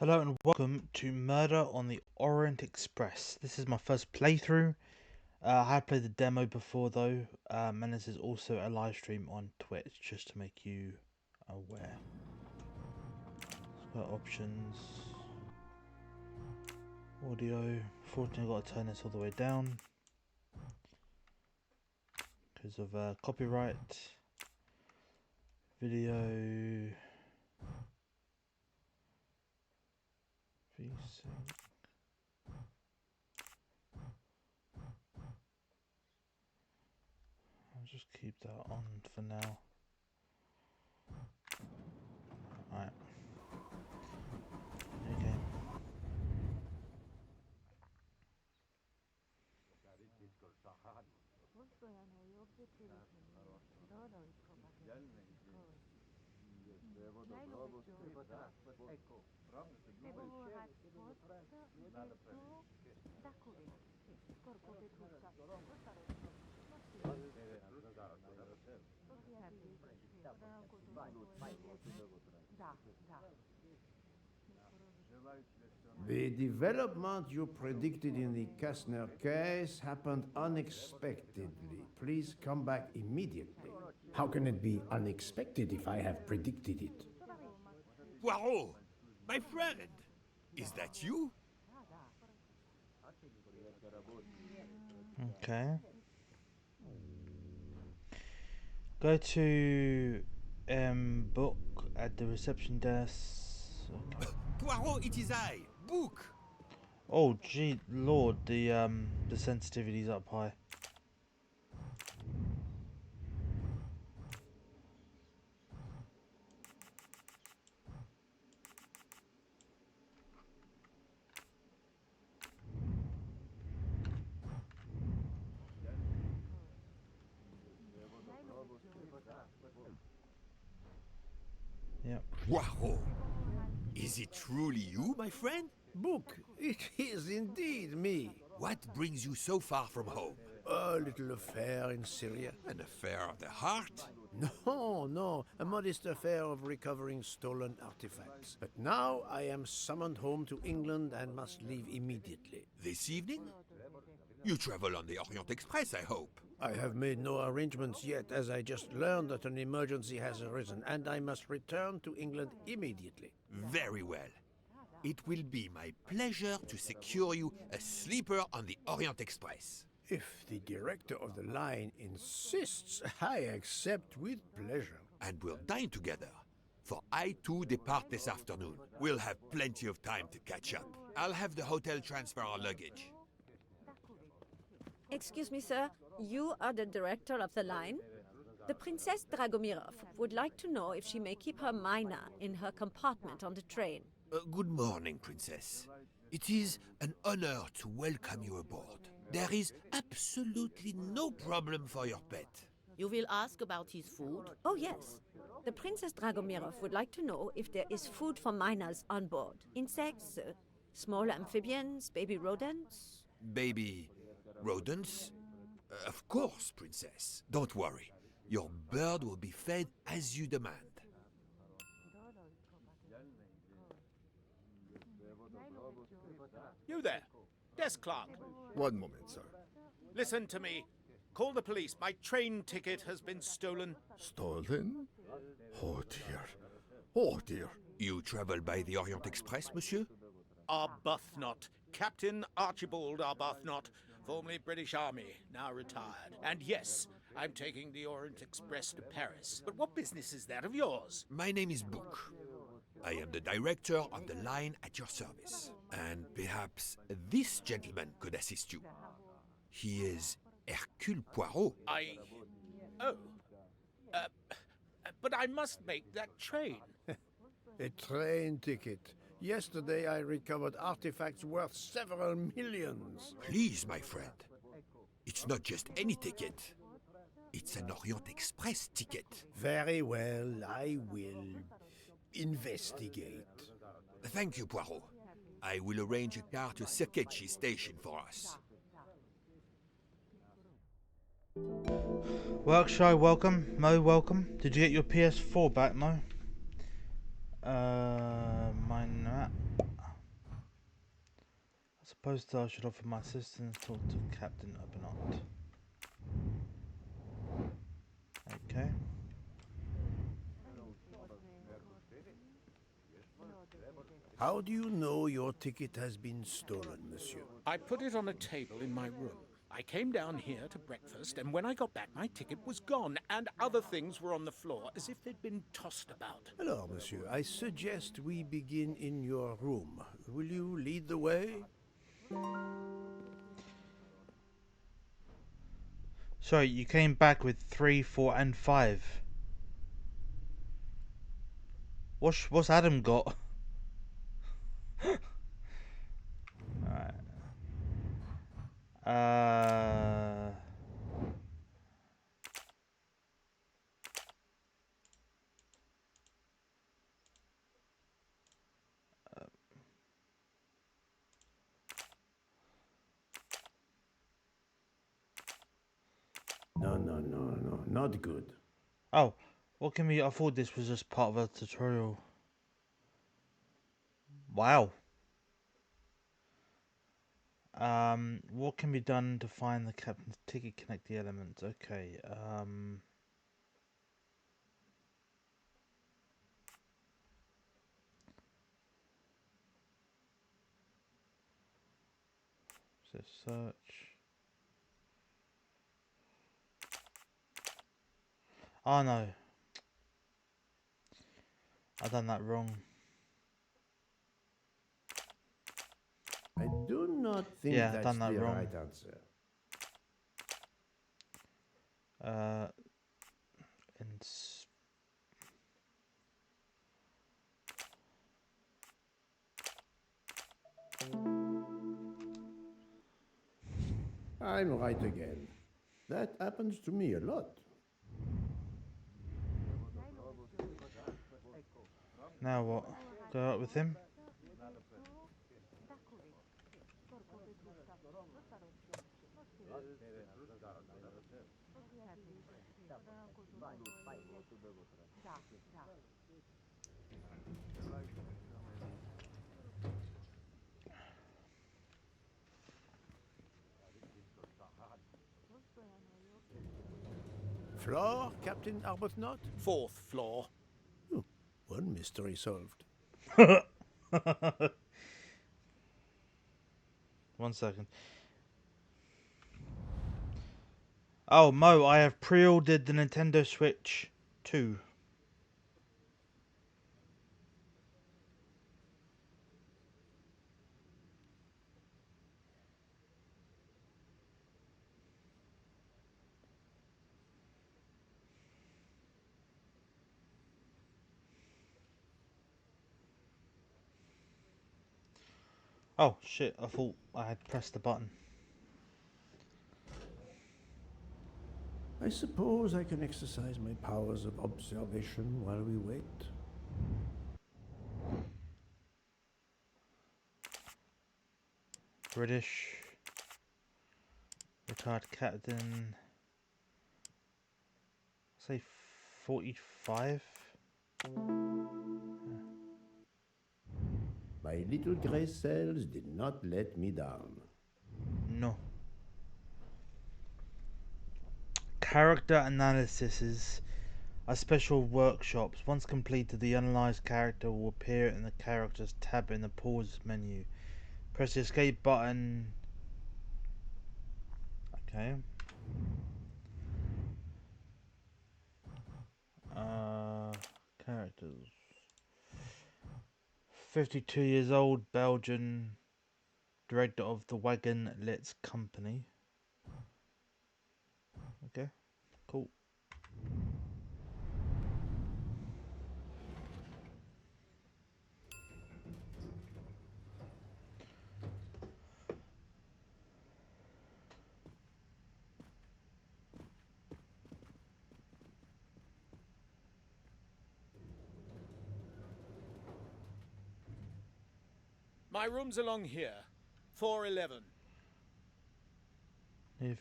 Hello and welcome to Murder on the Orient Express. This is my first playthrough. I had played the demo before though, and this is also a live stream on Twitch, just to make you aware. Got options, audio. Fortunately, I've got to turn this all the way down because of copyright. Video. VSync. I'll just keep that on for now. Alright. Okay. The development you predicted in the Kastner case happened unexpectedly. Please come back immediately. How can it be unexpected if I have predicted it? Poirot, my friend, is that you? Okay. Go to book at the reception desk. Okay. Poirot, it is I, Book. Oh gee lord, the sensitivity's up high. Yep. Poirot, is it truly you, my friend? Book, it is indeed me. What brings you so far from home? A little affair in Syria. An affair of the heart? No, a modest affair of recovering stolen artifacts. But now I am summoned home to England and must leave immediately. This evening? You travel on the Orient Express, I hope. I have made no arrangements yet, as I just learned that an emergency has arisen, and I must return to England immediately. Very well. It will be my pleasure to secure you a sleeper on the Orient Express. If the director of the line insists, I accept with pleasure. And we'll dine together. For I too depart this afternoon. We'll have plenty of time to catch up. I'll have the hotel transfer our luggage. Excuse me, sir. You are the director of the line? The Princess Dragomirov would like to know if she may keep her mina in her compartment on the train. Good morning, Princess. It is an honor to welcome you aboard. There is absolutely no problem for your pet. You will ask about his food? Oh, yes. The Princess Dragomirov would like to know if there is food for miners on board. Insects, small amphibians, baby rodents. Baby rodents? Of course, Princess. Don't worry. Your bird will be fed as you demand. You there, desk clerk. One moment, sir. Listen to me. Call the police. My train ticket has been stolen. Stolen? Oh dear. Oh dear. You travel by the Orient Express, monsieur? Arbuthnot. Captain Archibald Arbuthnot, formerly British Army, now retired. And yes, I'm taking the Orient Express to Paris. But what business is that of yours? My name is Book. I am the director of the line at your service. And perhaps this gentleman could assist you. He is Hercule Poirot. But I must make that train. A train ticket. Yesterday I recovered artifacts worth several millions. Please, my friend. It's not just any ticket. It's an Orient Express ticket. Very well, I will investigate. Thank you, Poirot. I will arrange a car to Circetchi station for us. Workshy, welcome. Mo, welcome. Did you get your PS4 back, Mo? Mine that. Suppose that I should offer my assistance, talk to Captain Arbuthnot. Okay. How do you know your ticket has been stolen, monsieur? I put it on a table in my room. I came down here to breakfast, and when I got back, my ticket was gone, and other things were on the floor as if they'd been tossed about. Alors, monsieur, I suggest we begin in your room. Will you lead the way? Sorry, you came back with 3, 4, and 5. What's Adam got? Alright. No, not good. Oh, what can we? I thought this was just part of a tutorial. Wow. What can be done to find the captain's ticket? Connect the elements. Okay. So search. Oh no, I done that wrong. I do not think Yeah, that's done that the wrong. right answer. And I'm right again. That happens to me a lot. now what? Go out with him. Floor, Captain Arbuthnot? 4th floor. Oh, one mystery solved. 1 second. Oh, Mo, I have pre-ordered the Nintendo Switch 2. Oh shit, I thought I had pressed the button. I suppose I can exercise my powers of observation while we wait. British. Retired captain. Say 45? My little grey cells did not let me down. No. Character analysis are special workshops. Once completed, the analyzed character will appear in the characters tab in the pause menu. Press the escape button. Okay. Characters. 52 years old, Belgian, director of the Wagon Litz Company. Okay, cool. My room's along here. 411. If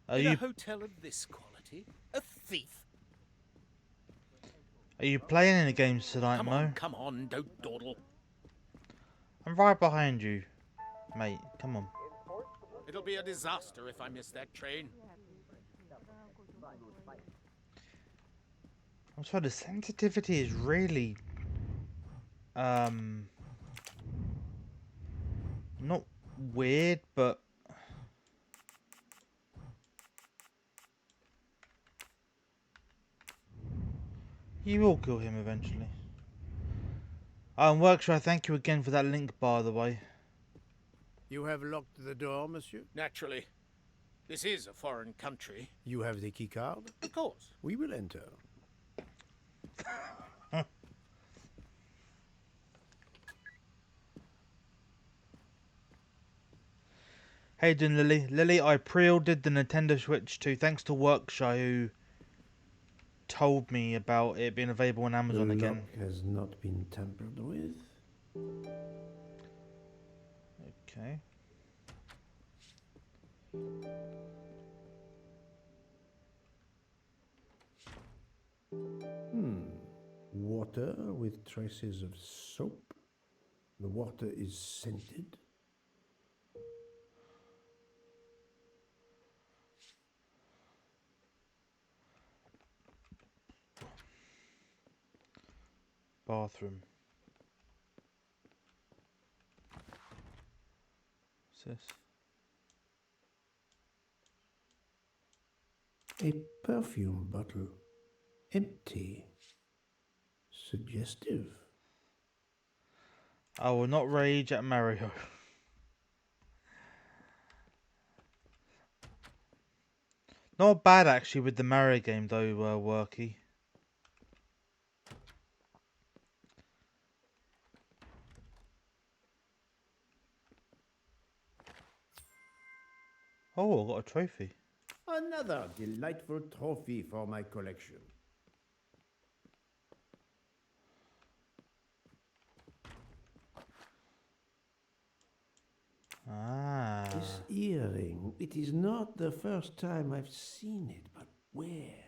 are In a you hotel of this quality? A thief? playing any games tonight, Mo? Come on, don't dawdle. I'm right behind you. Mate, come on. It'll be a disaster if I miss that train. I'm sorry, the sensitivity is really not weird, but you will kill him eventually. Workshop, thank you again for that link, by the way. You have locked the door, monsieur? Naturally. This is a foreign country. You have the key card? Of course. We will enter. Hey, doing Lily? Lily, I pre-ordered the Nintendo Switch 2 thanks to Workshop, who told me about it being available on Amazon The again. lock has not been tampered with. Okay. Water with traces of soap. The water is scented. Bathroom. What's this? A perfume bottle. Empty. Suggestive. I will not rage at Mario. Not bad actually with the Mario game though, Worky. Oh, I got a trophy. Another delightful trophy for my collection. Ah. This earring, it is not the first time I've seen it, but where?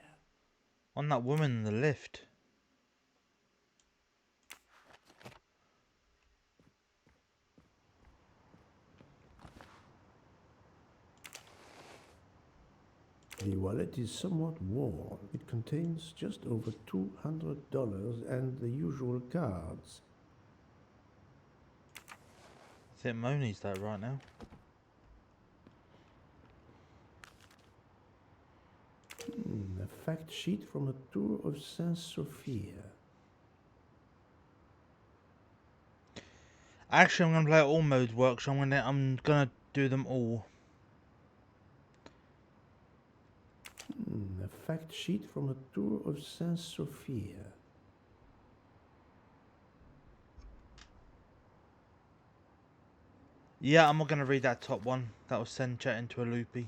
On that woman in the lift. The wallet is somewhat worn. It contains just over $200 and the usual cards. I think Mo needs that right now. A fact sheet from a tour of Saint Sophia. Actually, I'm gonna play all modes work, so I'm gonna do them all. A fact sheet from a tour of Saint Sophia. Yeah, I'm not gonna read that top one. That will send chat into a loopy.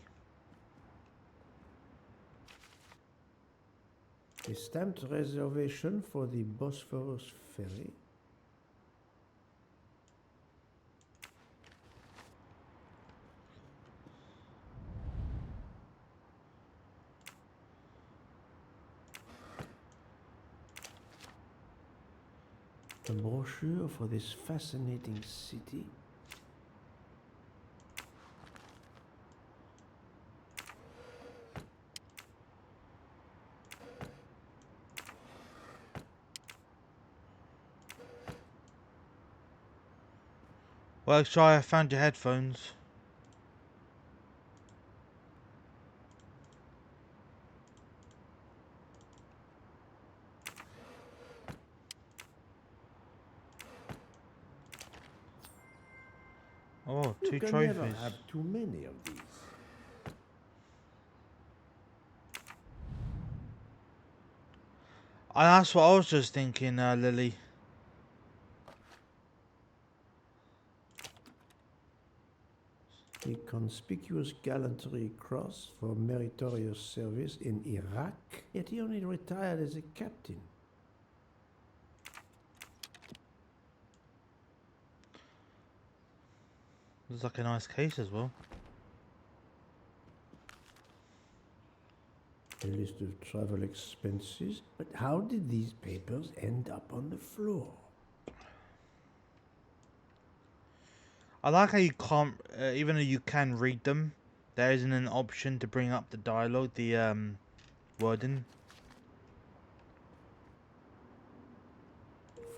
A stamped reservation for the Bosphorus ferry. A brochure for this fascinating city. Well, Shy, I found your headphones. Oh, You two can trophies. never have too many of these. That's what I was just thinking, Lily. A conspicuous gallantry cross for meritorious service in Iraq, yet he only retired as a captain. Looks like a nice case as well. A list of travel expenses, but how did these papers end up on the floor? I like how you can't, even though you can read them, there isn't an option to bring up the dialogue, the wording.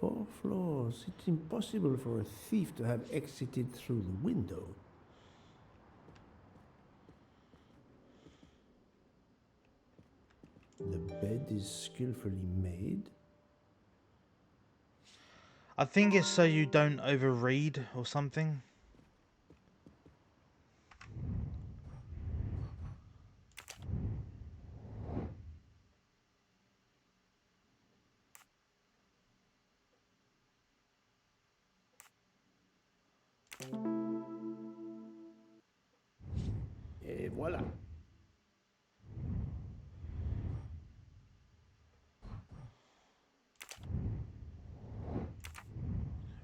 4 floors. It's impossible for a thief to have exited through the window. The bed is skillfully made. I think it's so you don't overread or something. Et voilà.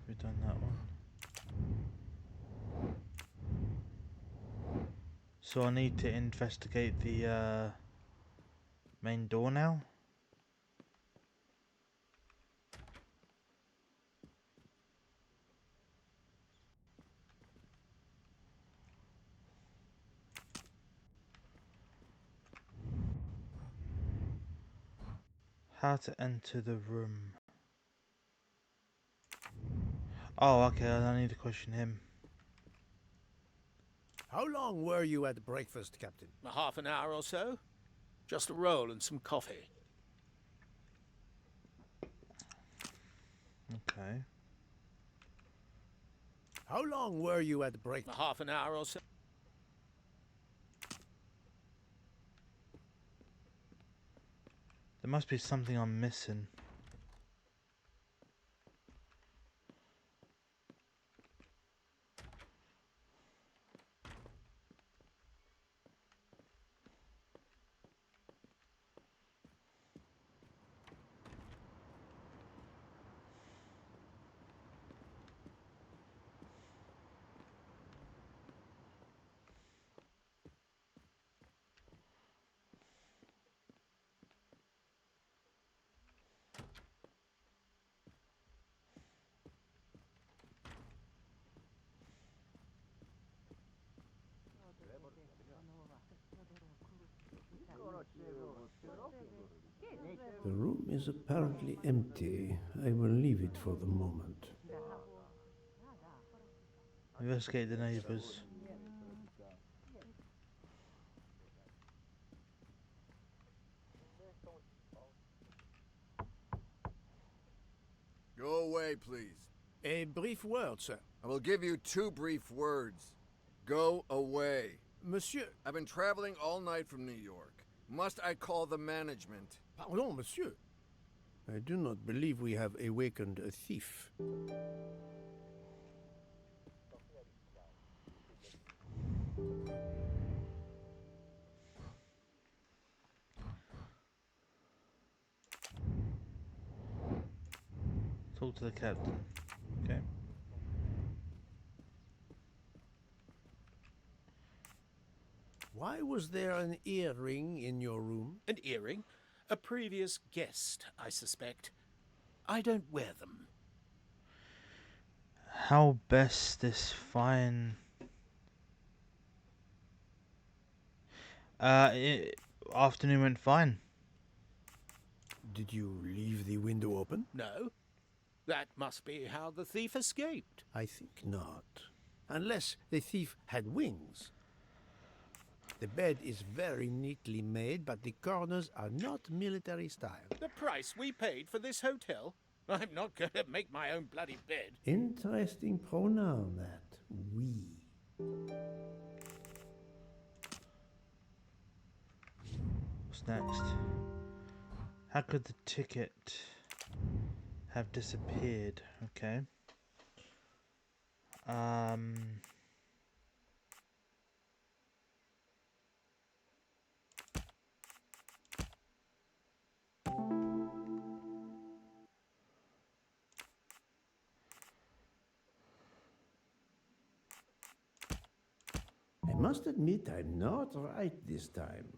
We've done that one. So I need to investigate the main door now. How to enter the room. Oh, okay, I don't need to question him. How long were you at breakfast, Captain? A half an hour or so. Just a roll and some coffee. Okay. How long were you at breakfast? A half an hour or so. There must be something I'm missing. The room is apparently empty. I will leave it for the moment. Investigate the neighbours. Go away, please. A brief word, sir. I will give you 2 brief words. Go away. Monsieur. I've been traveling all night from New York. Must I call the management? Pardon, monsieur. I do not believe we have awakened a thief. Talk to the captain. Okay. Why was there an earring in your room? An earring? A previous guest, I suspect. I don't wear them. How best this fine... afternoon went fine. Did you leave the window open? No. That must be how the thief escaped. I think not. Unless the thief had wings. The bed is very neatly made, but the corners are not military style. The price we paid for this hotel? I'm not going to make my own bloody bed. Interesting pronoun, that. We. What's next? How could the ticket have disappeared? Okay. I must admit I'm not right this time.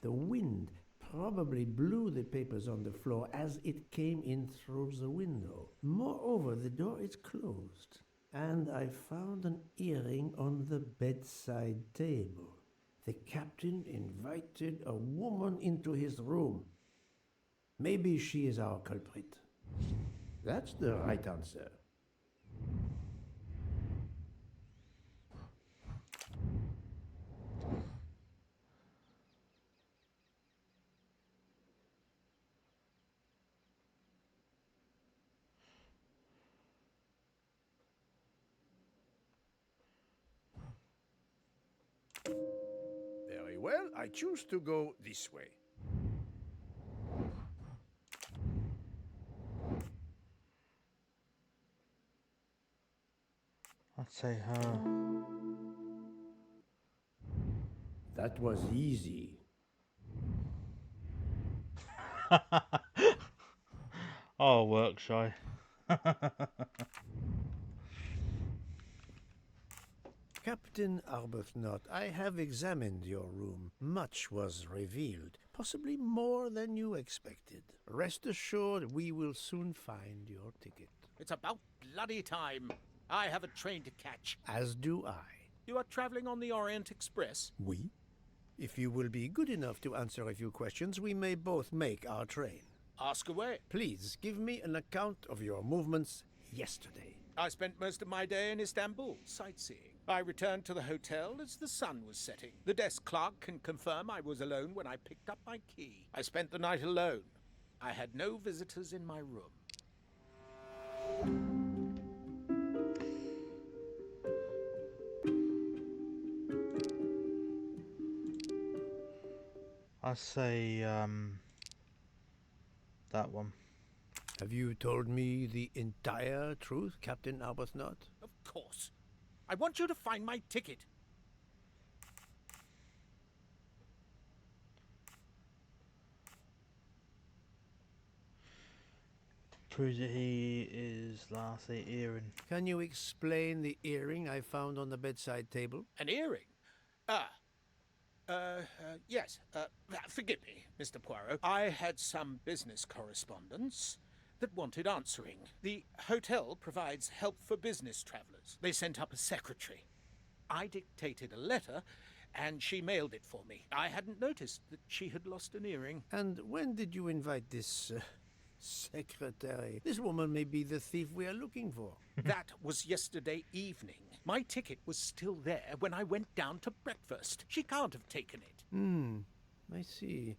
The wind probably blew the papers on the floor as it came in through the window. Moreover, the door is closed, and I found an earring on the bedside table. The captain invited a woman into his room. Maybe she is our culprit. That's the right answer. Very well, I choose to go this way. I'd say her. That was easy. Oh, work shy. Captain Arbuthnot, I have examined your room. Much was revealed, possibly more than you expected. Rest assured, we will soon find your ticket. It's about bloody time. I have a train to catch. As do I. You are traveling on the Orient Express? We? If you will be good enough to answer a few questions, we may both make our train. Ask away. Please give me an account of your movements yesterday. I spent most of my day in Istanbul, sightseeing. I returned to the hotel as the sun was setting. The desk clerk can confirm I was alone when I picked up my key. I spent the night alone. I had no visitors in my room. I'd say, that one. Have you told me the entire truth, Captain Arbuthnot? Of course. I want you to find my ticket. Proves that he is lastly earring. Can you explain the earring I found on the bedside table? An earring? Yes. Forgive me, Mr. Poirot. I had some business correspondence that wanted answering. The hotel provides help for business travelers. They sent up a secretary. I dictated a letter, and she mailed it for me. I hadn't noticed that she had lost an earring. And when did you invite this secretary? This woman may be the thief we are looking for. That was yesterday evening. My ticket was still there when I went down to breakfast. She can't have taken it. I see.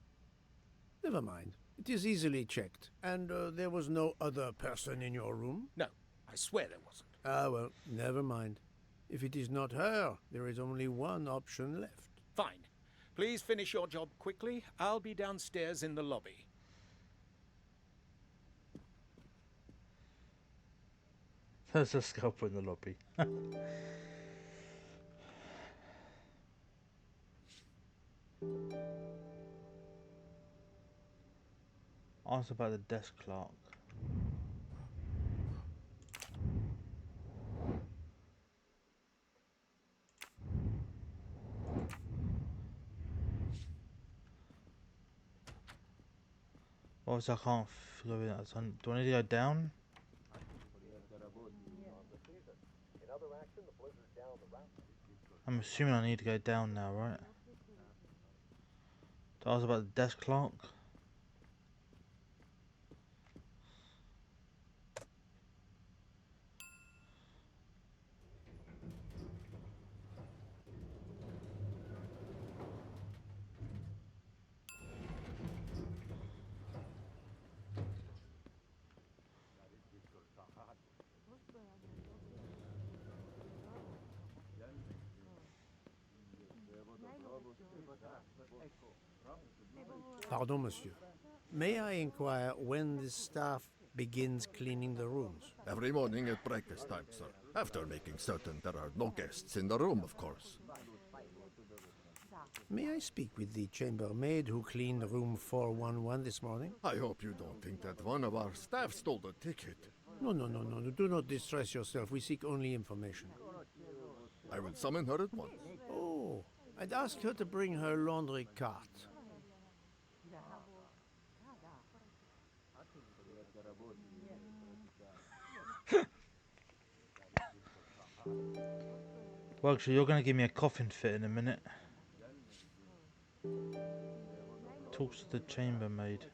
Never mind. It is easily checked. And there was no other person in your room? No, I swear there wasn't. Ah, well, never mind. If it is not her, there is only one option left. Fine. Please finish your job quickly. I'll be downstairs in the lobby. There's a scalper in the lobby. Ask about the desk clerk. Also, I can't go in that. Do I need to go down? I'm assuming I need to go down now, right? To ask about the desk clerk. Pardon, monsieur. May I inquire when the staff begins cleaning the rooms? Every morning at breakfast time, sir. After making certain there are no guests in the room, of course. May I speak with the chambermaid who cleaned room 411 this morning? I hope you don't think that one of our staff stole the ticket. No. Do not distress yourself. We seek only information. I will summon her at once. Oh, I'd ask her to bring her laundry cart. Well, actually, you're going to give me a coffin fit in a minute. Talks to the chambermaid.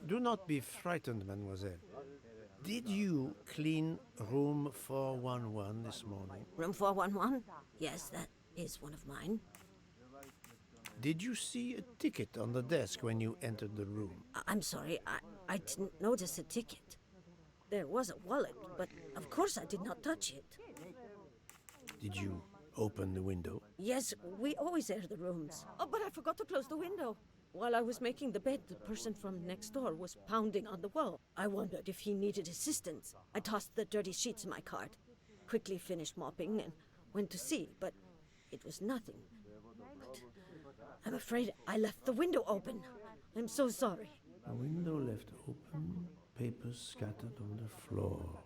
Do not be frightened, mademoiselle. Did you clean room 411 this morning? Room 411? Yes, that is one of mine. Did you see a ticket on the desk when you entered the room? I'm sorry, I didn't notice a ticket. There was a wallet, but of course I did not touch it. Did you open the window? Yes, we always air the rooms. Oh, but I forgot to close the window. While I was making the bed, the person from next door was pounding on the wall. I wondered if he needed assistance. I tossed the dirty sheets in my cart, quickly finished mopping, and went to see, but it was nothing. But I'm afraid I left the window open. I'm so sorry. A window left open, papers scattered on the floor.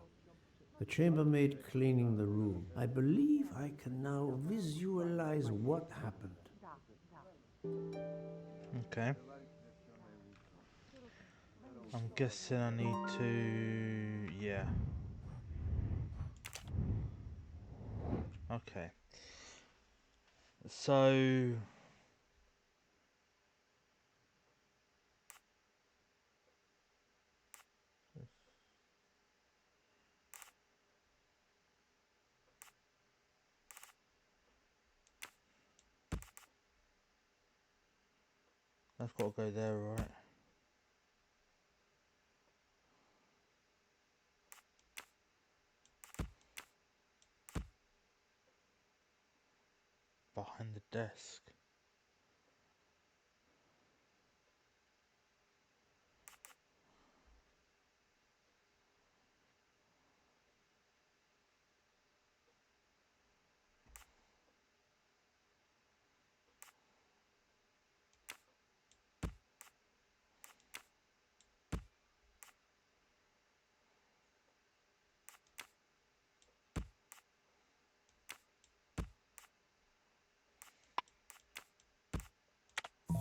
The chambermaid cleaning the room. I believe I can now visualize what happened. Okay. I'm guessing I need to... yeah. Okay. So... That's got to go there, right? Behind the desk.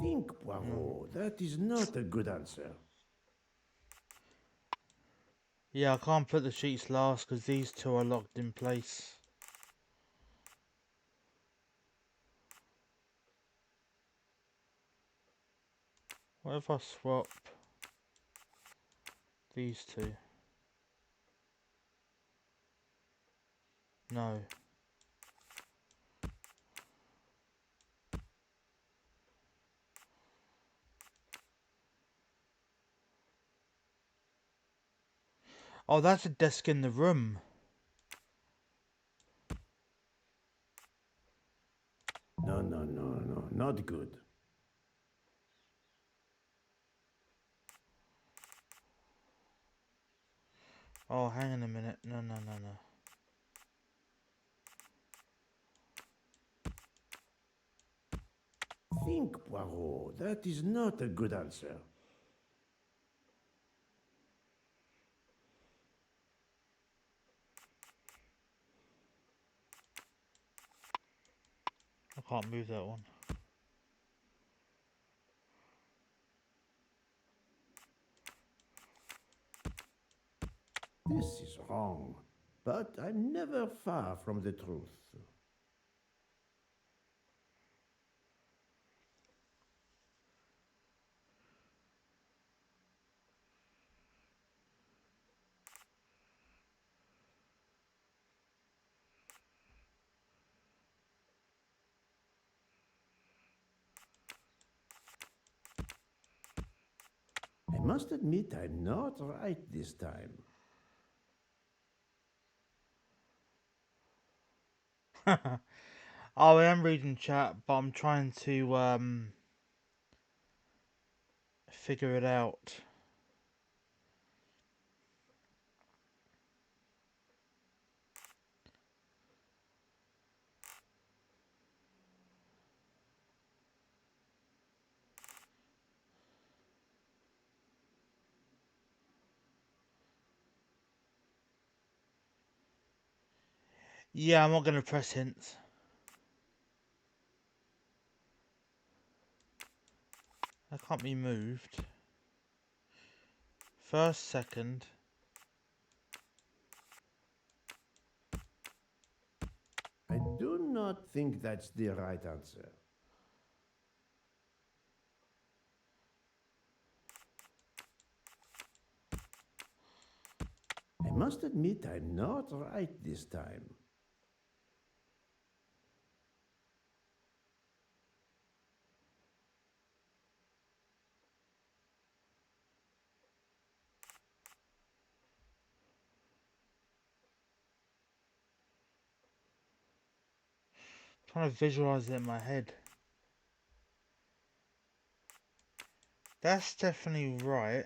Think, Poirot. That is not a good answer. Yeah, I can't put the sheets last because these two are locked in place. What if I swap these two? No. Oh, that's a desk in the room. No, no, no, no, not good. Oh, hang on a minute. No, no, no, no. Think, Poirot. That is not a good answer. I can't move that one. This is wrong. But I'm never far from the truth. I must admit I'm not right this time. Oh, I am reading chat, but I'm trying to figure it out. Yeah, I'm not gonna press hints. That can't be moved. First, second. I do not think that's the right answer. I must admit I'm not right this time. Trying to visualize it in my head. That's definitely right.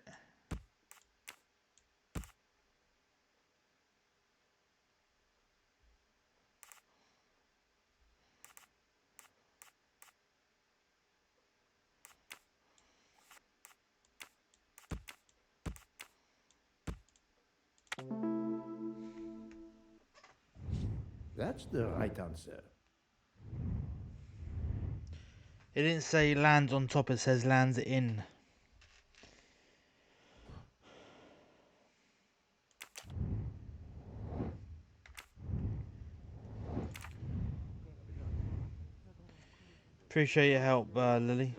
That's the right answer. It didn't say lands on top, it says lands in. Appreciate your help, Lily.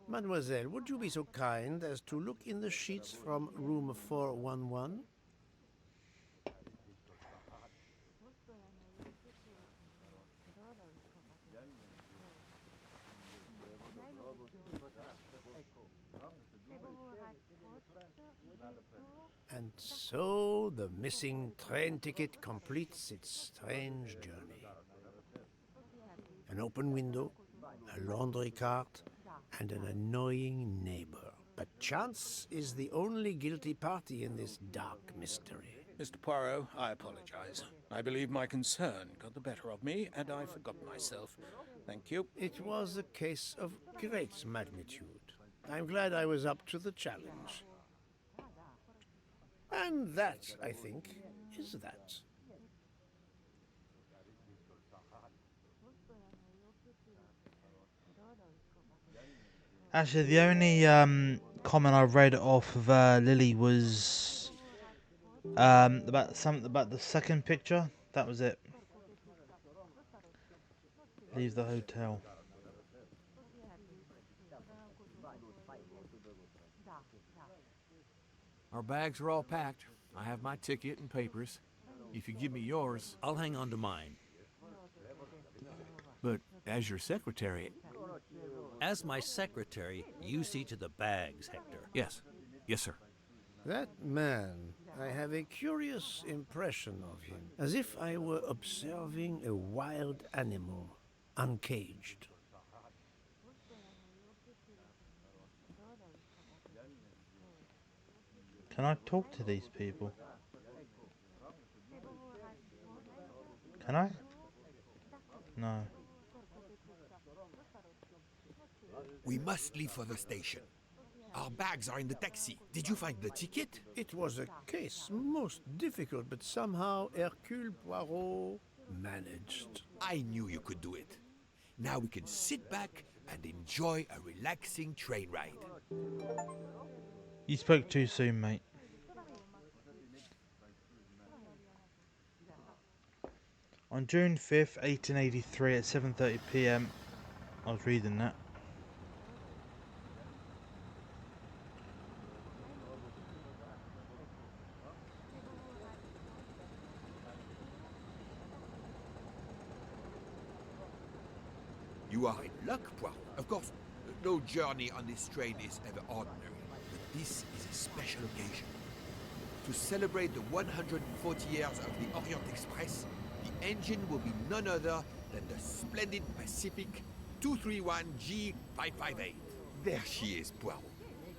Mademoiselle, would you be so kind as to look in the sheets from room 411? And so the missing train ticket completes its strange journey. An open window, a laundry cart, and an annoying neighbor. But chance is the only guilty party in this dark mystery. Mr. Poirot, I apologize. I believe my concern got the better of me, and I forgot myself. Thank you. It was a case of great magnitude. I'm glad I was up to the challenge. And that, I think, is that. Actually, the only comment I read off of Lily was about something about the second picture. That was it. Leave the hotel. Our bags are all packed. I have my ticket and papers. If you give me yours, I'll hang on to mine. but as your secretary... As my secretary, you see to the bags, Hector. Yes. Yes, sir. That man, I have a curious impression of him, as if I were observing a wild animal, uncaged. Can I talk to these people? Can I? No. We must leave for the station. Our bags are in the taxi. Did you find the ticket? It was a case most difficult, but somehow Hercule Poirot managed. I knew you could do it. Now we can sit back and enjoy a relaxing train ride. You spoke too soon, mate. On June 5th, 1883 at 7:30 p.m. I was reading that. You are in luck, Poirot. Of course, no journey on this train is ever ordinary, but this is a special occasion. To celebrate the 140 years of the Orient Express, the engine will be none other than the splendid Pacific 231G558. There she is, Poirot.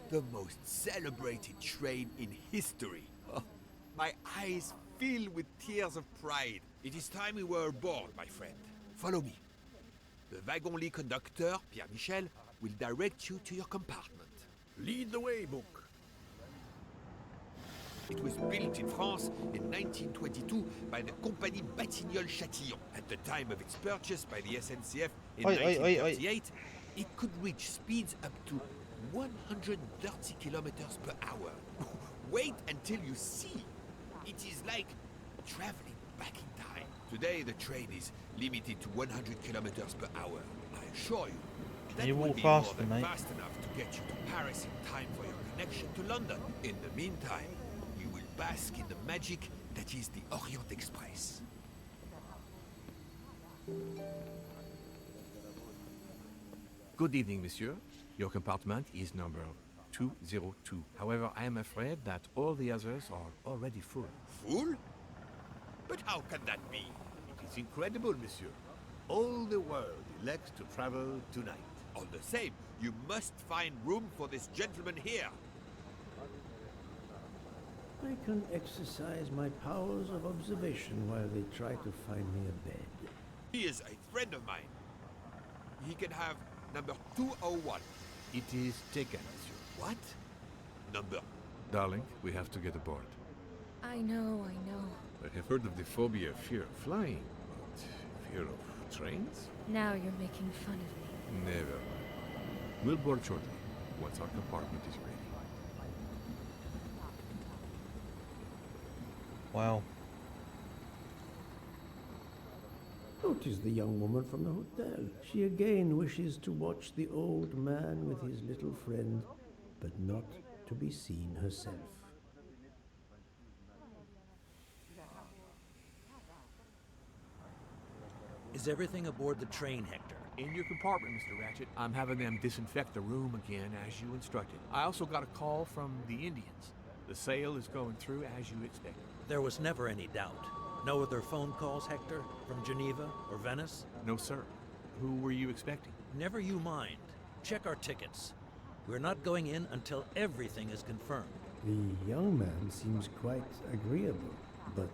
The most celebrated train in history. Oh, my eyes fill with tears of pride. It is time we were aboard, my friend. Follow me. The wagon-lit conductor, Pierre Michel, will direct you to your compartment. Lead the way, Book. It was built in France in 1922 by the Compagnie Batignolles-Châtillon. At the time of its purchase by the SNCF in Oi, oi, oi, oi. 1938, it could reach speeds up to 130 kilometers per hour. Wait until you see. It is like traveling back in time. Today, the train is limited to 100 kilometers per hour. I assure you, that You will walk be more faster, than mate. fast enough to get you to Paris in time for your connection to London. In the meantime, you will bask in the magic that is the Orient Express. Good evening, monsieur. Your compartment is number 202. However, I am afraid that all the others are already full. Fool? But how can that be? It is incredible, monsieur. All the world elects to travel tonight. All the same, you must find room for this gentleman here. I can exercise my powers of observation while they try to find me a bed. He is a friend of mine. He can have number 201. It is taken, monsieur. What? Number. Darling, we have to get aboard. I know. I have heard of the phobia of fear of flying, but fear of trains? Now you're making fun of me. Never. We'll board shortly, once our compartment is ready. Wow. Notice the young woman from the hotel. She again wishes to watch the old man with his little friend, but not to be seen herself. Is everything aboard the train, Hector? In your compartment, Mr. Ratchet. I'm having them disinfect the room again as you instructed. I also got a call from the Indians. The sale is going through as you expected. There was never any doubt. No other phone calls, Hector? From Geneva or Venice? No, sir. Who were you expecting? Never you mind. Check our tickets. We're not going in until everything is confirmed. The young man seems quite agreeable, but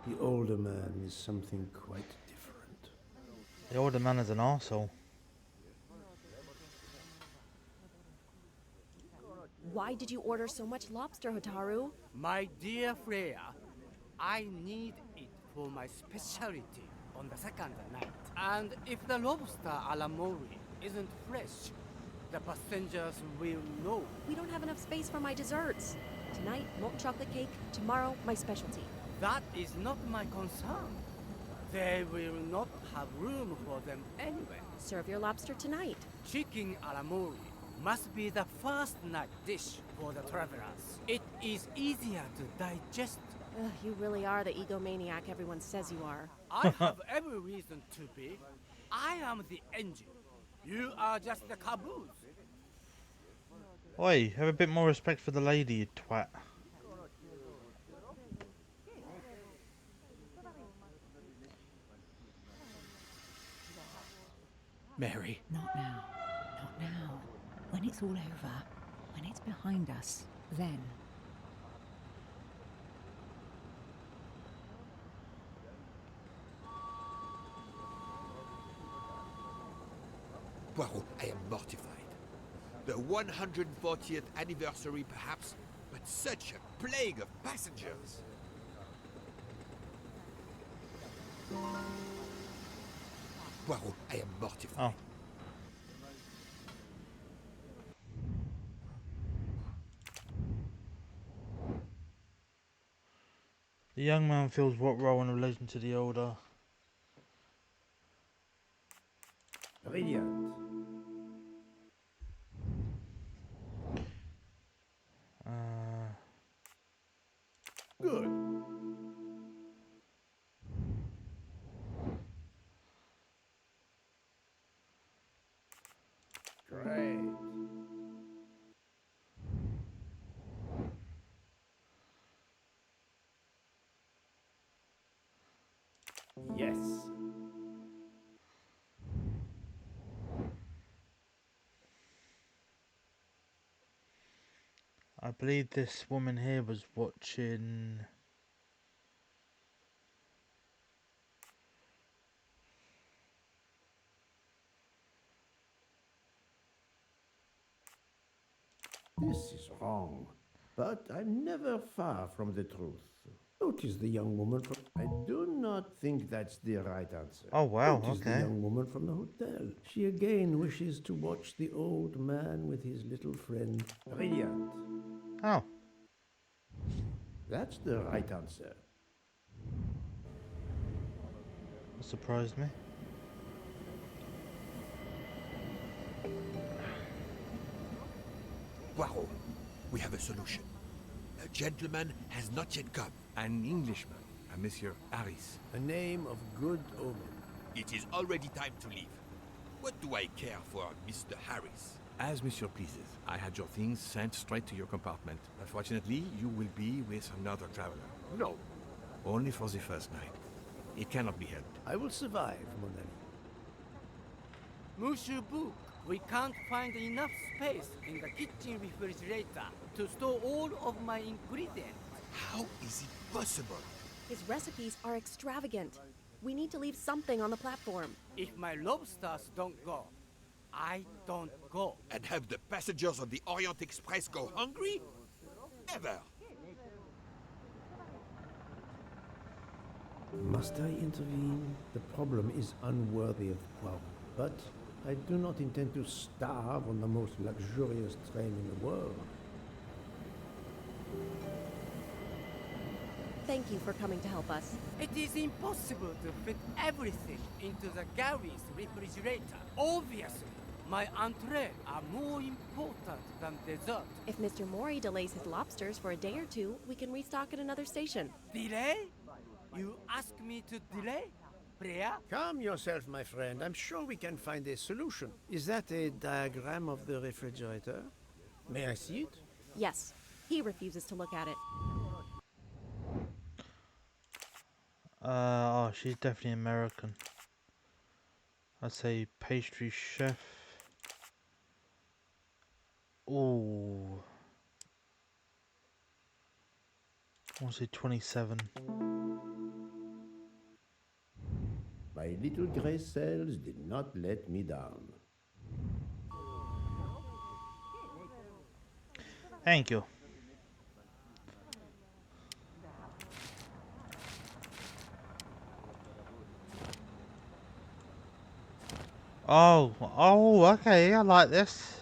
the older man is something quite different. The older man is an arsehole. Why did you order so much lobster, Hotaru? My dear Freya, I need it for my specialty on the second night. And if the lobster a la mori isn't fresh, the passengers will know. We don't have enough space for my desserts. Tonight, milk chocolate cake. Tomorrow, my specialty. That is not my concern. They will not have room for them anyway. Serve your lobster tonight. Chicken a la mori must be the first night dish for the travelers. It is easier to digest. Ugh, you really are the egomaniac everyone says you are. I have every reason to be. I am the engine. You are just the caboose. Oi, have a bit more respect for the lady, you twat. Mary. Not now. Not now. When it's all over, when it's behind us, then. Poirot, I am mortified. The 140th anniversary, perhaps, but such a plague of passengers. Poirot, I am mortified. Oh. The young man feels what role in relation to the older? Brilliant. Good. Great. Yes. I believe this woman here was watching. This is wrong. but I'm never far from the truth. Notice the young woman from... I do not think that's the right answer. Oh wow, Notice the okay. young woman from the hotel. She again wishes to watch the old man with his little friend. Brilliant. Oh. That's the right answer. That surprised me. Poirot, we have a solution. A gentleman has not yet come. An Englishman, a Monsieur Harris. A name of good omen. It is already time to leave. What do I care for Mr. Harris? As Monsieur pleases. I had your things sent straight to your compartment. Unfortunately, you will be with another traveler. No. Only for the first night. It cannot be helped. I will survive, mon ami. Monsieur Book, we can't find enough space in the kitchen refrigerator to store all of my ingredients. How is it possible? His recipes are extravagant. We need to leave something on the platform. If my lobsters don't go, I don't go. And have the passengers of the Orient Express go hungry? Never! Must I intervene? The problem is unworthy of Poirot, but I do not intend to starve on the most luxurious train in the world. Thank you for coming to help us. It is impossible to fit everything into the Gary's refrigerator. Obviously, my entree are more important than dessert. If Mr. Mori delays his lobsters for a day or two, we can restock at another station. Delay? You ask me to delay? Freya? Calm yourself, my friend. I'm sure we can find a solution. Is that a diagram of the refrigerator? May I see it? Yes. He refuses to look at it. Oh, she's definitely American. I'd say pastry chef. Ooh. I want to say 27. My little gray cells did not let me down. Thank you. Oh, okay, I like this.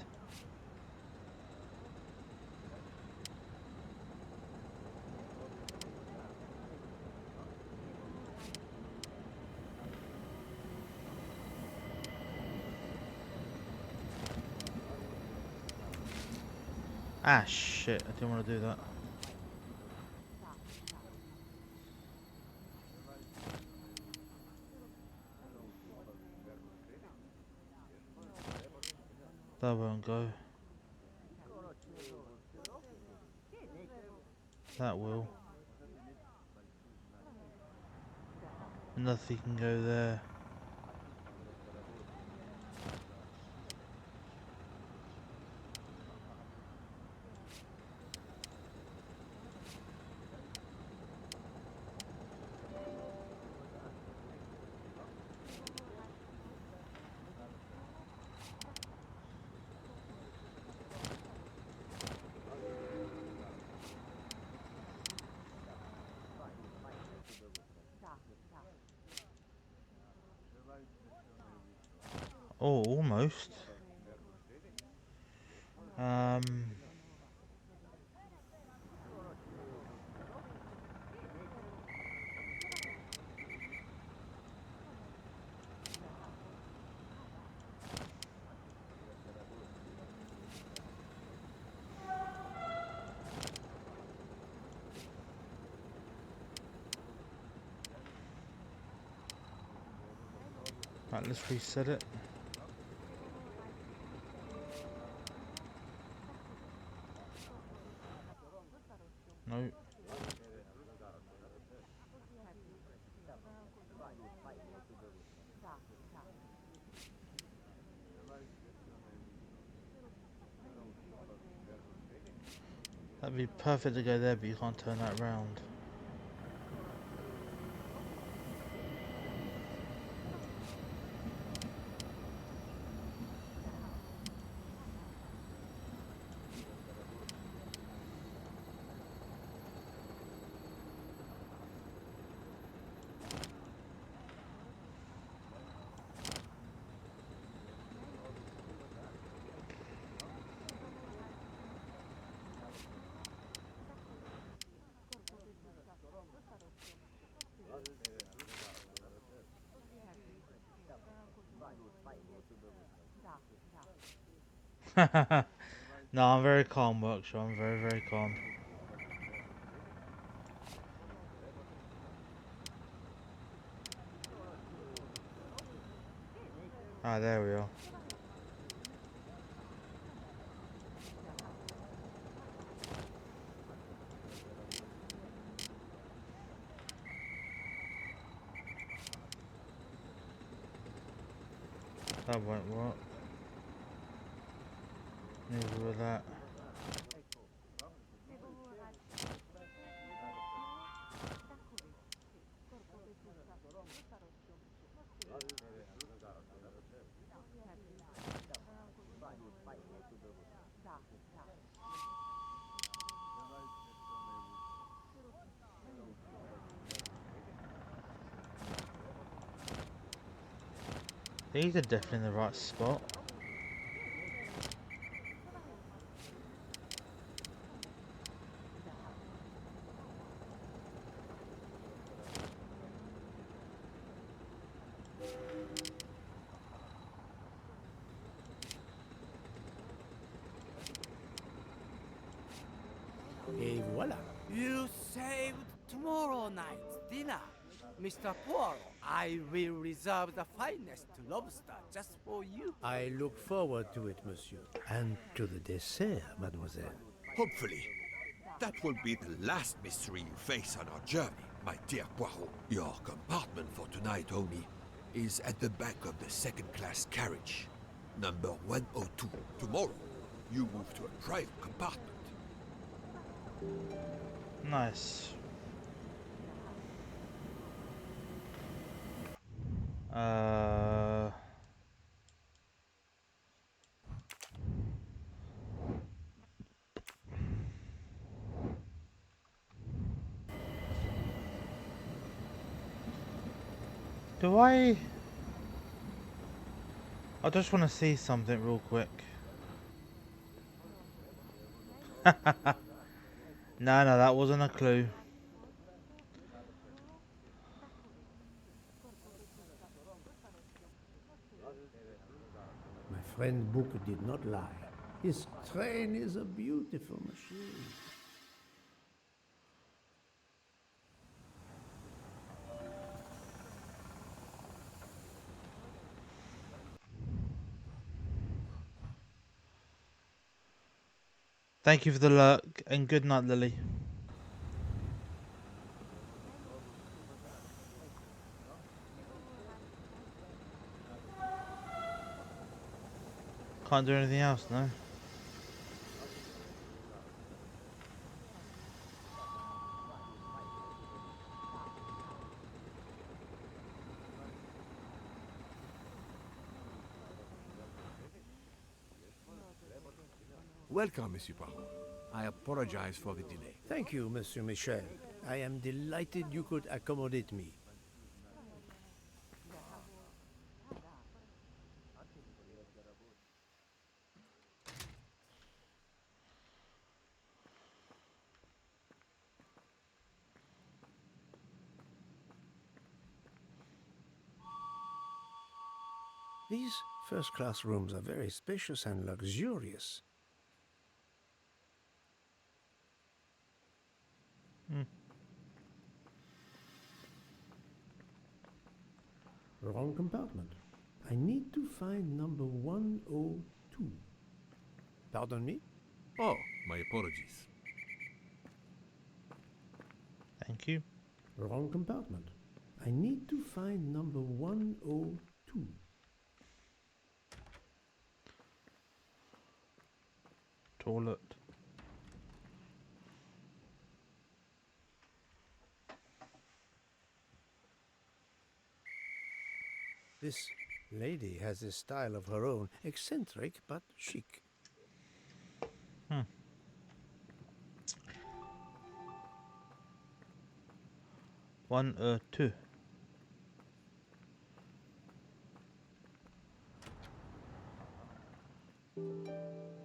Ah, shit, I didn't want to do that. That won't go. That will. Nothing can go there. Oh, almost. Right, let's reset it. No. That'd be perfect to go there, but you can't turn that round. No, I'm very calm, Workshop. I'm very, very calm. Ah, there we are. That won't work. Neither will that. These are definitely in the right spot. Et voilà. You saved tomorrow night's dinner. Mr. Poirot, I will reserve the finest lobster just for you. I look forward to it, monsieur. And to the dessert, mademoiselle. Hopefully. That will be the last mystery you face on our journey, my dear Poirot. Your compartment for tonight, Omi, is at the back of the second-class carriage, number 102. Tomorrow, you move to a private compartment. Nice. Do I just want to see something real quick. No, that wasn't a clue. My friend Book did not lie. His train is a beautiful machine. Thank you for the lurk, and good night, Lily. Can't do anything else, no? Welcome, Monsieur Poirot. I apologize for the delay. Thank you, Monsieur Michel. I am delighted you could accommodate me. These first-class rooms are very spacious and luxurious. Wrong compartment. I need to find number 102. Pardon me? Oh, my apologies. Thank you. Wrong compartment. I need to find number 102. Toilet. This lady has a style of her own, eccentric but chic. 102.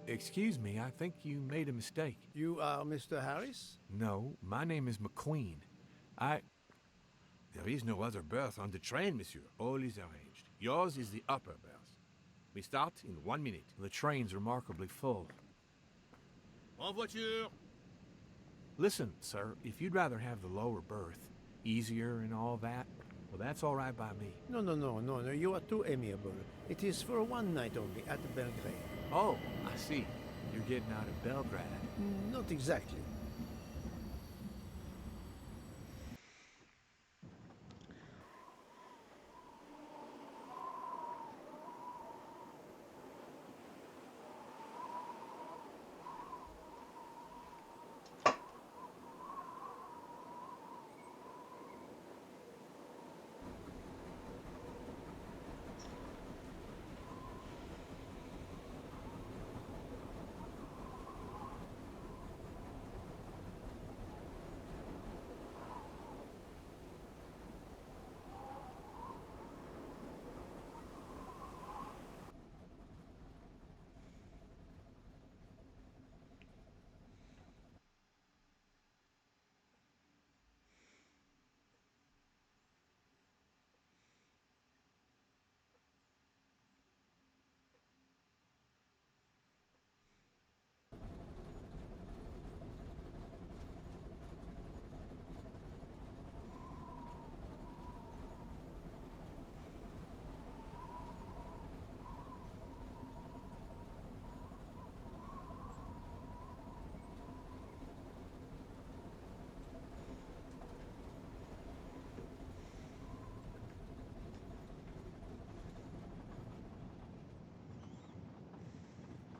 Excuse me, I think you made a mistake. You are Mr. Harris? No, my name is McQueen. There is no other berth on the train, monsieur. All is arranged. Yours is the upper berth. We start in 1 minute. The train's remarkably full. En voiture! Listen, sir, if you'd rather have the lower berth, easier and all that, well, that's all right by me. No, you are too amiable. It is for one night only at Belgrade. Oh, I see. You're getting out of Belgrade. Not exactly.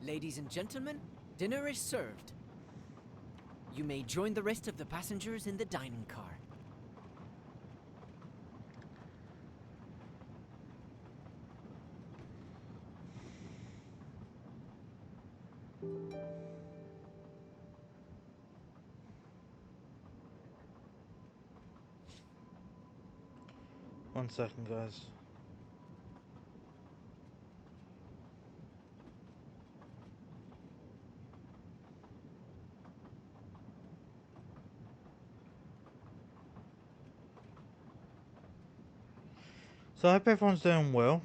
Ladies and gentlemen, dinner is served. You may join the rest of the passengers in the dining car. One second, guys. So I hope everyone's doing well.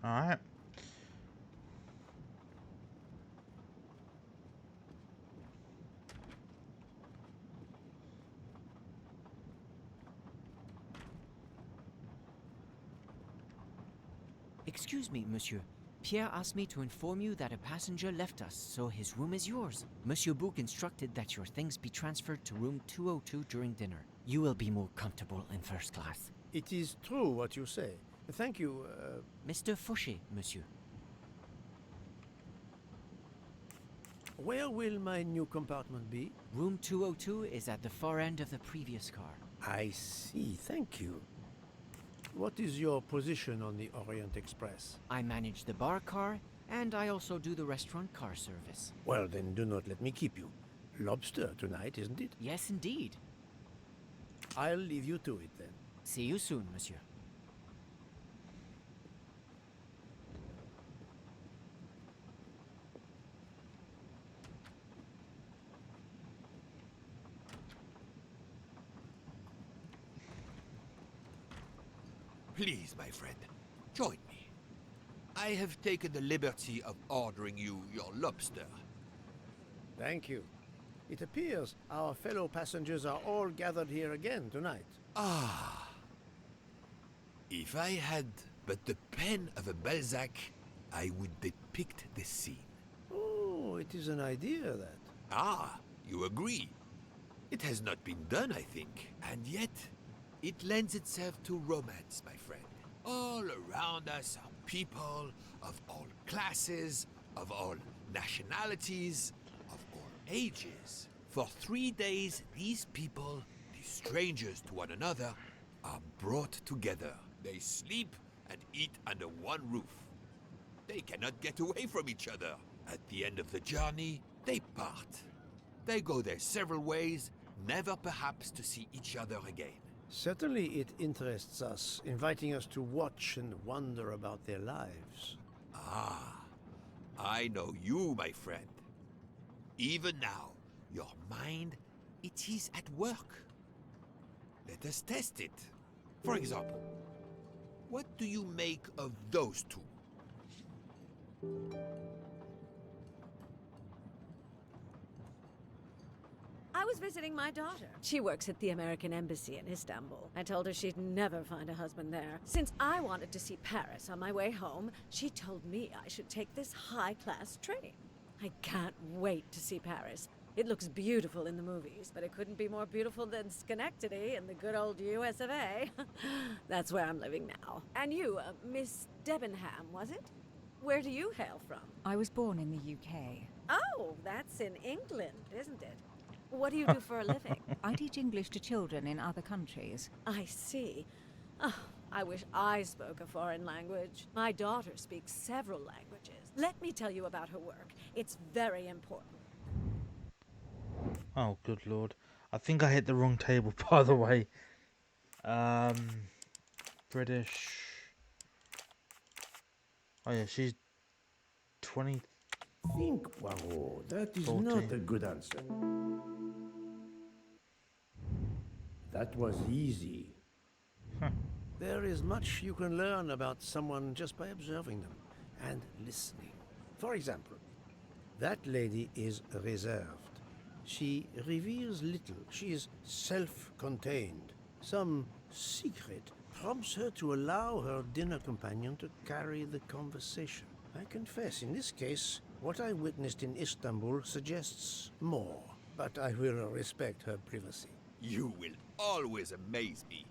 Alright. Excuse me, monsieur. Pierre asked me to inform you that a passenger left us, so his room is yours. Monsieur Bouc instructed that your things be transferred to room 202 during dinner. You will be more comfortable in first class. It is true what you say. Thank you, Mr. Fauché, monsieur. Where will my new compartment be? Room 202 is at the far end of the previous car. I see, thank you. What is your position on the Orient Express? I manage the bar car, and I also do the restaurant car service. Well, then do not let me keep you. Lobster tonight, isn't it? Yes, indeed. I'll leave you to it, then. See you soon, monsieur. Please, my friend, join me. I have taken the liberty of ordering you your lobster. Thank you. It appears our fellow passengers are all gathered here again tonight. Ah. If I had but the pen of a Balzac, I would depict the scene. Oh, it is an idea, that. Ah, you agree. It has not been done, I think, and yet it lends itself to romance, my friend. All around us are people of all classes, of all nationalities, of all ages. For 3 days, these people, these strangers to one another, are brought together. They sleep and eat under one roof. They cannot get away from each other. At the end of the journey, they part. They go their several ways, never perhaps to see each other again. Certainly it interests us, inviting us to watch and wonder about their lives. Ah, I know you, my friend. Even now, Your mind, it is at work. Let us test it. For example, what do you make of those two? I was visiting my daughter. She works at the American Embassy in Istanbul. I told her she'd never find a husband there. Since I wanted to see Paris on my way home, she told me I should take this high-class train. I can't wait to see Paris. It looks beautiful in the movies, but it couldn't be more beautiful than Schenectady in the good old US of A. That's where I'm living now. And you, Miss Debenham, was it? Where do you hail from? I was born in the UK. Oh, that's in England, isn't it? What do you do for a living? I teach English to children in other countries. I see. Oh, I wish I spoke a foreign language. My daughter speaks several languages. Let me tell you about her work. It's very important. Oh, good lord. I think I hit the wrong table, by the way. British. Oh yeah, she's 20. Think, Poirot. That is 40. not a good answer. That was easy. There is much you can learn about someone just by observing them and listening. For example, that lady is reserved. She reveals little. She is self-contained. Some secret prompts her to allow her dinner companion to carry the conversation. I confess, in this case, what I witnessed in Istanbul suggests more, but I will respect her privacy. You will always amaze me.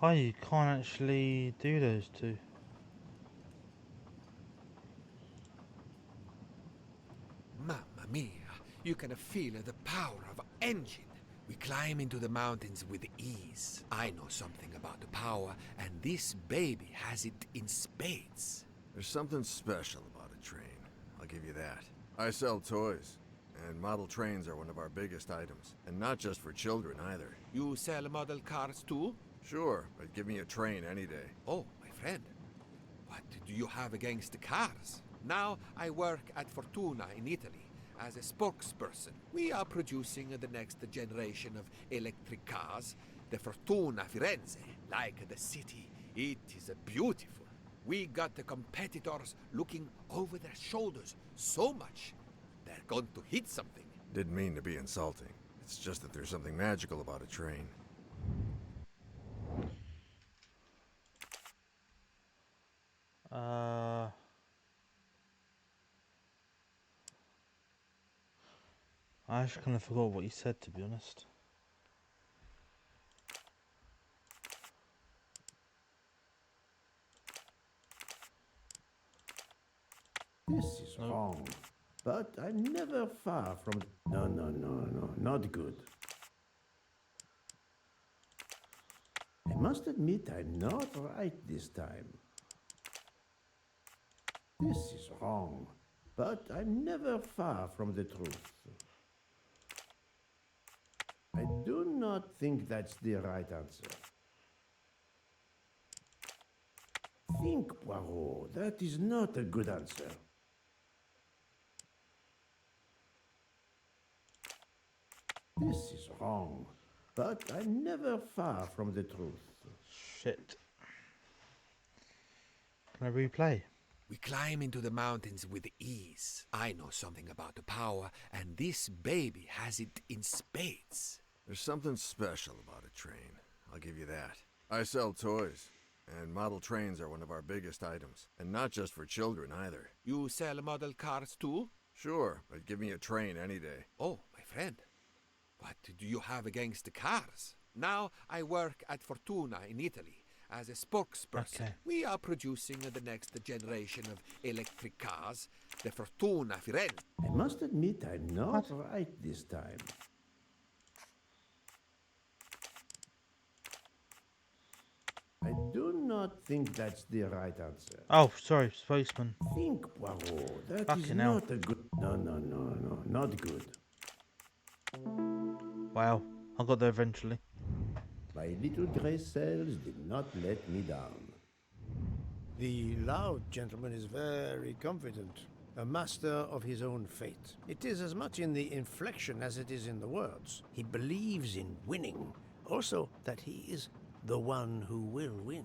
Oh, you can't actually do those two. Mamma mia, you can feel the power of engine. We climb into the mountains with ease. I know something about the power, and this baby has it in spades. There's something special about a train. I'll give you that. I sell toys, and model trains are one of our biggest items. And not just for children, either. You sell model cars too? Sure, but give me a train any day. Oh, my friend. What do you have against the cars? Now I work at Fortuna in Italy as a spokesperson. We are producing the next generation of electric cars, the Fortuna Firenze. Like the city, it is beautiful. We got the competitors looking over their shoulders so much, they're going to hit something. Didn't mean to be insulting. It's just that there's something magical about a train. I actually kind of forgot what you said, to be honest. This is wrong. But I'm never far from... No, not good. I must admit I'm not right this time. This is wrong. But I'm never far from the truth. I do not think that's the right answer. Think, Poirot. That is not a good answer. This is wrong. But I'm never far from the truth. Shit. Can I replay? We climb into the mountains with ease. I know something about the power, and this baby has it in spades. There's something special about a train. I'll give you that. I sell toys, and model trains are one of our biggest items. And not just for children, either. You sell model cars too? Sure, but give me a train any day. Oh, my friend. What do you have against the cars? Now I work at Fortuna in Italy as a spokesperson. Okay. We are producing the next generation of electric cars, the Fortuna Firenze. I must admit I'm not right this time. I do not think that's the right answer. Oh, sorry, spokesman. Think, Poirot. That is Fucking hell. not a good... No, not good. Wow, I got there eventually. My little grey cells did not let me down. The loud gentleman is very confident, a master of his own fate. It is as much in the inflection as it is in the words. He believes in winning, also that he is the one who will win.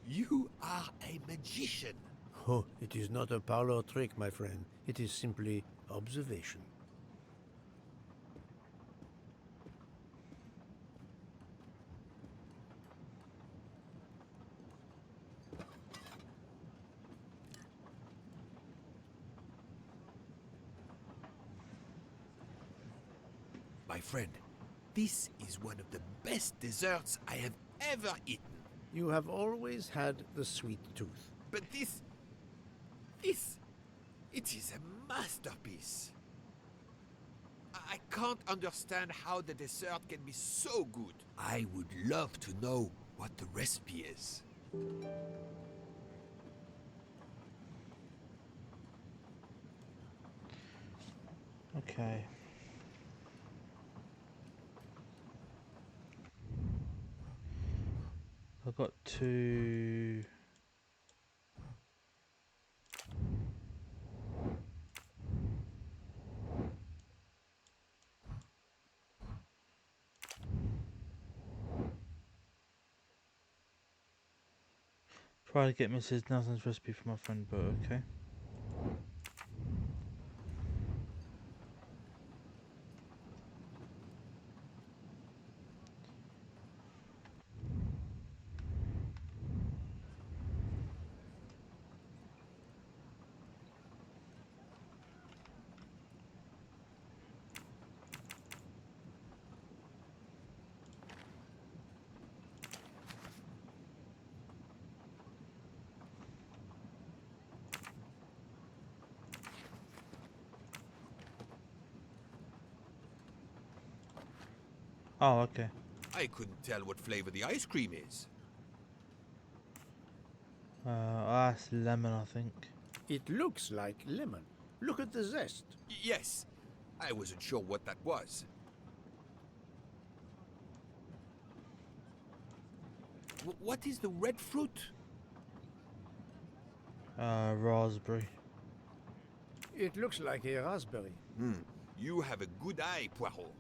You are a magician. Oh, it is not a parlor trick, my friend. It is simply observation. My friend, this is one of the best desserts I have ever eaten. You have always had the sweet tooth. But this, it is a masterpiece. I can't understand how the dessert can be so good. I would love to know what the recipe is. Okay. I've got to... Try to get Mrs. Nelson's recipe from my friend, but okay. Oh, okay. I couldn't tell what flavor the ice cream is. That's lemon, I think. It looks like lemon. Look at the zest. Yes, I wasn't sure what that was. What is the red fruit? Raspberry. It looks like a raspberry. You have a good eye, Poirot.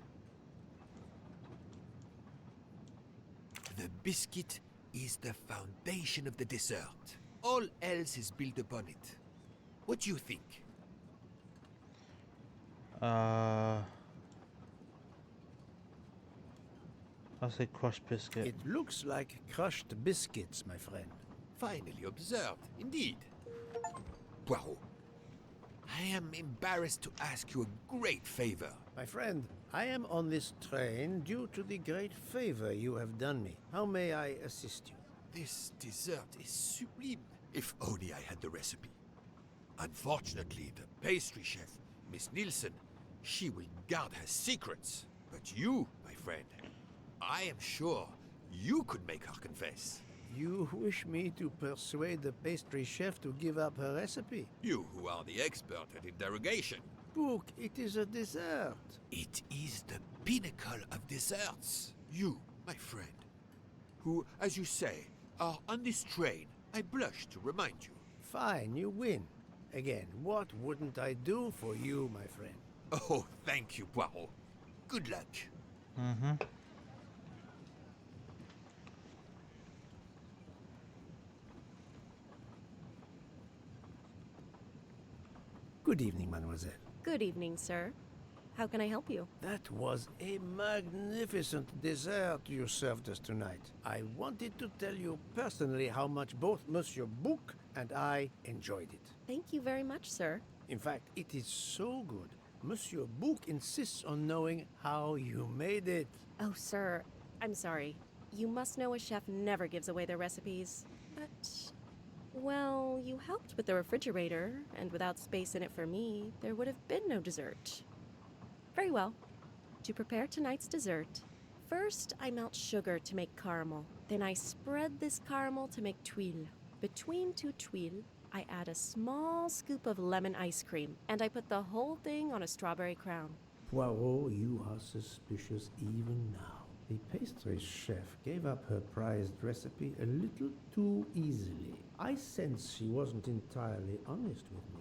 The biscuit is the foundation of the dessert. All else is built upon it. What do you think? I say crushed biscuit. It looks like crushed biscuits, my friend. Finely observed, indeed. Poirot, I am embarrassed to ask you a great favor. My friend, I am on this train due to the great favor you have done me. How may I assist you? This dessert is sublime. If only I had the recipe. Unfortunately, the pastry chef, Miss Nielsen, she will guard her secrets. But you, my friend, I am sure you could make her confess. You wish me to persuade the pastry chef to give up her recipe? You who are the expert at interrogation. Book, it is a dessert. It is the pinnacle of desserts. You, my friend, who, as you say, are on this train, I blush to remind you. Fine, you win. Again, what wouldn't I do for you, my friend? Oh, thank you, Poirot. Good luck. Good evening, mademoiselle. Good evening, sir. How can I help you? That was a magnificent dessert you served us tonight. I wanted to tell you personally how much both Monsieur Bouc and I enjoyed it. Thank you very much, sir. In fact, it is so good. Monsieur Bouc insists on knowing how you made it. Oh, sir, I'm sorry. You must know a chef never gives away their recipes. But, well, you helped with the refrigerator, and without space in it for me, there would have been no dessert. Very well. To prepare tonight's dessert, first I melt sugar to make caramel. Then I spread this caramel to make tuiles. Between two tuiles, I add a small scoop of lemon ice cream, and I put the whole thing on a strawberry crown. Poirot, you are suspicious even now. The pastry chef gave up her prized recipe a little too easily. I sense she wasn't entirely honest with me.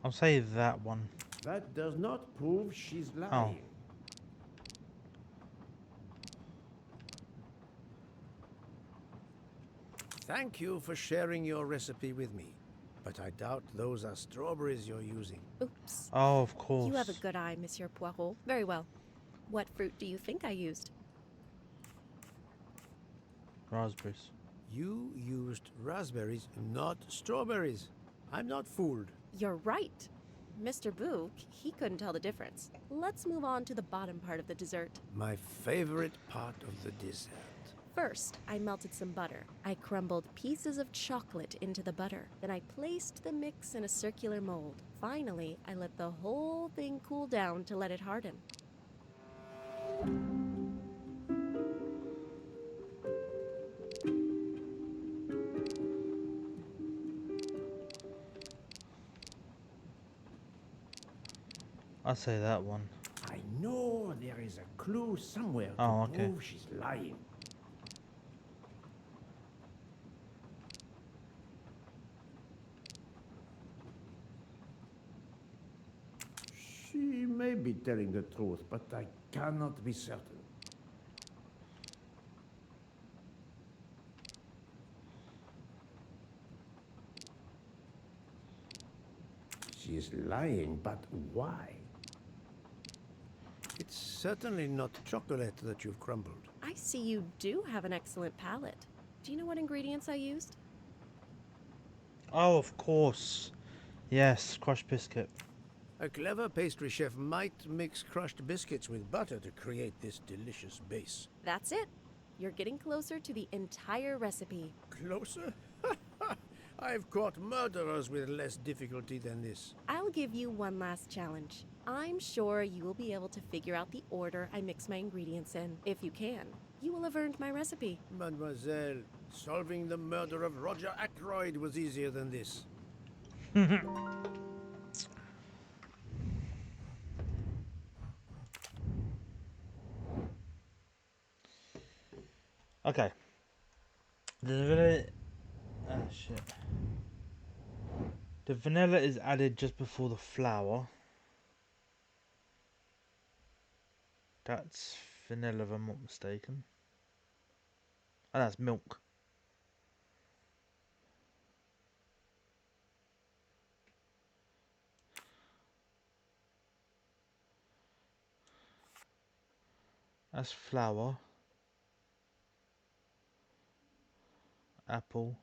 I'll say that one. That does not prove she's Oh. lying. Thank you for sharing your recipe with me, but I doubt those are strawberries you're using. Oops. Oh, of course. You have a good eye, Monsieur Poirot. Very well. What fruit do you think I used? Raspberries. You used raspberries, not strawberries. I'm not fooled. You're right. Mr. Book, he couldn't tell the difference. Let's move on to the bottom part of the dessert. My favorite part of the dessert. First, I melted some butter. I crumbled pieces of chocolate into the butter. Then I placed the mix in a circular mold. Finally, I let the whole thing cool down to let it harden. I'll say that one. I know there is a clue somewhere to Oh, okay. prove she's lying. She may be telling the truth, but I cannot be certain. She is lying, but why? It's certainly not chocolate that you've crumbled. I see you do have an excellent palate. Do you know what ingredients I used? Oh, of course. Yes, crushed biscuit. A clever pastry chef might mix crushed biscuits with butter to create this delicious base. That's it. You're getting closer to the entire recipe. Closer? I've caught murderers with less difficulty than this. I'll give you one last challenge. I'm sure you will be able to figure out the order I mix my ingredients in. If you can, you will have earned my recipe. Mademoiselle, solving the murder of Roger Ackroyd was easier than this. Okay. The vanilla. Shit. The vanilla is added just before the flour. That's vanilla, if I'm not mistaken. Oh, that's milk. That's flour. Apple.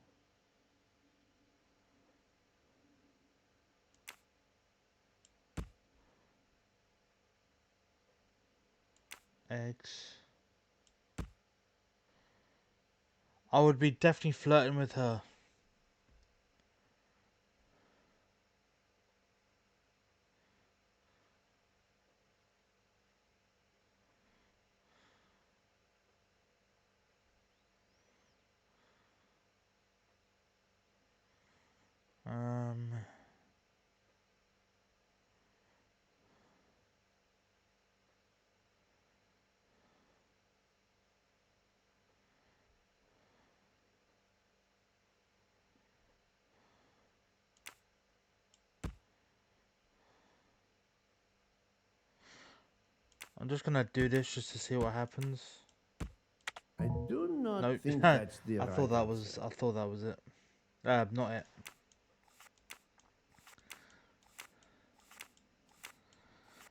Eggs. I would be definitely flirting with her. I'm just gonna do this just to see what happens. I do not Nope. think that's the I right thought that answer. was. I thought that was it. Not it.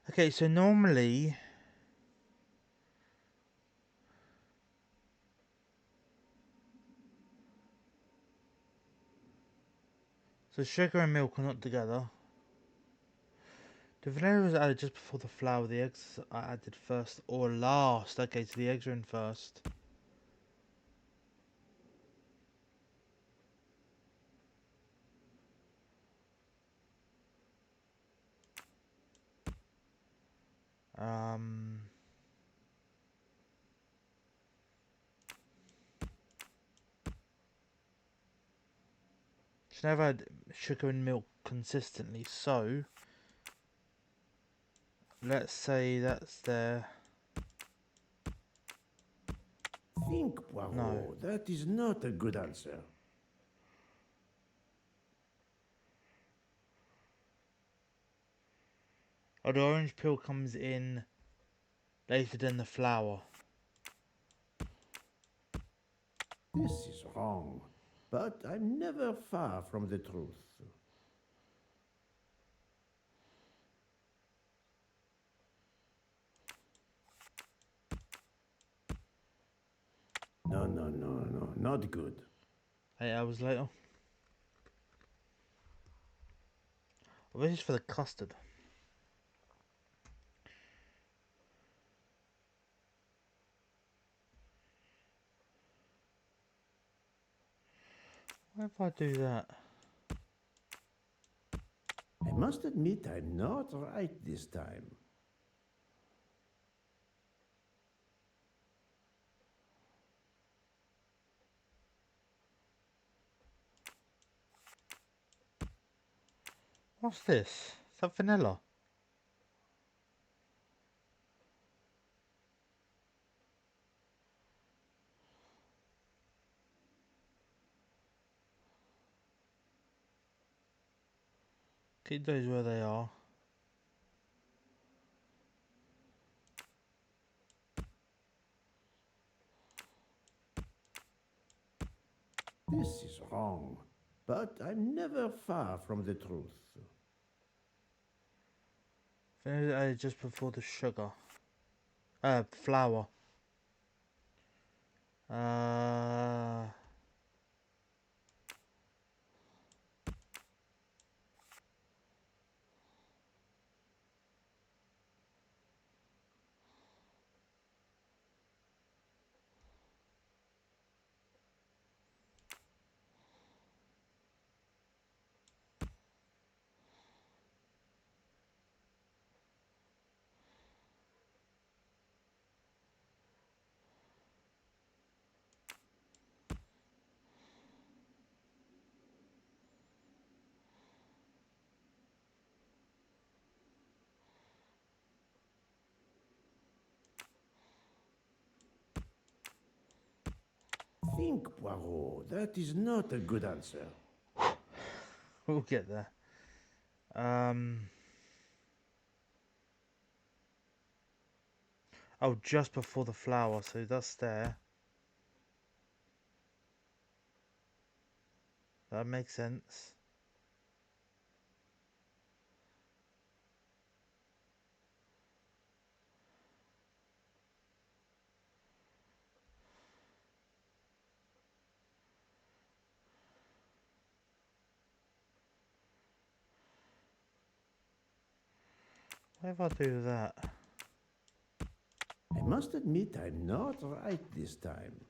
Okay, so normally. So sugar and milk are not together. The vanilla is added just before the flour. The eggs are added first or last. Okay, so the eggs are in first. Um, she's never had sugar and milk consistently, so let's say that's there. Think, Poirot. No. That is not a good answer. Oh, the orange peel comes in later than the flour. This is wrong, but I'm never far from the truth. No, not good. 8 hours later. Well, this is for the custard. Why if I do that? I must admit I'm not right this time. What's this? Is that vanilla? Keep those where they are. This is wrong, but I'm never far from the truth. Vanilla added just before the sugar. Flour. Think, Poirot. That is not a good answer. We'll get there. Oh, just before the flour, so that's there. That makes sense. What if I do that? I must admit I'm not right this time.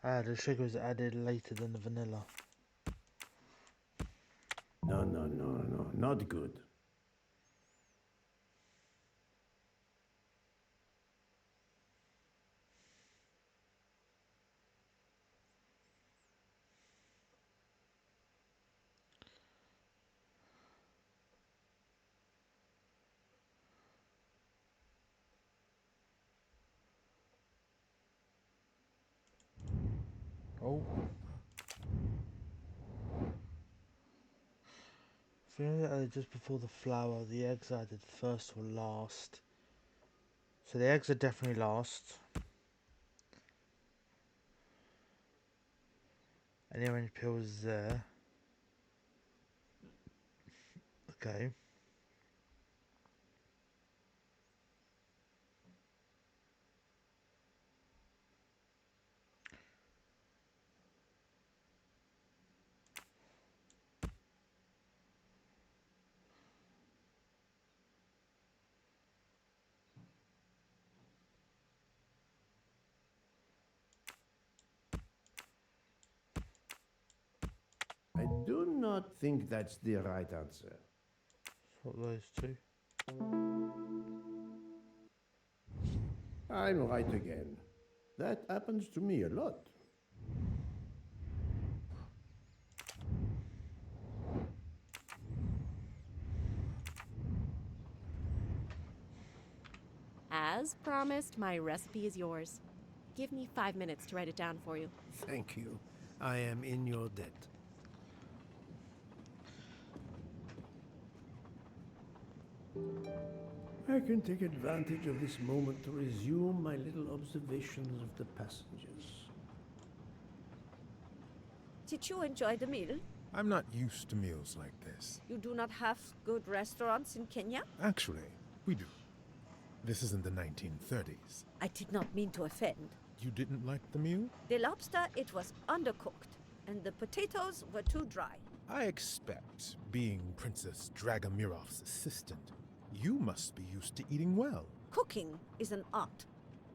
The sugar is added later than the vanilla. No, not good. Oh. Vanilla added just before the flour. The eggs added first or last. So the eggs are definitely last. And the orange peel is there. Okay. not think that's the right answer. Swap those two. I'm right again. That happens to me a lot. As promised, my recipe is yours. Give me 5 minutes to write it down for you. Thank you. I am in your debt. I can take advantage of this moment to resume my little observations of the passengers. Did you enjoy the meal? I'm not used to meals like this. You do not have good restaurants in Kenya? Actually, we do. This isn't the 1930s. I did not mean to offend. You didn't like the meal? The lobster, it was undercooked, and the potatoes were too dry. I expect, being Princess Dragomirov's assistant, you must be used to eating well. Cooking is an art.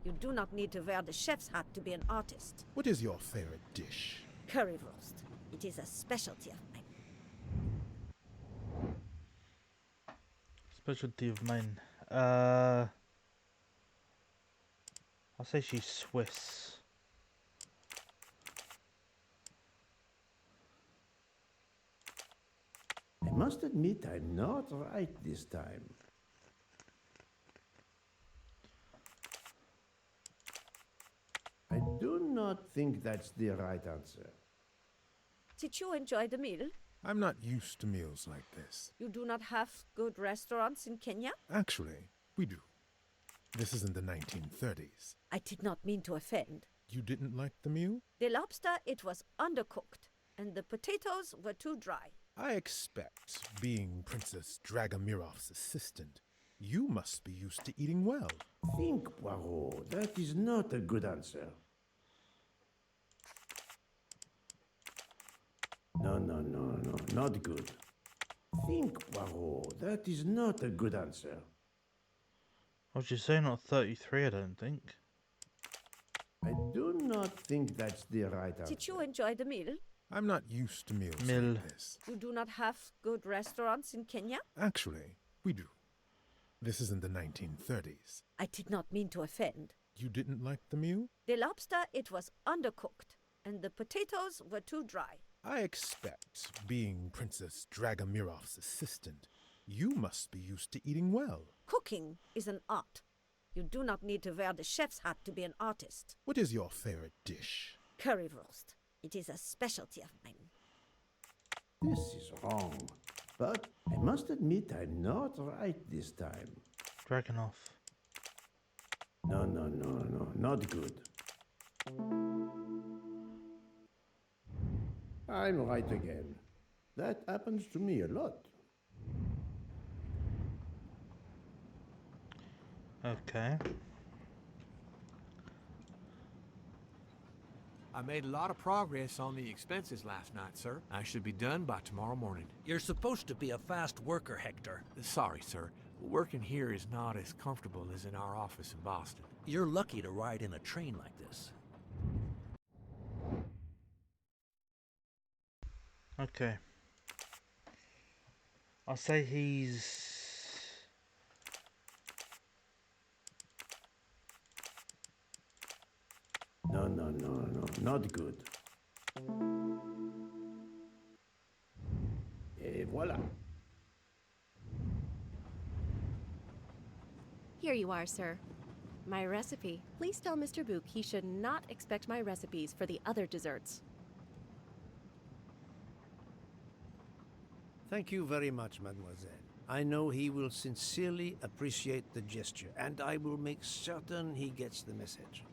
You do not need to wear the chef's hat to be an artist. What is your favorite dish? Currywurst. It is a specialty of mine. Specialty of mine. I'll say she's Swiss. I must admit I'm not right this time. I do not think that's the right answer. Did you enjoy the meal? I'm not used to meals like this. You do not have good restaurants in Kenya? Actually, we do. This isn't the 1930s. I did not mean to offend. You didn't like the meal? The lobster, it was undercooked, and the potatoes were too dry. I expect, being Princess Dragomirov's assistant, you must be used to eating well. Think, Poirot. That is not a good answer. No, not good. Think, Poirot. That is not a good answer. What'd you say? Not 33, I don't think. I do not think that's the right answer. Did you enjoy the meal? I'm not used to meals like this. You do not have good restaurants in Kenya? Actually, we do. This isn't the 1930s. I did not mean to offend. You didn't like the meal? The lobster, it was undercooked, and the potatoes were too dry. I expect, being Princess Dragomirov's assistant, you must be used to eating well. Cooking is an art. You do not need to wear the chef's hat to be an artist. What is your favorite dish? Currywurst. It is a specialty of mine. This is wrong. But I must admit I'm not right this time. Dragonoff. No, not good. I'm right again. That happens to me a lot. Okay. I made a lot of progress on the expenses last night, sir. I should be done by tomorrow morning. You're supposed to be a fast worker, Hector. Sorry, sir. Working here is not as comfortable as in our office in Boston. You're lucky to ride in a train like this. Okay. I'll say he's... No, not good. Et voilà. Here you are, sir. My recipe. Please tell Mr. Book he should not expect my recipes for the other desserts. Thank you very much, mademoiselle. I know he will sincerely appreciate the gesture, and I will make certain he gets the message.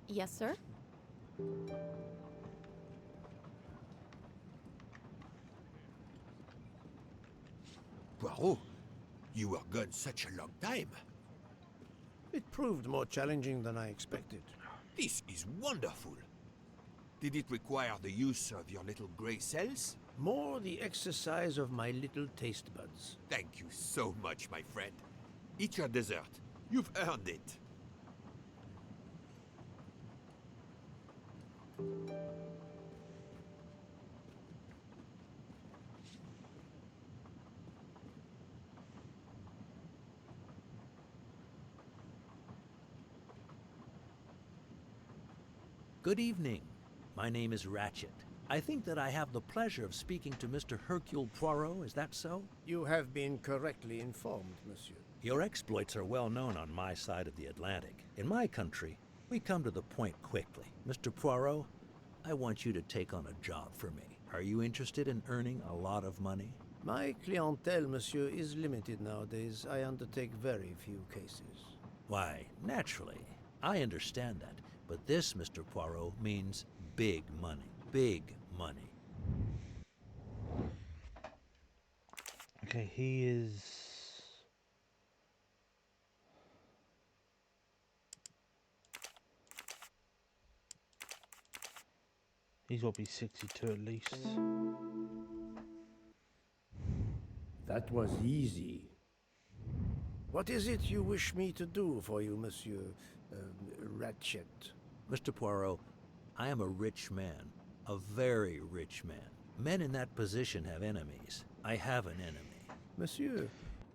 Yes, sir? Poirot, you were gone such a long time. It proved more challenging than I expected. This is wonderful. Did it require the use of your little grey cells? More the exercise of my little taste buds. Thank you so much, my friend. Eat your dessert. You've earned it. Good evening. My name is Ratchet. I think that I have the pleasure of speaking to Mr. Hercule Poirot, is that so? You have been correctly informed, monsieur. Your exploits are well known on my side of the Atlantic. In my country, we come to the point quickly. Mr. Poirot, I want you to take on a job for me. Are you interested in earning a lot of money? My clientele, monsieur, is limited nowadays. I undertake very few cases. Why, naturally. I understand that. But this, Mr. Poirot, means big money. Big money. Okay, he is... He's got to be 62 at least. That was easy. What is it you wish me to do for you, monsieur Ratchet? Mr. Poirot, I am a rich man. A very rich man. Men in that position have enemies. I have an enemy. Monsieur,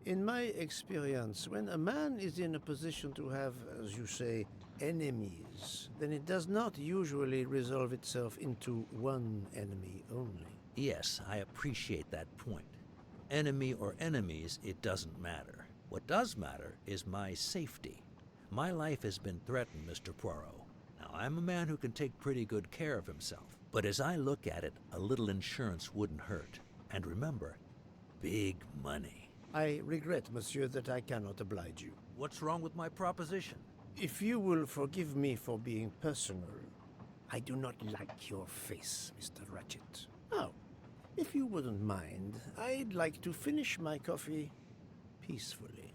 in my experience, when a man is in a position to have, as you say, enemies, then it does not usually resolve itself into one enemy only. Yes, I appreciate that point. Enemy or enemies, it doesn't matter. What does matter is my safety. My life has been threatened, Mr. Poirot. Now, I'm a man who can take pretty good care of himself. But as I look at it, a little insurance wouldn't hurt. And remember, big money. I regret, monsieur, that I cannot oblige you. What's wrong with my proposition? If you will forgive me for being personal, I do not like your face, Mr. Ratchet. Now, if you wouldn't mind, I'd like to finish my coffee peacefully.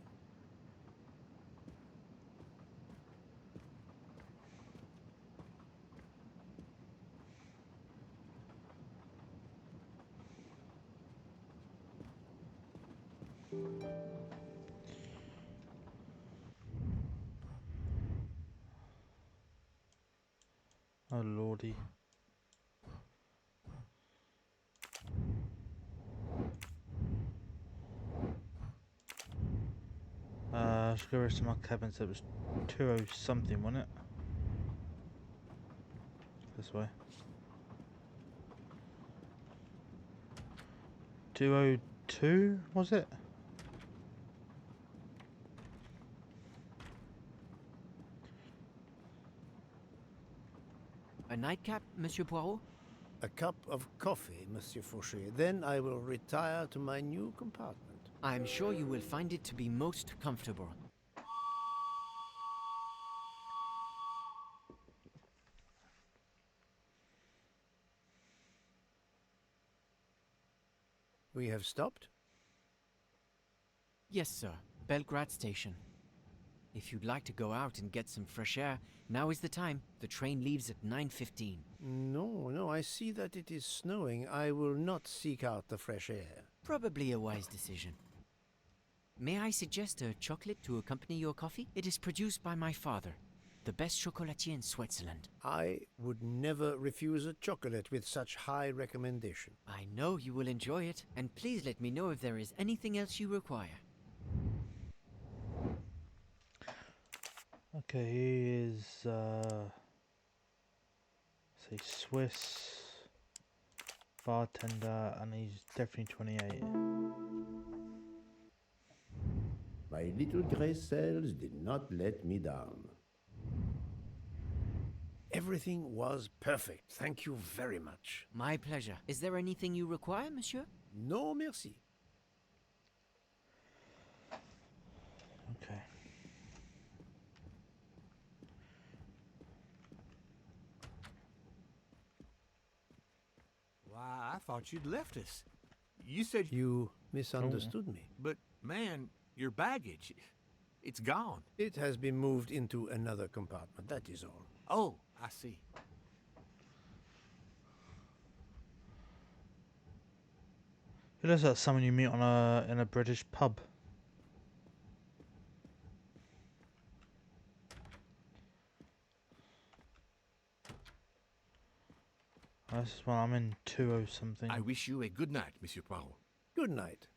Oh lordy. Let's go rest of my cabin, so it was 20 something, wasn't it? This way. 202, was it? A nightcap, Monsieur Poirot? A cup of coffee, Monsieur Fauché. Then I will retire to my new compartment. I'm sure you will find it to be most comfortable. We have stopped? Yes, sir. Belgrade Station. If you'd like to go out and get some fresh air, now is the time. The train leaves at 9:15. No, I see that it is snowing. I will not seek out the fresh air. Probably a wise decision. May I suggest a chocolate to accompany your coffee? It is produced by my father, the best chocolatier in Switzerland. I would never refuse a chocolate with such high recommendation. I know you will enjoy it, and please let me know if there is anything else you require. Okay, he is say Swiss bartender, and he's definitely 28. My little grey cells did not let me down. Everything was perfect. Thank you very much. My pleasure. Is there anything you require, monsieur? No, merci. Okay. Why, I thought you'd left us. You said You misunderstood me. But, man, your baggage, it's gone. It has been moved into another compartment, that is all. Oh, I see. He looks like someone you meet on in a British pub. This is when I'm in 20 something. I wish you a good night, Monsieur Poirot. Good night.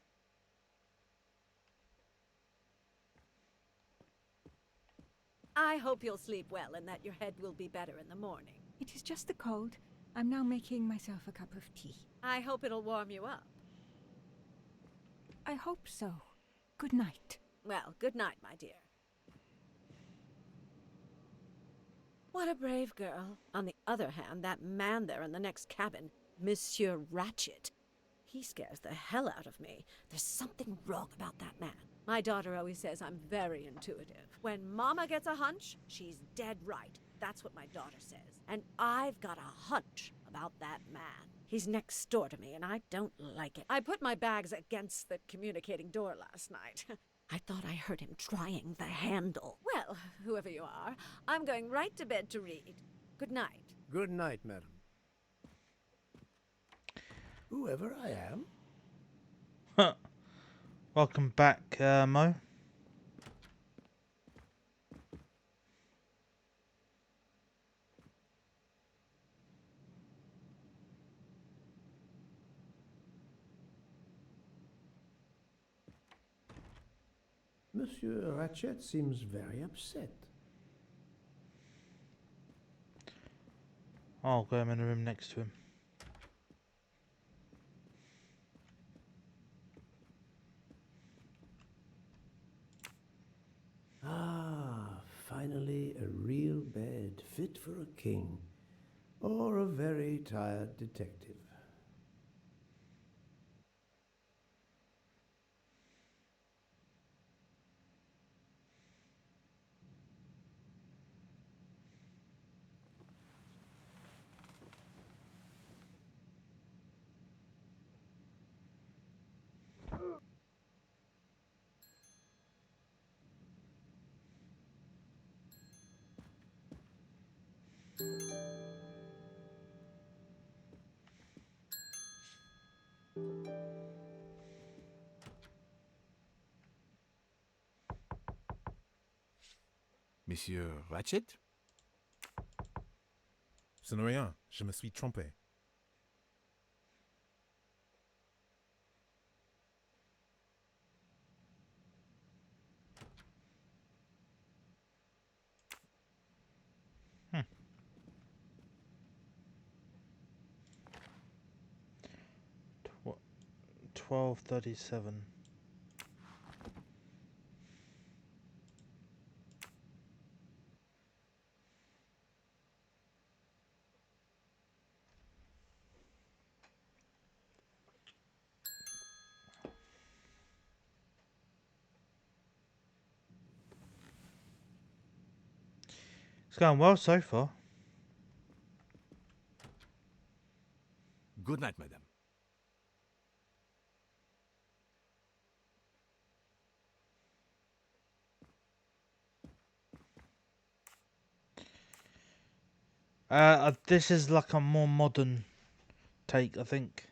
I hope you'll sleep well and that your head will be better in the morning. It is just the cold. I'm now making myself a cup of tea. I hope it'll warm you up. I hope so. Good night. Well, good night, my dear. What a brave girl. On the other hand, that man there in the next cabin, Monsieur Ratchet, he scares the hell out of me. There's something wrong about that man. My daughter always says I'm very intuitive. When Mama gets a hunch, she's dead right. That's what my daughter says. And I've got a hunch about that man. He's next door to me, and I don't like it. I put my bags against the communicating door last night. I thought I heard him trying the handle. Well, whoever you are, I'm going right to bed to read. Good night. Good night, madam. Whoever I am. Huh. Welcome back, Mo. Monsieur Ratchet seems very upset. I'll go in the room next to him. Ah, finally a real bed fit for a king or a very tired detective. Monsieur Ratchet? Ce n'est rien, je me suis trompé. Hmm. 12:37. It's going well so far. Good night, madame. This is like a more modern take, I think.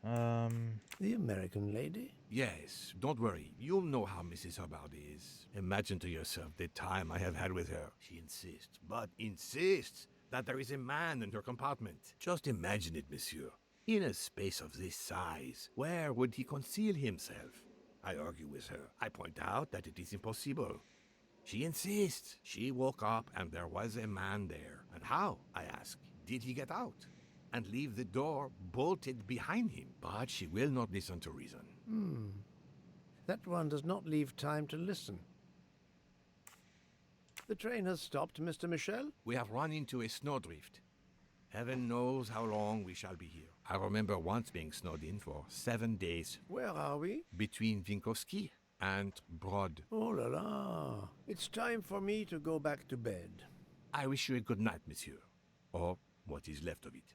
The American lady? Yes, don't worry. You'll know how Mrs. Hubbard is. Imagine to yourself the time I have had with her. She insists, but insists, that there is a man in her compartment. Just imagine it, monsieur. In a space of this size, where would he conceal himself? I argue with her. I point out that it is impossible. She insists. She woke up and there was a man there. And how, I ask, did he get out? And leave the door bolted behind him? But she will not listen to reason. That one does not leave time to listen. The train has stopped, Mr. Michel? We have run into a snowdrift. Heaven knows how long we shall be here. I remember once being snowed in for 7 days. Where are we? Between Winkowski and Brod. Oh la la. It's time for me to go back to bed. I wish you a good night, monsieur. Or what is left of it.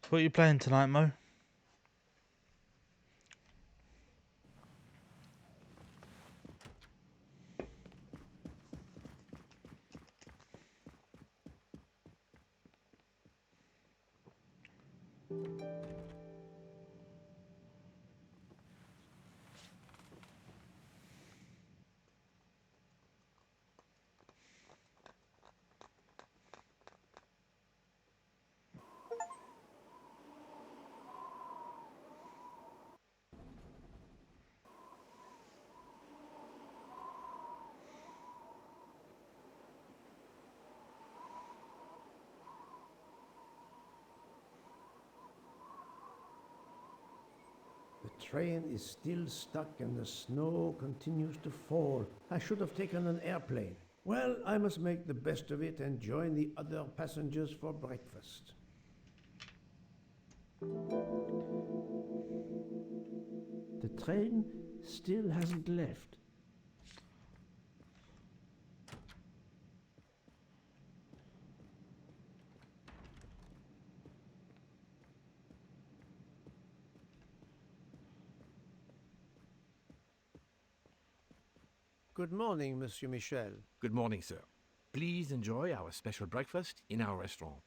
So what are you playing tonight, Mo? The train is still stuck and the snow continues to fall. I should have taken an airplane. Well, I must make the best of it and join the other passengers for breakfast. The train still hasn't left. Good morning, Monsieur Michel. Good morning, sir. Please enjoy our special breakfast in our restaurant.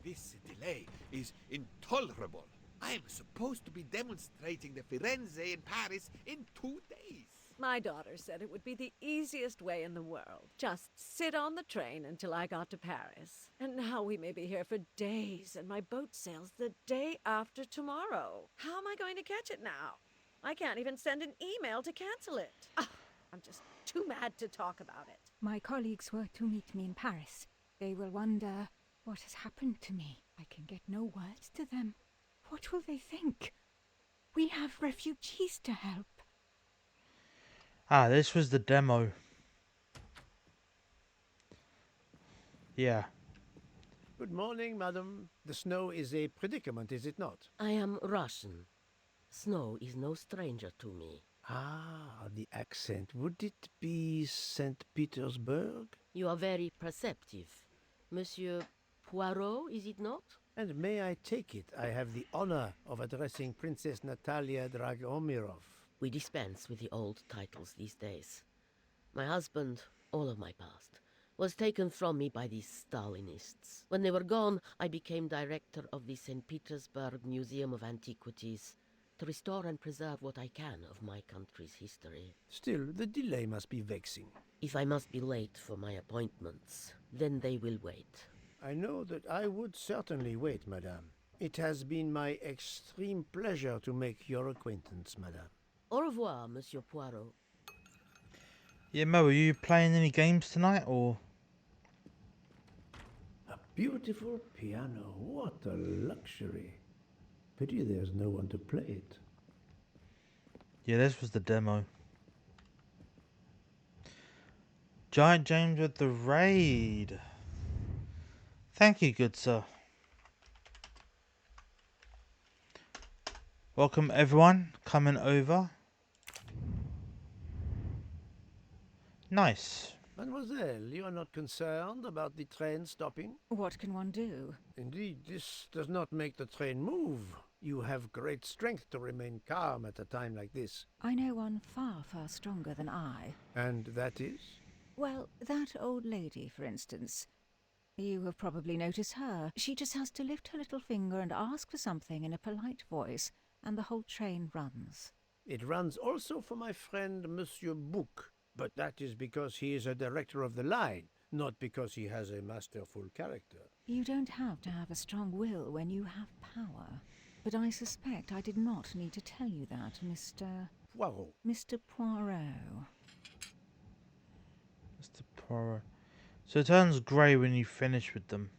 This delay is intolerable. I am supposed to be demonstrating the Firenze in Paris in 2 days. My daughter said it would be the easiest way in the world. Just sit on the train until I got to Paris. And now we may be here for days, and my boat sails the day after tomorrow. How am I going to catch it now? I can't even send an email to cancel it. I'm just too mad to talk about it. My colleagues were to meet me in Paris. They will wonder what has happened to me. I can get no words to them. What will they think? We have refugees to help. Ah, this was the demo. Yeah. Good morning, madam. The snow is a predicament, is it not? I am Russian. Snow is no stranger to me. Ah, the accent. Would it be St. Petersburg? You are very perceptive. Monsieur Poirot, is it not? And may I take it, I have the honor of addressing Princess Natalia Dragomirov. We dispense with the old titles these days. My husband, all of my past, was taken from me by these Stalinists. When they were gone, I became director of the St. Petersburg Museum of Antiquities to restore and preserve what I can of my country's history. Still, the delay must be vexing. If I must be late for my appointments, then they will wait. I know that I would certainly wait, madame. It has been my extreme pleasure to make your acquaintance, madame. Au revoir, Monsieur Poirot. Yeah, Mo, are you playing any games tonight, or? A beautiful piano. What a luxury. Pity there's no one to play it. Yeah, this was the demo. Giant James with the raid. Thank you, good sir. Welcome everyone coming over. Nice. Mademoiselle, you are not concerned about the train stopping? What can one do? Indeed, this does not make the train move. You have great strength to remain calm at a time like this. I know one far, far stronger than I. And that is? Well, that old lady, for instance. You have probably noticed her. She just has to lift her little finger and ask for something in a polite voice, and the whole train runs. It runs also for my friend Monsieur Bouc, but that is because he is a director of the line, not because he has a masterful character. You don't have to have a strong will when you have power. But I suspect I did not need to tell you that, Mr. Poirot. Mr. Poirot. Mr. Poirot. So it turns grey when you finish with them.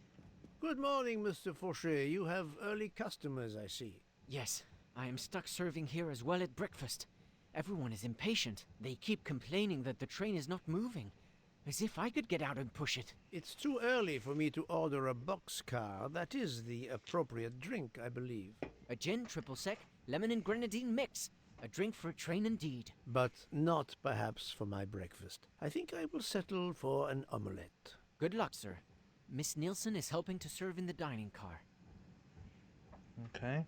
Good morning, Mr. Fauchet. You have early customers, I see. Yes, I am stuck serving here as well at breakfast. Everyone is impatient. They keep complaining that the train is not moving. As if I could get out and push it. It's too early for me to order a boxcar. That is the appropriate drink, I believe. A gin, triple sec, lemon and grenadine mix. A drink for a train indeed. But not perhaps for my breakfast. I think I will settle for an omelette. Good luck, sir. Miss Nielsen is helping to serve in the dining car. Okay.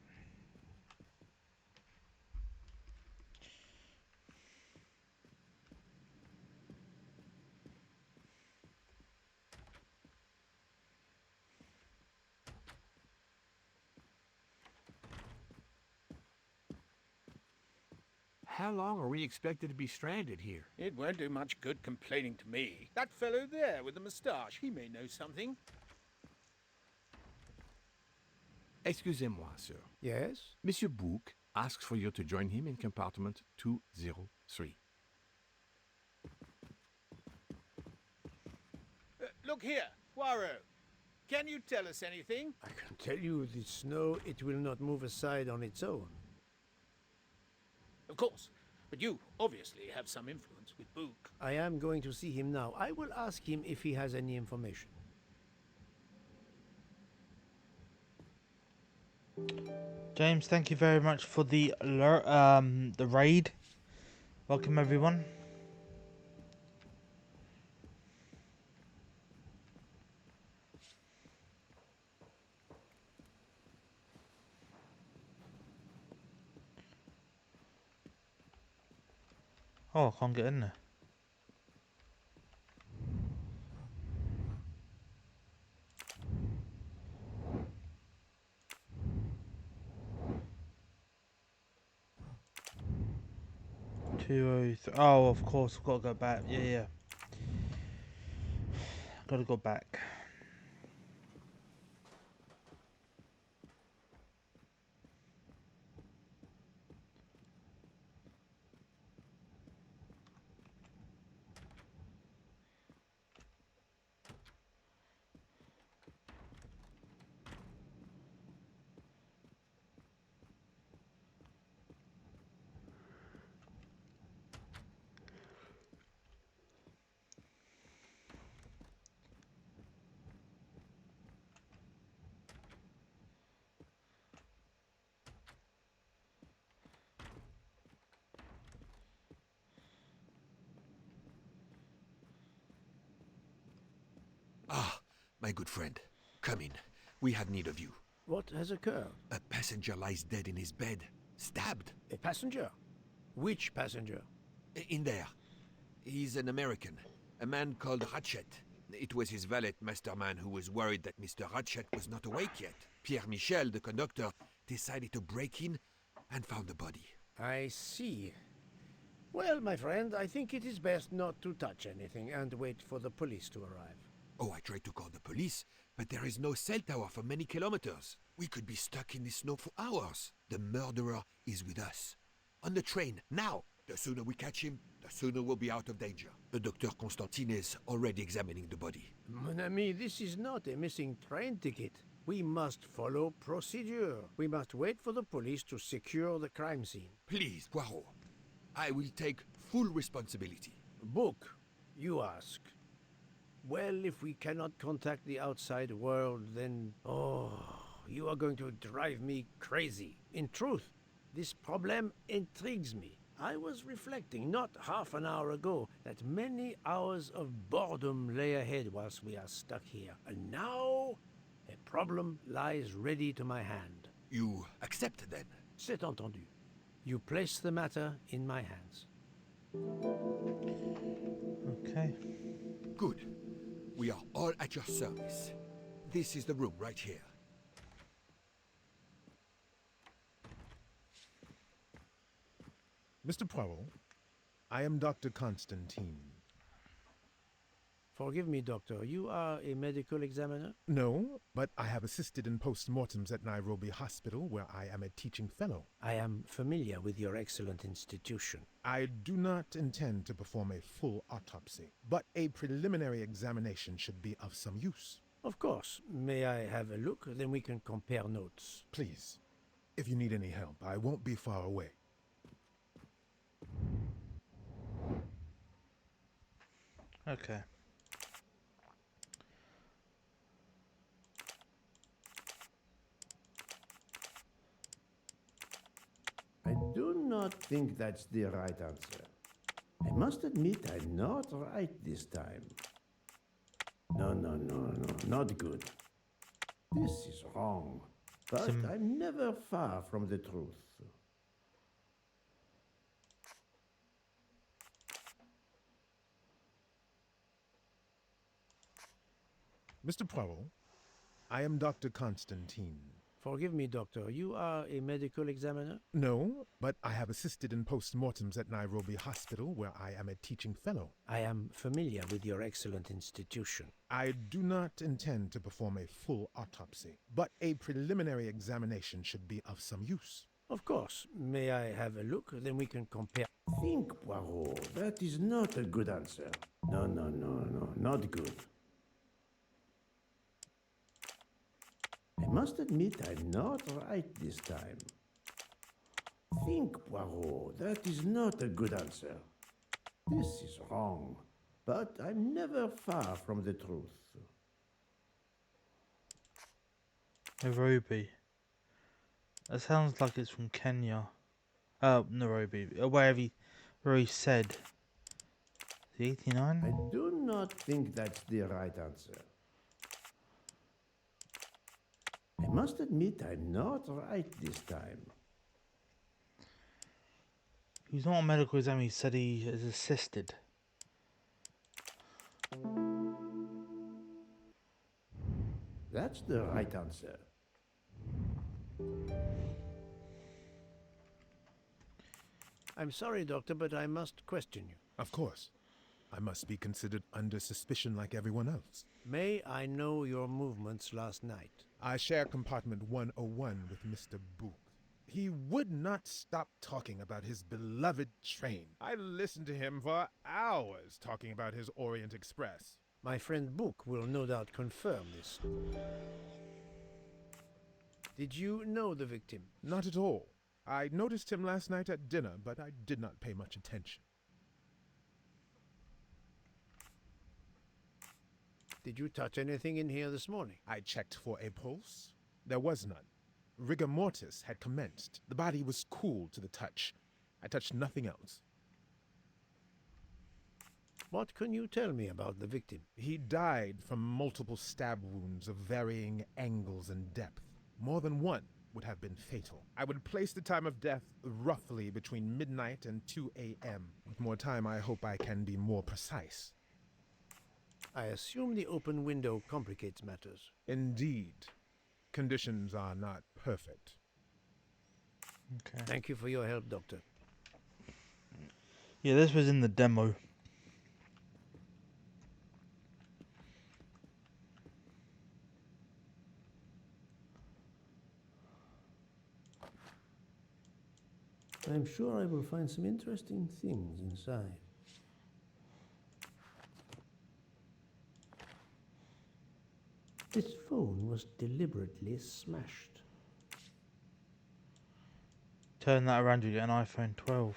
How long are we expected to be stranded here? It won't do much good complaining to me. That fellow there with the moustache, he may know something. Excusez-moi, sir. Yes? Monsieur Bouc asks for you to join him in compartment 203. Look here, Poirot. Can you tell us anything? I can tell you the snow, it will not move aside on its own. Of course. But you obviously have some influence with Book. I am going to see him now. I will ask him if he has any information. James, thank you very much for the raid. Welcome everyone. Oh, I can't get in there. Oh, of course, I've got to go back. Yeah. Got to go back. Ah, my good friend. Come in. We have need of you. What has occurred? A passenger lies dead in his bed. Stabbed. A passenger? Which passenger? In there. He's an American. A man called Ratchet. It was his valet, Masterman, who was worried that Mr. Ratchet was not awake yet. Pierre Michel, the conductor, decided to break in and found the body. I see. Well, my friend, I think it is best not to touch anything and wait for the police to arrive. Oh, I tried to call the police, but there is no cell tower for many kilometers. We could be stuck in the snow for hours. The murderer is with us. On the train, now! The sooner we catch him, the sooner we'll be out of danger. The Dr. Constantine is already examining the body. Mon ami, this is not a missing train ticket. We must follow procedure. We must wait for the police to secure the crime scene. Please, Poirot. I will take full responsibility. Book, you ask. Well, if we cannot contact the outside world, then... Oh, you are going to drive me crazy. In truth, this problem intrigues me. I was reflecting not half an hour ago that many hours of boredom lay ahead whilst we are stuck here. And now, a problem lies ready to my hand. You accept then? C'est entendu. You place the matter in my hands. Okay. Good. We are all at your service. This is the room right here. Mr. Poirot, I am Dr. Constantine. Forgive me, Doctor. You are a medical examiner? No, but I have assisted in post-mortems at Nairobi Hospital, where I am a teaching fellow. I am familiar with your excellent institution. I do not intend to perform a full autopsy, but a preliminary examination should be of some use. Of course. May I have a look? Then we can compare notes. Please. If you need any help, I won't be far away. Okay. I do not think that's the right answer. I must admit I'm not right this time. No, not good. This is wrong. But I'm never far from the truth. Mr. Poirot, I am Dr. Constantine. Forgive me, Doctor. You are a medical examiner? No, but I have assisted in post-mortems at Nairobi Hospital, where I am a teaching fellow. I am familiar with your excellent institution. I do not intend to perform a full autopsy, but a preliminary examination should be of some use. Of course. May I have a look? Then we can compare. Think, Poirot. That is not a good answer. No, not good. I must admit I'm not right this time. Think, Poirot, that is not a good answer. This is wrong, but I'm never far from the truth. Nairobi. That sounds like it's from Kenya. Nairobi. Where he said. The 89? I do not think that's the right answer. I must admit I'm not right this time. He's not on medical exam, he said he is assisted. That's the right answer. I'm sorry, Doctor, but I must question you. Of course. I must be considered under suspicion like everyone else. May I know your movements last night? I share compartment 101 with Mr. Book. He would not stop talking about his beloved train. I listened to him for hours talking about his Orient Express. My friend Book will no doubt confirm this. Did you know the victim? Not at all. I noticed him last night at dinner, but I did not pay much attention. Did you touch anything in here this morning? I checked for a pulse. There was none. Rigor mortis had commenced. The body was cool to the touch. I touched nothing else. What can you tell me about the victim? He died from multiple stab wounds of varying angles and depth. More than one would have been fatal. I would place the time of death roughly between midnight and 2 a.m. With more time, I hope I can be more precise. I assume the open window complicates matters. Indeed. Conditions are not perfect. Okay. Thank you for your help, Doctor. Yeah, this was in the demo. I'm sure I will find some interesting things inside. This phone was deliberately smashed. Turn that around, you get an iPhone 12.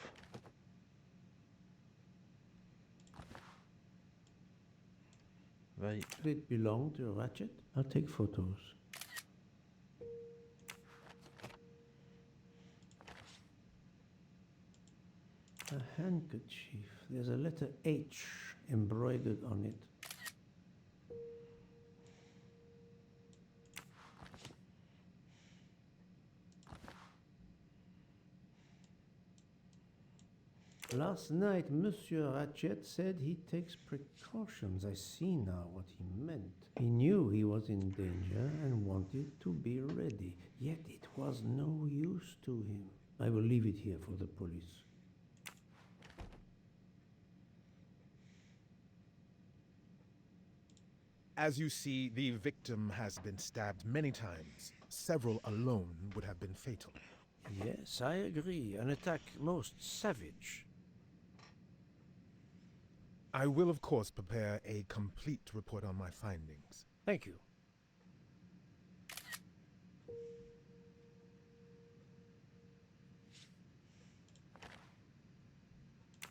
Right. Did it belong to Ratchet? I'll take photos. A handkerchief. There's a letter H embroidered on it. Last night, Monsieur Ratchet said he takes precautions. I see now what he meant. He knew he was in danger and wanted to be ready, yet it was no use to him. I will leave it here for the police. As you see, the victim has been stabbed many times. Several alone would have been fatal. Yes, I agree. An attack most savage. I will, of course, prepare a complete report on my findings. Thank you.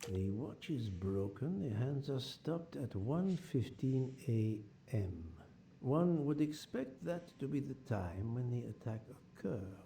The watch is broken. The hands are stopped at 1:15 a.m. One would expect that to be the time when the attack occurred.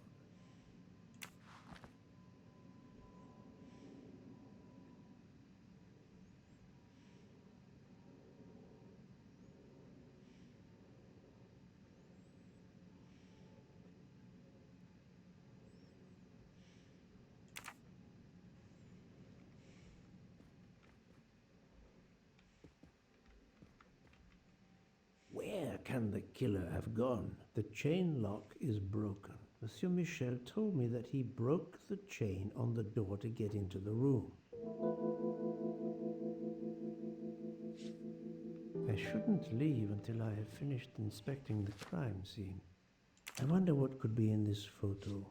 Where can the killer have gone? The chain lock is broken. Monsieur Michel told me that he broke the chain on the door to get into the room. I shouldn't leave until I have finished inspecting the crime scene. I wonder what could be in this photo.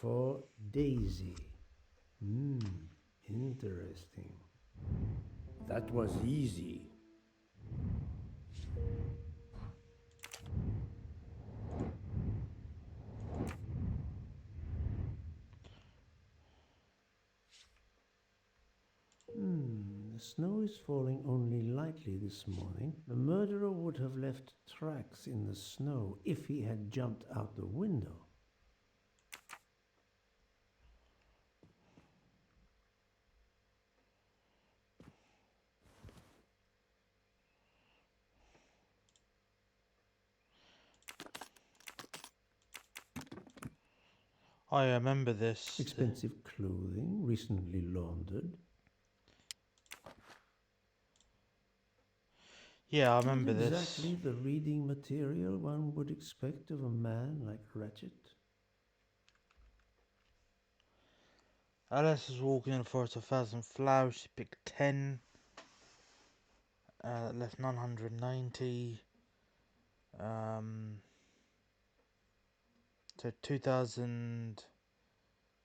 for Daisy. Interesting. That was easy. The snow is falling only lightly this morning. The murderer would have left tracks in the snow if he had jumped out the window. I remember this. Expensive clothing, recently laundered. Yeah, I remember Not this. exactly the reading material one would expect of a man like Ratchet. Alice was walking in the forest of 1,000 flowers. She picked 10. Left 990. So 2000.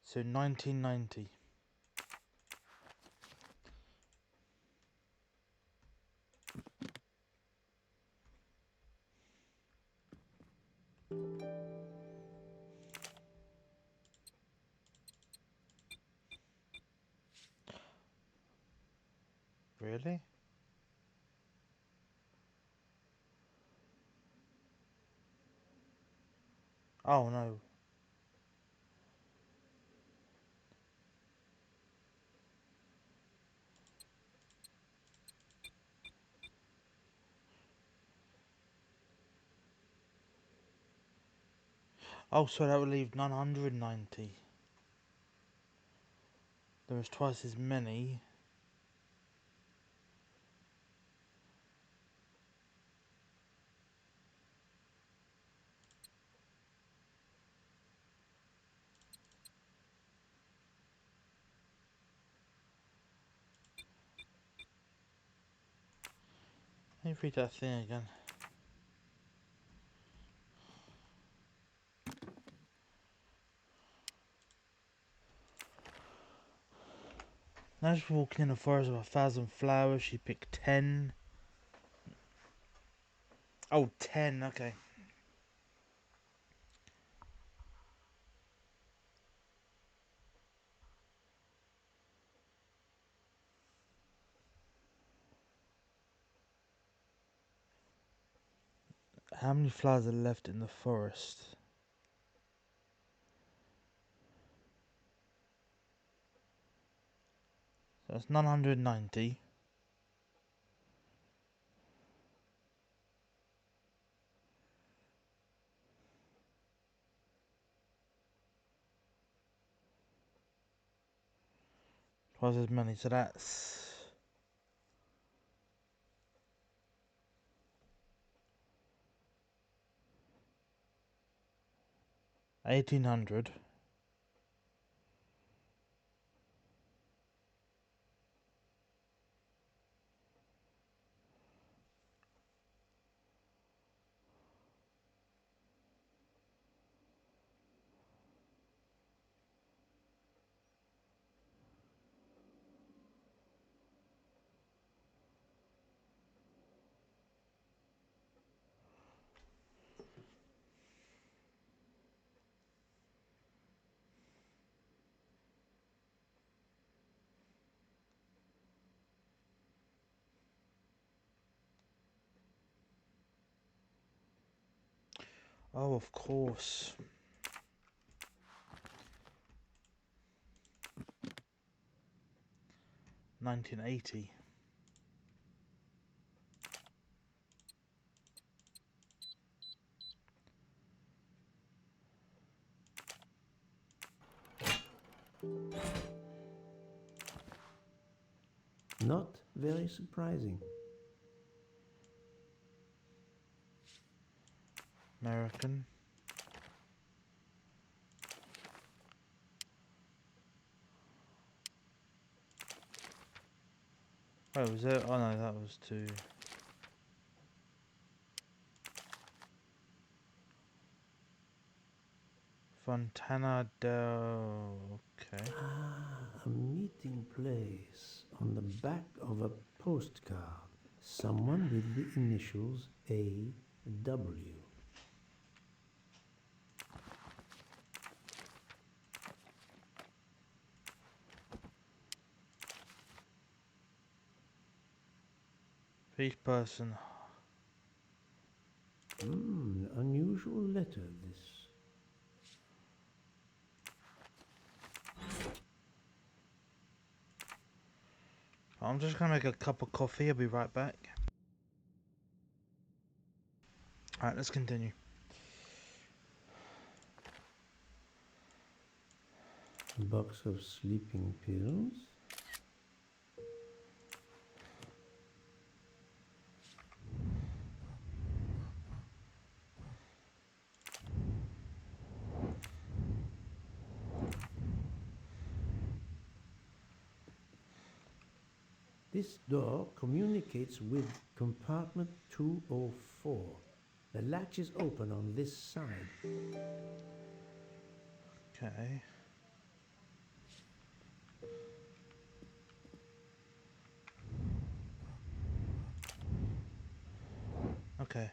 So 1990. Really? Oh no. Oh, so that would leave 990. There was twice as many. Let me read that thing again. Now she's walking in a forest of 1,000 flowers. She picked 10. Oh, 10, okay. How many flowers are left in the forest? So that's 990. Twice as many, so that's 1,800. Oh, of course. $19.80. Not very surprising. American. Oh, was it? Oh no, that was two. Fontana del... Okay. Ah, a meeting place on the back of a postcard. Someone with the initials A.W. Each person. Unusual letter, this. I'm just gonna make a cup of coffee. I'll be right back. Alright, let's continue. A box of sleeping pills. This door communicates with compartment 204. The latch is open on this side. Okay. Okay.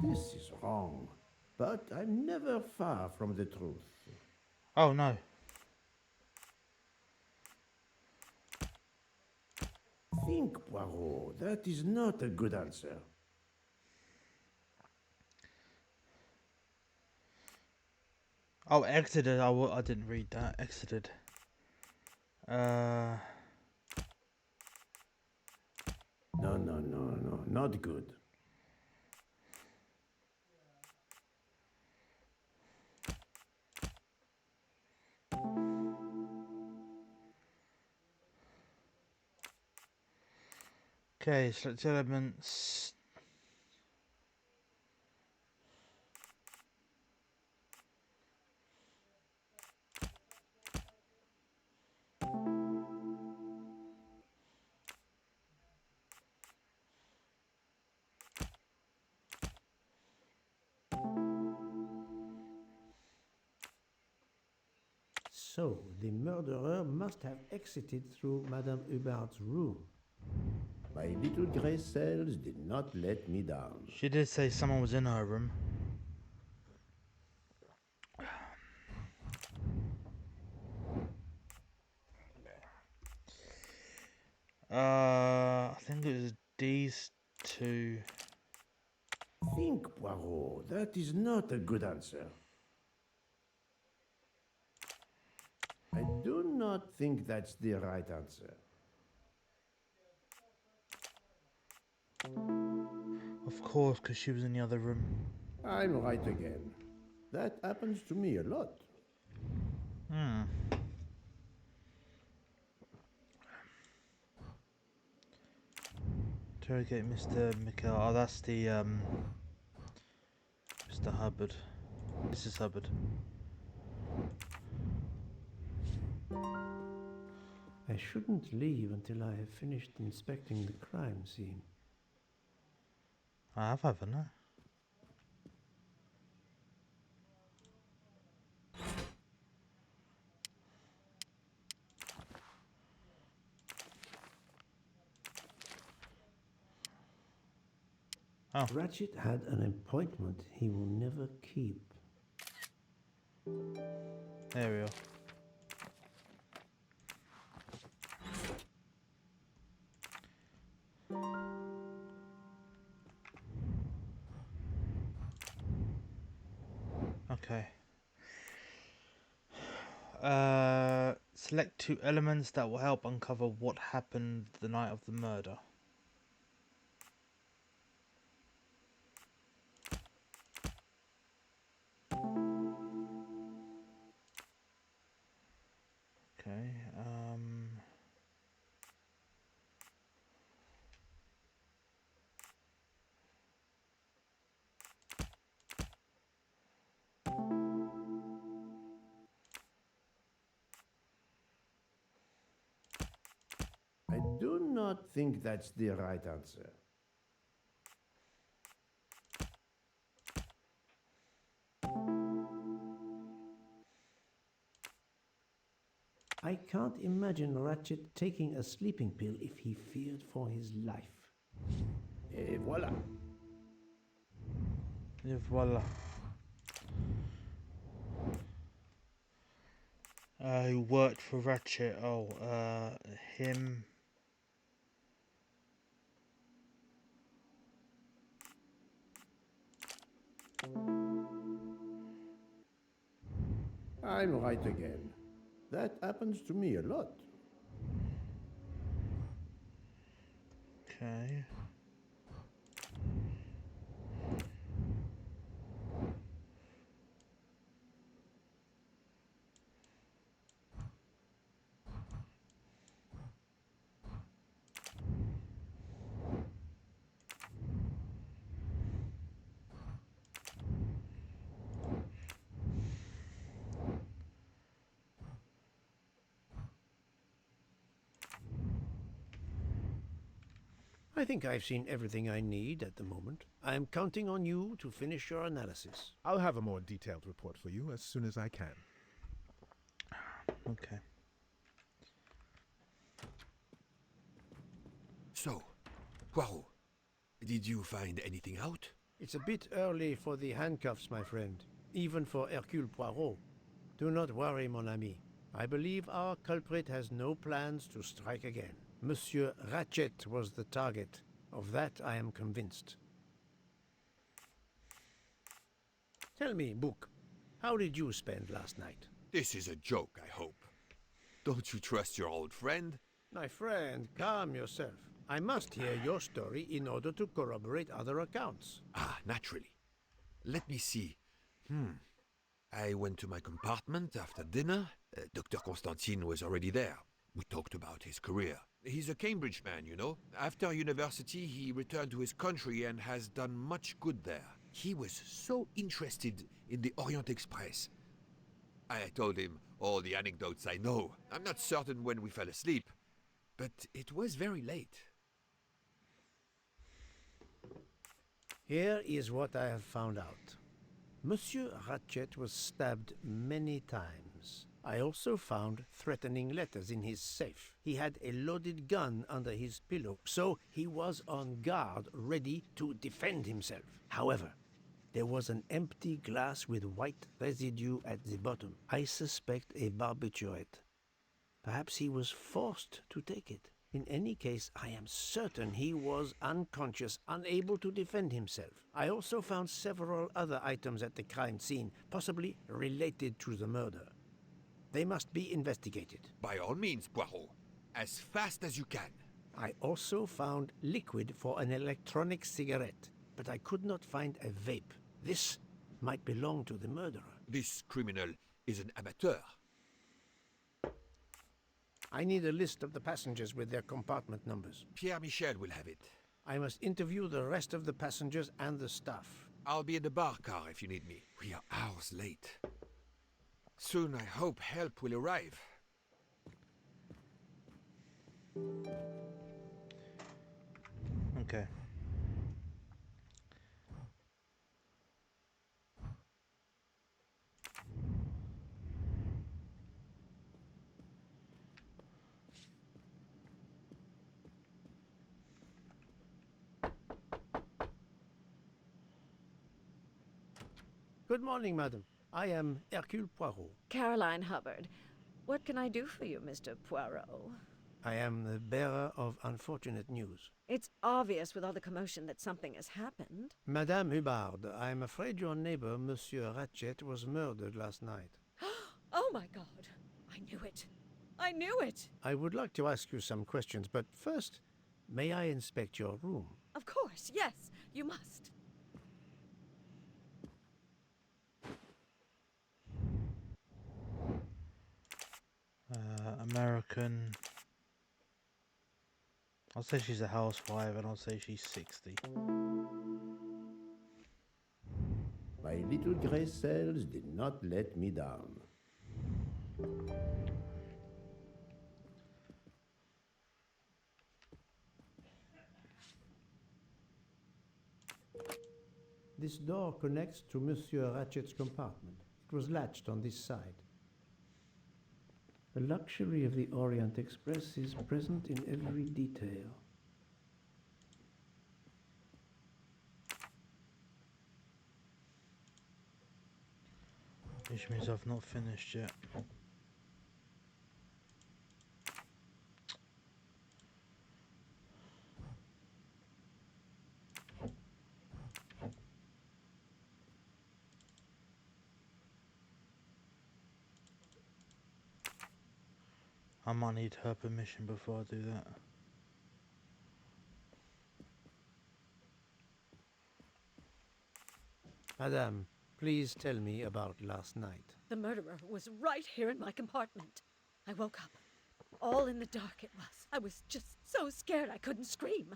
This is wrong, but I'm never far from the truth. Oh no. Think, Poirot. That is not a good answer. Oh, exited. I didn't read that. Exited. No, not good. Okay, select elements. So, the murderer must have exited through Madame Hubbard's room. My little grey cells did not let me down. She did say someone was in her room. I think it was these two. Think, Poirot. That is not a good answer. I do not think that's the right answer. Of course, because she was in the other room. I'm right again. That happens to me a lot. Interrogate Mr. Mikkel. Oh, that's the Mr. Hubbard. Mrs. Hubbard. I shouldn't leave until I have finished inspecting the crime scene. I have, haven't I? Oh. Ratchet had an appointment he will never keep. There we are. Okay. Select 2 elements that will help uncover what happened the night of the murder. Okay. I do not think that's the right answer. I can't imagine Ratchet taking a sleeping pill if he feared for his life. Et voilà. Et voilà. Who worked for Ratchet? Oh, him. I'm right again. That happens to me a lot. Okay. I think I've seen everything I need at the moment. I'm counting on you to finish your analysis. I'll have a more detailed report for you as soon as I can. Okay. So, Poirot, did you find anything out? It's a bit early for the handcuffs, my friend. Even for Hercule Poirot. Do not worry, mon ami. I believe our culprit has no plans to strike again. Monsieur Ratchet was the target. Of that I am convinced. Tell me, Book, how did you spend last night? This is a joke, I hope. Don't you trust your old friend? My friend, calm yourself. I must hear your story in order to corroborate other accounts. Ah, naturally. Let me see. I went to my compartment after dinner. Dr. Constantine was already there. We talked about his career. He's a Cambridge man, you know. After university, he returned to his country and has done much good there. He was so interested in the Orient Express. I told him all the anecdotes I know. I'm not certain when we fell asleep, but it was very late. Here is what I have found out. Monsieur Ratchet was stabbed many times. I also found threatening letters in his safe. He had a loaded gun under his pillow, so he was on guard, ready to defend himself. However, there was an empty glass with white residue at the bottom. I suspect a barbiturate. Perhaps he was forced to take it. In any case, I am certain he was unconscious, unable to defend himself. I also found several other items at the crime scene, possibly related to the murder. They must be investigated. By all means, Poirot. As fast as you can. I also found liquid for an electronic cigarette, but I could not find a vape. This might belong to the murderer. This criminal is an amateur. I need a list of the passengers with their compartment numbers. Pierre Michel will have it. I must interview the rest of the passengers and the staff. I'll be in the bar car if you need me. We are hours late. Soon I hope help will arrive. Okay. Good morning, madam. I am Hercule Poirot. Caroline Hubbard. What can I do for you, Mr. Poirot? I am the bearer of unfortunate news. It's obvious with all the commotion that something has happened. Madame Hubbard, I am afraid your neighbor, Monsieur Ratchet, was murdered last night. Oh my God! I knew it! I knew it! I would like to ask you some questions, but first, may I inspect your room? Of course, yes, you must. American. I'll say she's a housewife and I'll say she's 60. My little gray cells did not let me down. This door connects to Monsieur Ratchet's compartment. It was latched on this side. The luxury of the Orient Express is present in every detail. Which means I've not finished yet. I might need her permission before I do that. Madame, please tell me about last night. The murderer was right here in my compartment. I woke up. All in the dark it was. I was just so scared I couldn't scream.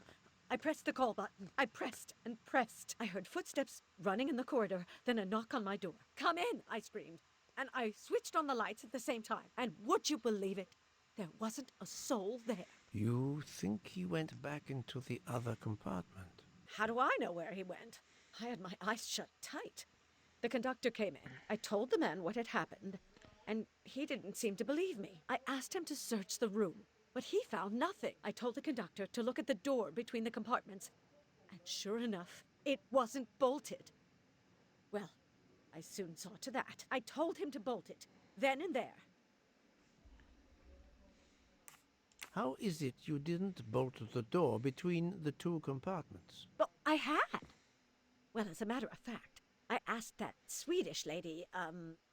I pressed the call button. I pressed and pressed. I heard footsteps running in the corridor, then a knock on my door. "Come in," I screamed. And I switched on the lights at the same time. And would you believe it? There wasn't a soul there. You think he went back into the other compartment? How do I know where he went? I had my eyes shut tight. The conductor came in. I told the man what had happened, and he didn't seem to believe me. I asked him to search the room, but he found nothing. I told the conductor to look at the door between the compartments, and sure enough, it wasn't bolted. Well, I soon saw to that. I told him to bolt it, then and there. How is it you didn't bolt the door between the two compartments? But I had. Well, as a matter of fact, I asked that Swedish lady,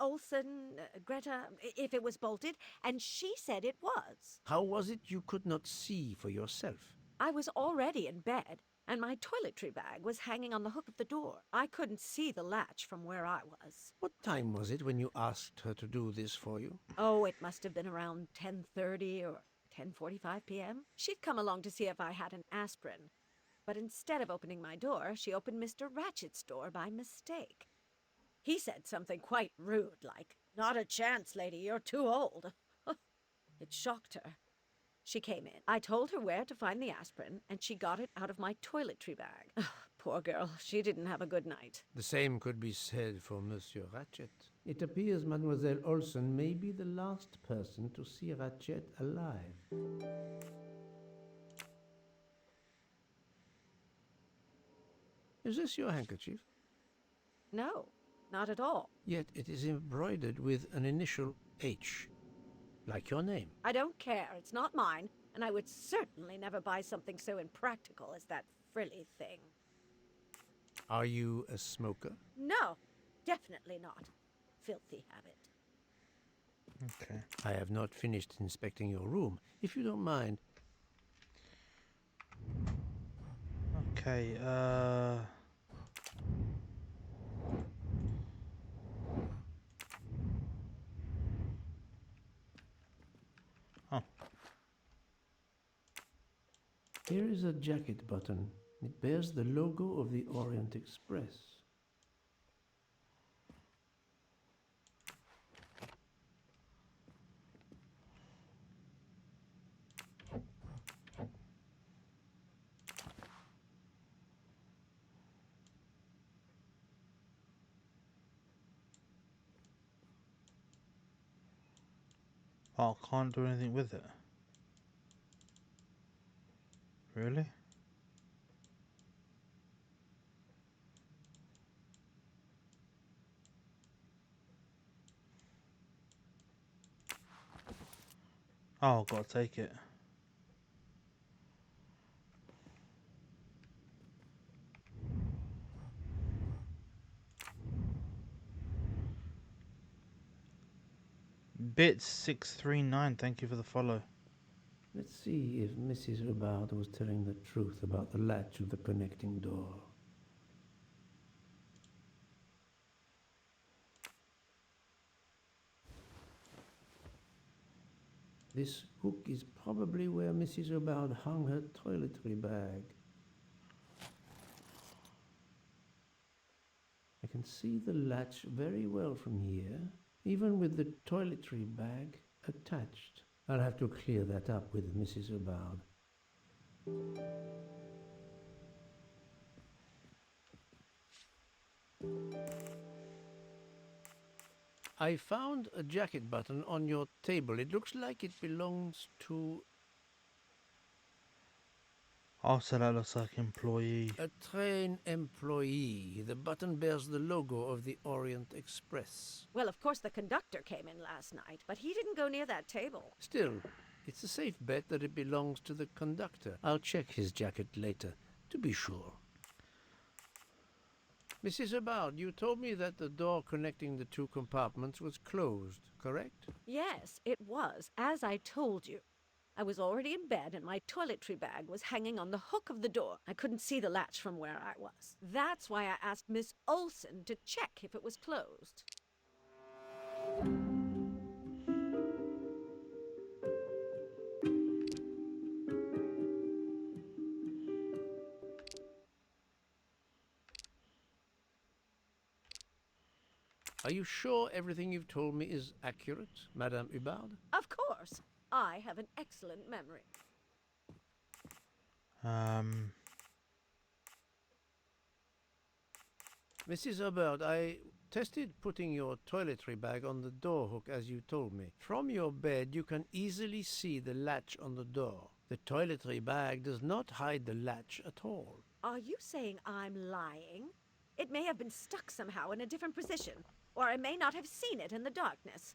Olsen, Greta, if it was bolted, and she said it was. How was it you could not see for yourself? I was already in bed, and my toiletry bag was hanging on the hook of the door. I couldn't see the latch from where I was. What time was it when you asked her to do this for you? Oh, it must have been around 10:30 or 10:45 p.m. She'd come along to see if I had an aspirin. But instead of opening my door, she opened Mr. Ratchet's door by mistake. He said something quite rude, like, "Not a chance, lady, you're too old." It shocked her. She came in. I told her where to find the aspirin, and she got it out of my toiletry bag. Poor girl, she didn't have a good night. The same could be said for Monsieur Ratchet. It appears Mademoiselle Olsen may be the last person to see Ratchet alive. Is this your handkerchief? No, not at all. Yet it is embroidered with an initial H, like your name. I don't care. It's not mine, and I would certainly never buy something so impractical as that frilly thing. Are you a smoker? No, definitely not. Filthy habit. Okay. I have not finished inspecting your room. If you don't mind. Okay, Oh. Here is a jacket button. It bears the logo of the Orient Express. Oh, I can't do anything with it. Really? Oh, I've got to take it. Bits639, thank you for the follow. Let's see if Mrs. Hubbard was telling the truth about the latch of the connecting door. This hook is probably where Mrs. Hubbard hung her toiletry bag. I can see the latch very well from here, even with the toiletry bag attached. I'll have to clear that up with Mrs. Hubbard. I found a jacket button on your table. It looks like it belongs to Also, that looks like employee. a train employee. The button bears the logo of the Orient Express. Well, of course the conductor came in last night, but he didn't go near that table. Still, it's a safe bet that it belongs to the conductor. I'll check his jacket later, to be sure. Mrs. Hubbard, you told me that the door connecting the two compartments was closed, correct? Yes, it was, as I told you. I was already in bed and my toiletry bag was hanging on the hook of the door. I couldn't see the latch from where I was. That's why I asked Miss Olson to check if it was closed. Are you sure everything you've told me is accurate, Madame Hubbard? Of course. I have an excellent memory. Mrs. Hubbard, I tested putting your toiletry bag on the door hook as you told me. From your bed, you can easily see the latch on the door. The toiletry bag does not hide the latch at all. Are you saying I'm lying? It may have been stuck somehow in a different position, or I may not have seen it in the darkness.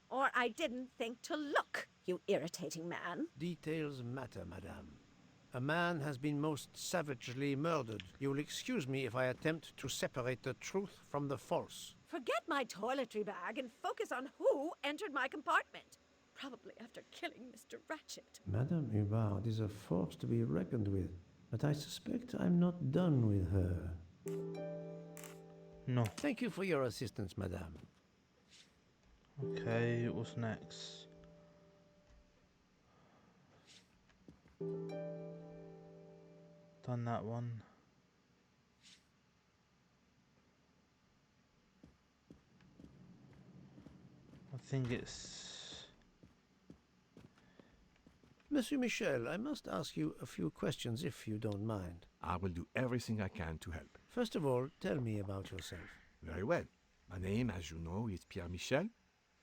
Or I didn't think to look, you irritating man. Details matter, madame. A man has been most savagely murdered. You will excuse me if I attempt to separate the truth from the false. Forget my toiletry bag and focus on who entered my compartment. Probably after killing Mr. Ratchet. Madame Hubbard is a force to be reckoned with, but I suspect I'm not done with her. No. Thank you for your assistance, madame. Okay, what's next? Done that one. I think it's... Monsieur Michel, I must ask you a few questions if you don't mind. I will do everything I can to help. First of all, tell me about yourself. Very well. My name, as you know, is Pierre Michel.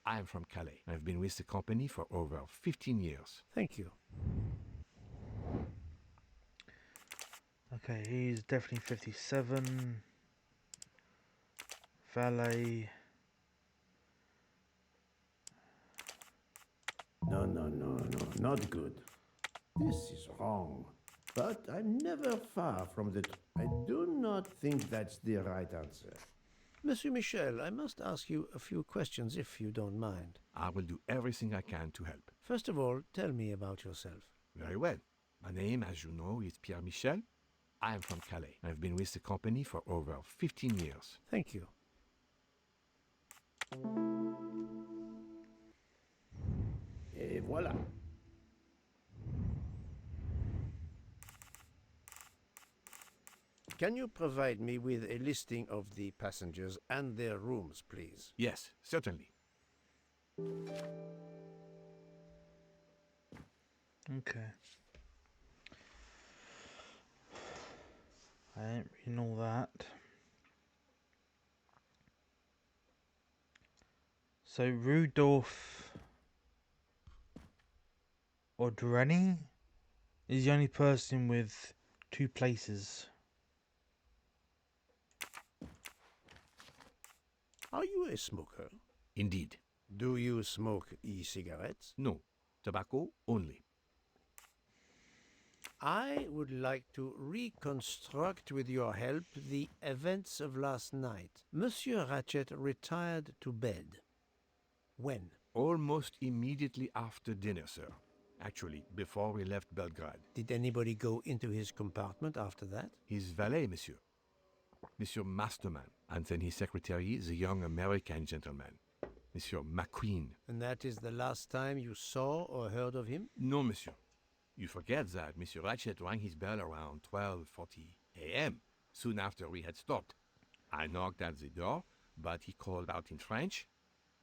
I am from Calais. I've been with the company for over 15 years. Thank you. Okay, he's definitely 57. Valet. No, not good. This is wrong. But I'm never far from the... I do not think that's the right answer. Monsieur Michel, I must ask you a few questions if you don't mind. I will do everything I can to help. First of all, tell me about yourself. Very well. My name, as you know, is Pierre Michel. I am from Calais. I've been with the company for over 15 years. Thank you. Et voilà. Can you provide me with a listing of the passengers and their rooms, please? Yes, certainly. Okay. I ain't reading all that. So Rudolph Odreny is the only person with 2 places. Are you a smoker? Indeed. Do you smoke e-cigarettes? No. Tobacco only. I would like to reconstruct with your help the events of last night. Monsieur Ratchet retired to bed. When? Almost immediately after dinner, sir. Actually, before we left Belgrade. Did anybody go into his compartment after that? His valet, monsieur. Monsieur Masterman. And then his secretary, the young American gentleman. Monsieur McQueen. And that is the last time you saw or heard of him? No, monsieur. You forget that Monsieur Ratchet rang his bell around 12:40 a.m., soon after we had stopped. I knocked at the door, but he called out in French,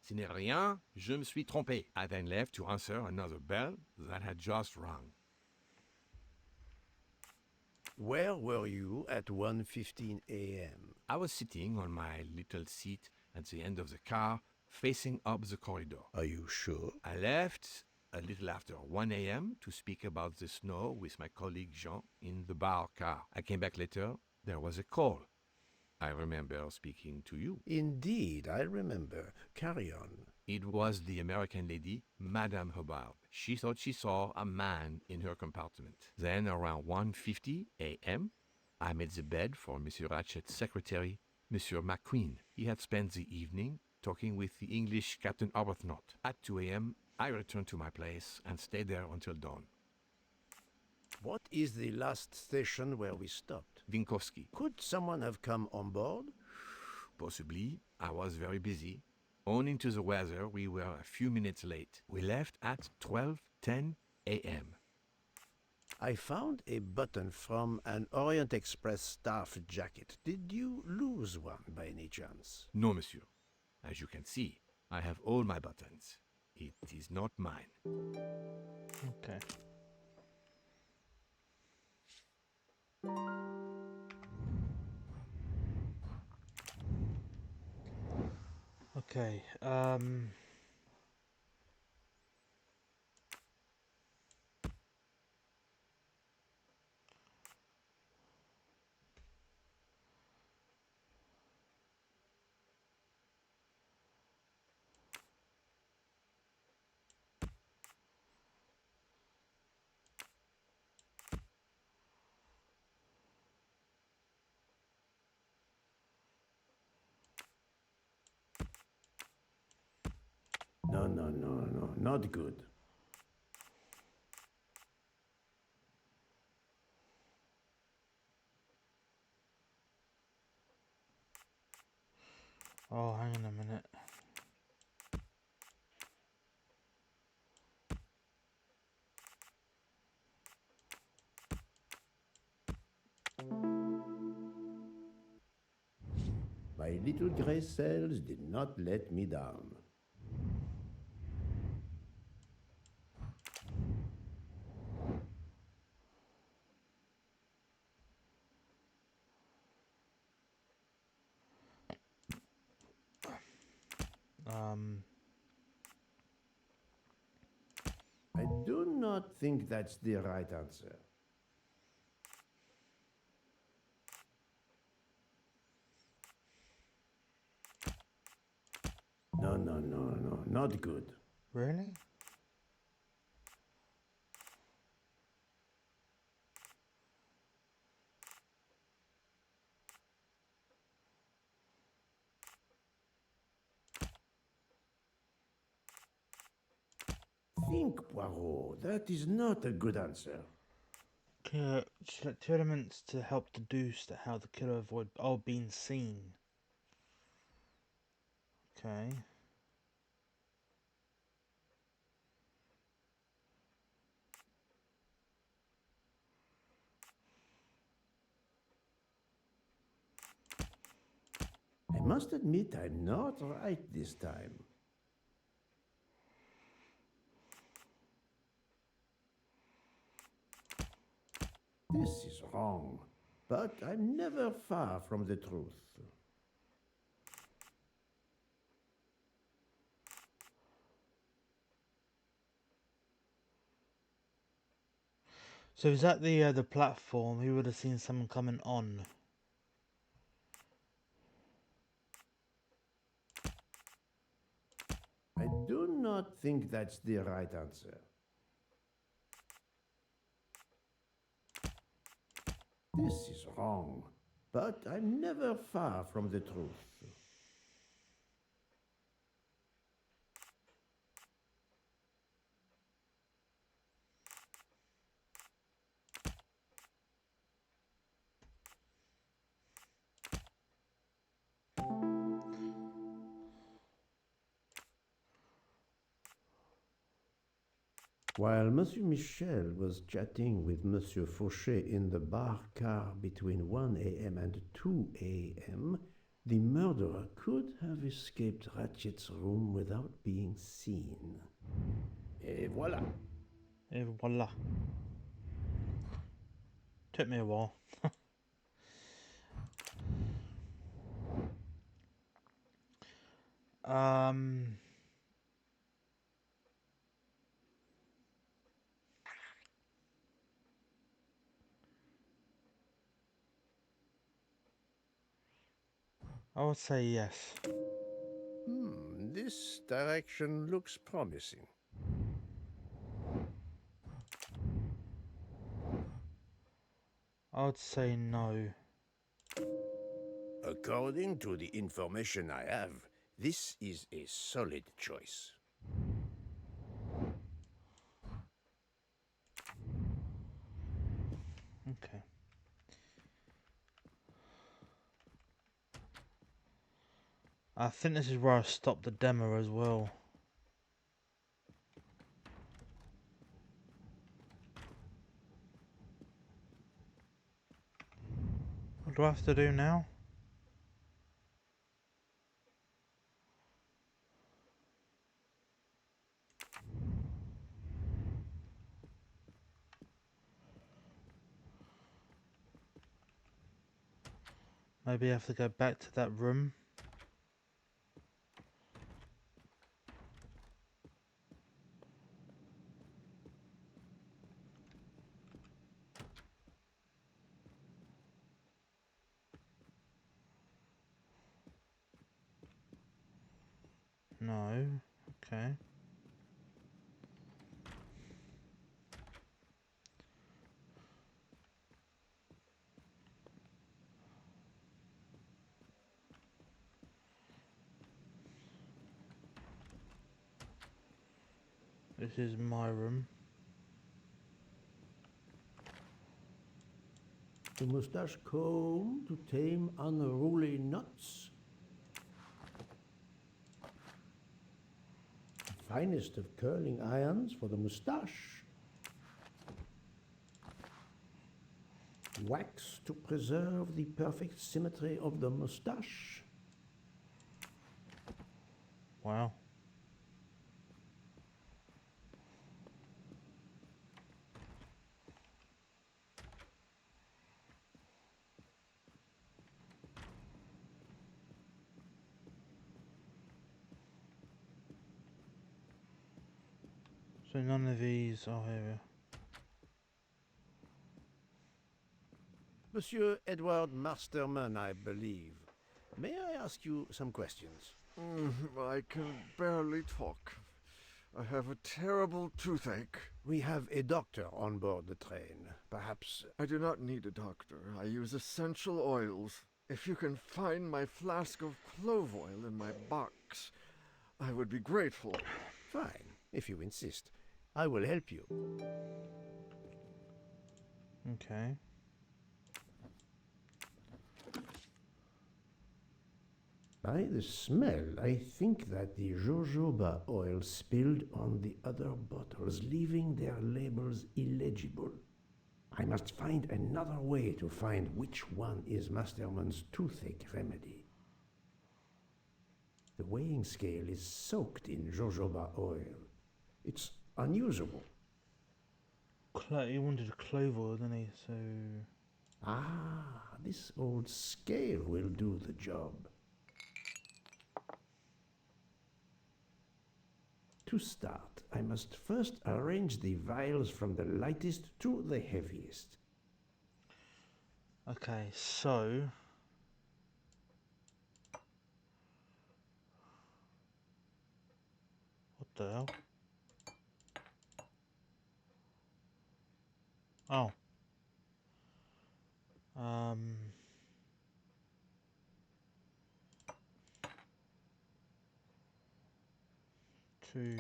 "Ce n'est rien, je me suis trompé." I then left to answer another bell that had just rung. Where were you at 1:15 a.m.? I was sitting on my little seat at the end of the car, facing up the corridor. Are you sure? I left a little after 1 a.m. to speak about the snow with my colleague Jean in the bar car. I came back later. There was a call. I remember speaking to you. Indeed, I remember. Carry on. It was the American lady, Madame Hubbard. She thought she saw a man in her compartment. Then, around 1:50 a.m., I made the bed for Monsieur Ratchet's secretary, Monsieur McQueen. He had spent the evening talking with the English Captain Arbuthnot. At 2 a.m., I returned to my place and stayed there until dawn. What is the last station where we stopped? Winkowski. Could someone have come on board? Possibly. I was very busy. Owing to the weather, we were a few minutes late. We left at 12:10 a.m. I found a button from an Orient Express staff jacket. Did you lose one by any chance? No, monsieur. As you can see, I have all my buttons. It is not mine. Okay. Okay, No, not good. oh, hang on a minute. My little gray cells did not let me down. I do not think that's the right answer. No, not good. Really? Think, Poirot. That is not a good answer. Select two elements to help deduce that how the killer avoid being seen. Okay. I must admit I'm not right this time. This is wrong, but I'm never far from the truth. So is that the platform? He would have seen someone coming on. I do not think that's the right answer. This is wrong, but I'm never far from the truth. While Monsieur Michel was chatting with Monsieur Fauchet in the bar car between 1 a.m. and 2 a.m., the murderer could have escaped Ratchet's room without being seen. Et voilà. Et voila. Took me a while. um. I would say yes. This direction looks promising. I would say no. According to the information I have, this is a solid choice. Okay. I think this is where I stopped the demo as well. What do I have to do now? Maybe I have to go back to that room. No. Okay. This is my room. The mustache comb to tame unruly knots. The finest of curling irons for the mustache. Wax to preserve the perfect symmetry of the mustache. Wow. So none of these are here. Monsieur Edward Masterman, I believe. May I ask you some questions? I can barely talk. I have a terrible toothache. We have a doctor on board the train. Perhaps... I do not need a doctor. I use essential oils. If you can find my flask of clove oil in my box, I would be grateful. Fine, if you insist. I will help you. Okay. By the smell, I think that the jojoba oil spilled on the other bottles, leaving their labels illegible. I must find another way to find which one is Masterman's toothache remedy. The weighing scale is soaked in jojoba oil. It's unusable. He wanted a clove oil, didn't he? So... Ah, this old scale will do the job. To start, I must first arrange the vials from the lightest to the heaviest. Okay, so... What the hell? Oh. Two...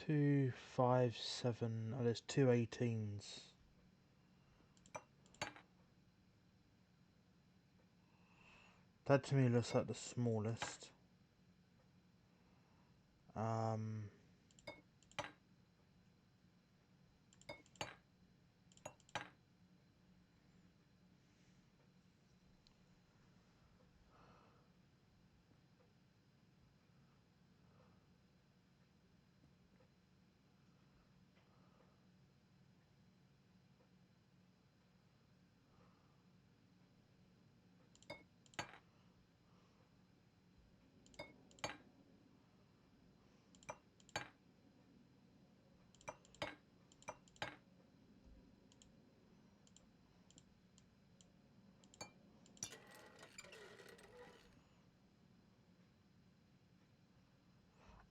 2, 5, 7. Oh, there's 2 18s. That to me looks like the smallest.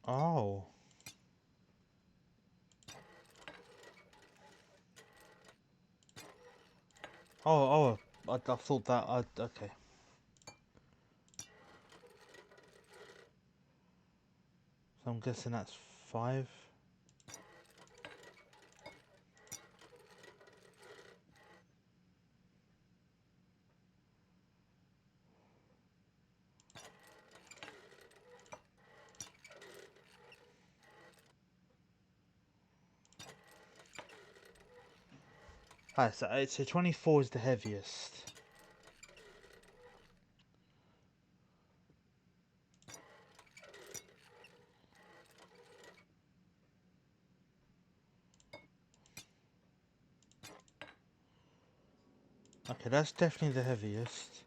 Oh. I thought that. Okay. So I'm guessing that's 5. Ah, so 24 is the heaviest. Okay, that's definitely the heaviest.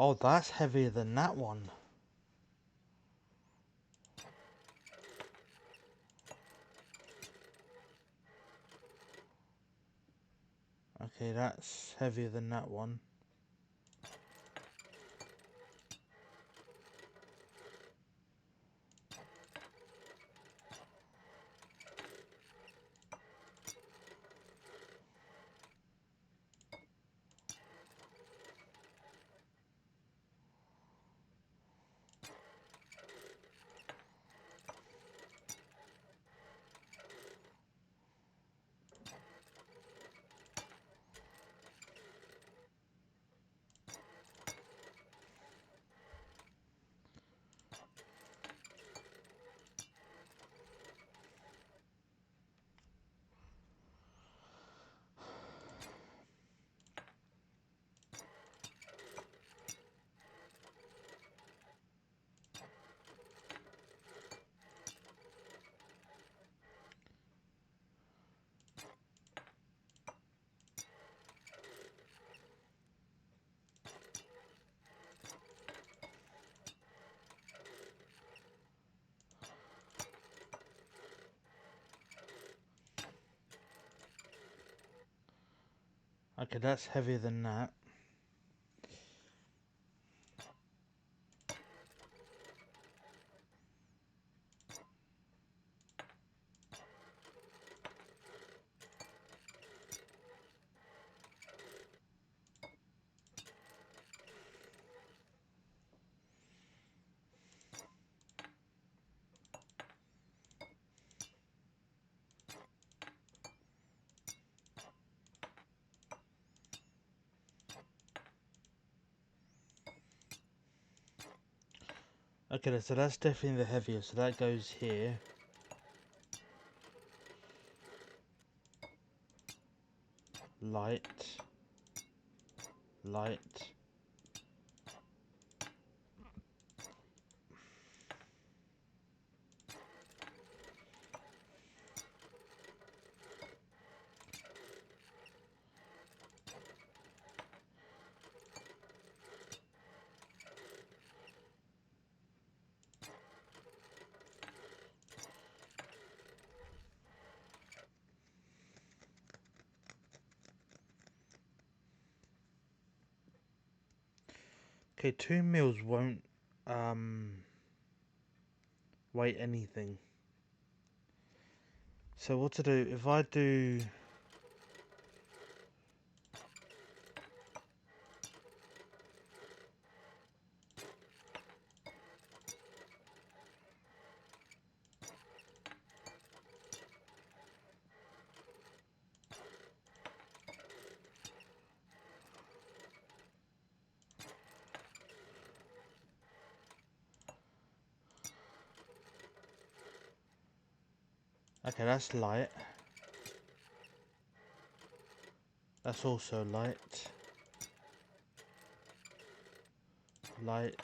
Oh, that's heavier than that one. Okay, that's heavier than that one. Okay, that's heavier than that. Okay, so that's definitely the heaviest. So that goes here. Light. Light. Okay, 2 meals won't weigh anything. So what to do? If I do Okay, that's light. That's also light. Light.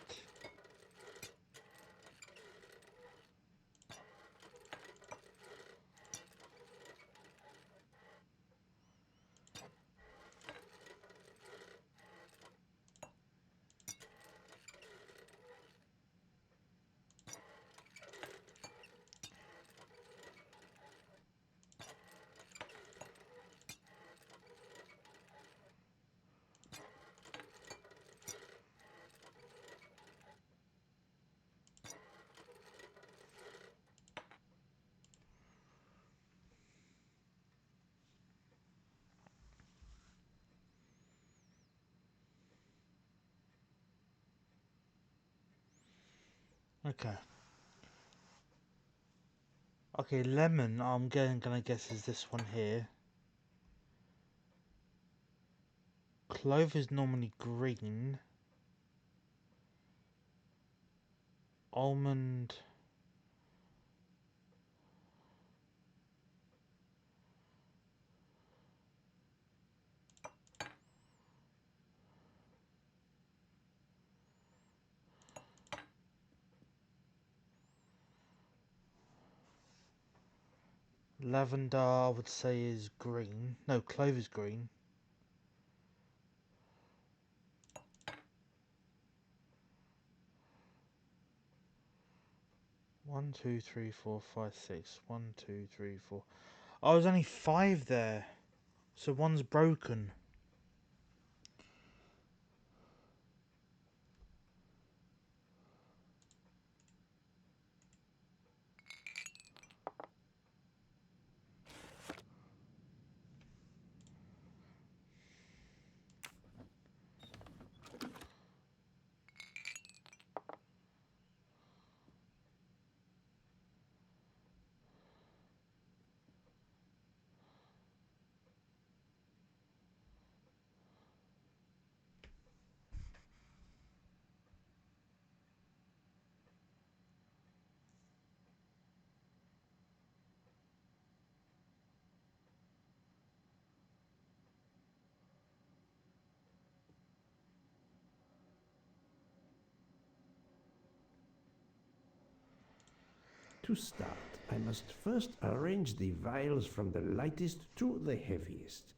Okay. Okay, lemon, gonna guess is this one here. Clove is normally green. Almond. Lavender, I would say, is green. No, clove is green. One, two, three, four, five, six. 1, 2, 3, 4. Oh, there's only 5 there. So one's broken. To start, I must first arrange the vials from the lightest to the heaviest.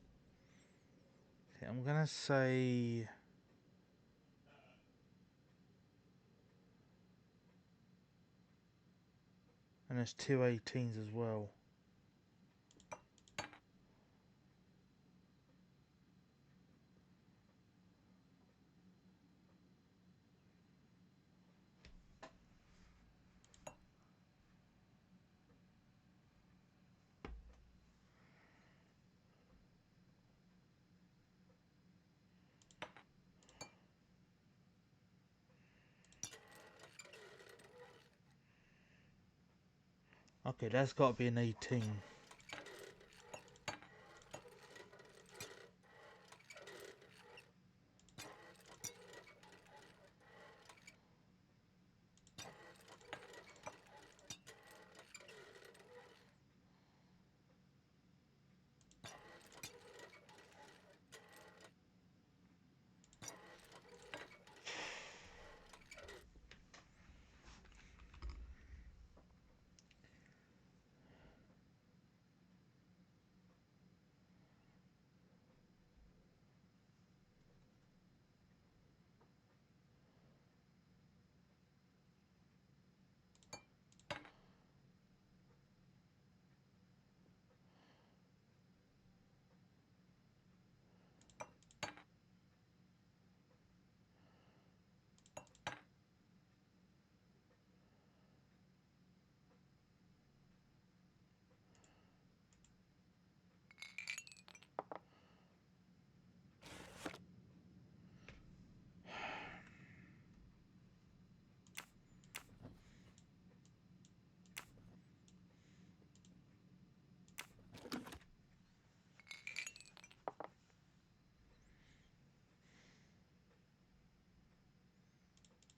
Okay, I'm gonna say... And there's 2 18s as well. Okay, that's got to be an 18.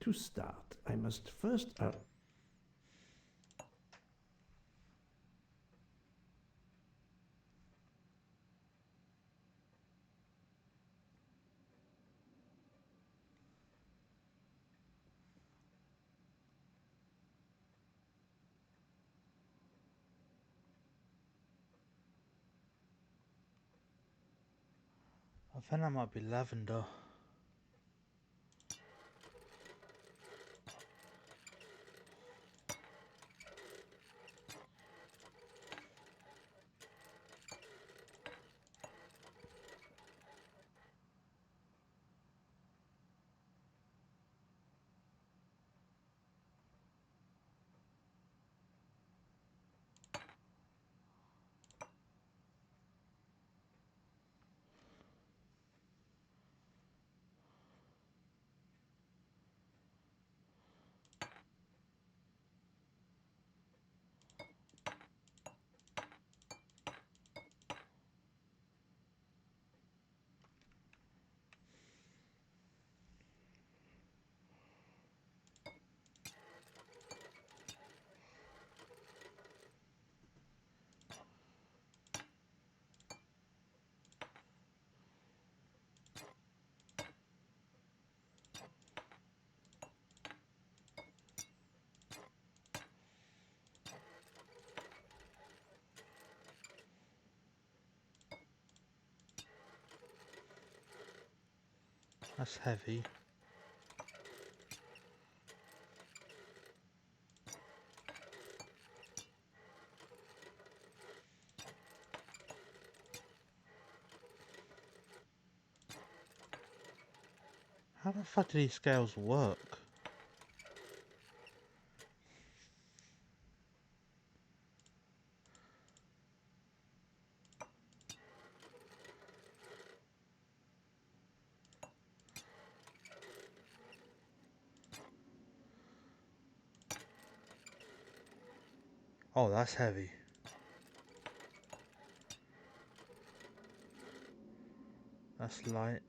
To start, I must first I think that might be lavender. That's heavy. How the fuck do these scales work? Oh, that's heavy. That's light.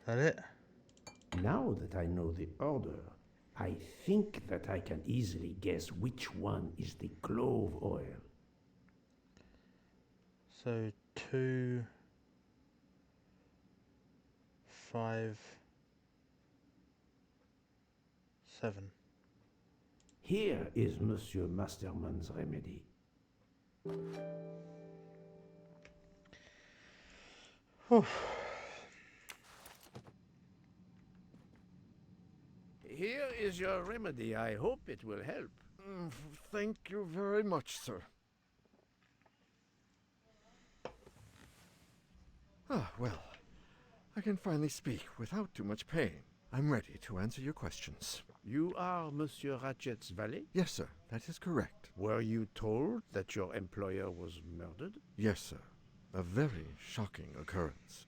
That it? Now that I know the order, I think that I can easily guess which one is the clove oil. So 2, 5, 7. Here is Monsieur Masterman's remedy. Here is your remedy. I hope it will help. Thank you very much, sir. Ah, well, I can finally speak without too much pain. I'm ready to answer your questions. You are Monsieur Ratchet's valet? Yes, sir, that is correct. Were you told that your employer was murdered? Yes, sir. A very shocking occurrence.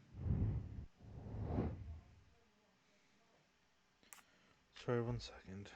Sorry, 1 second.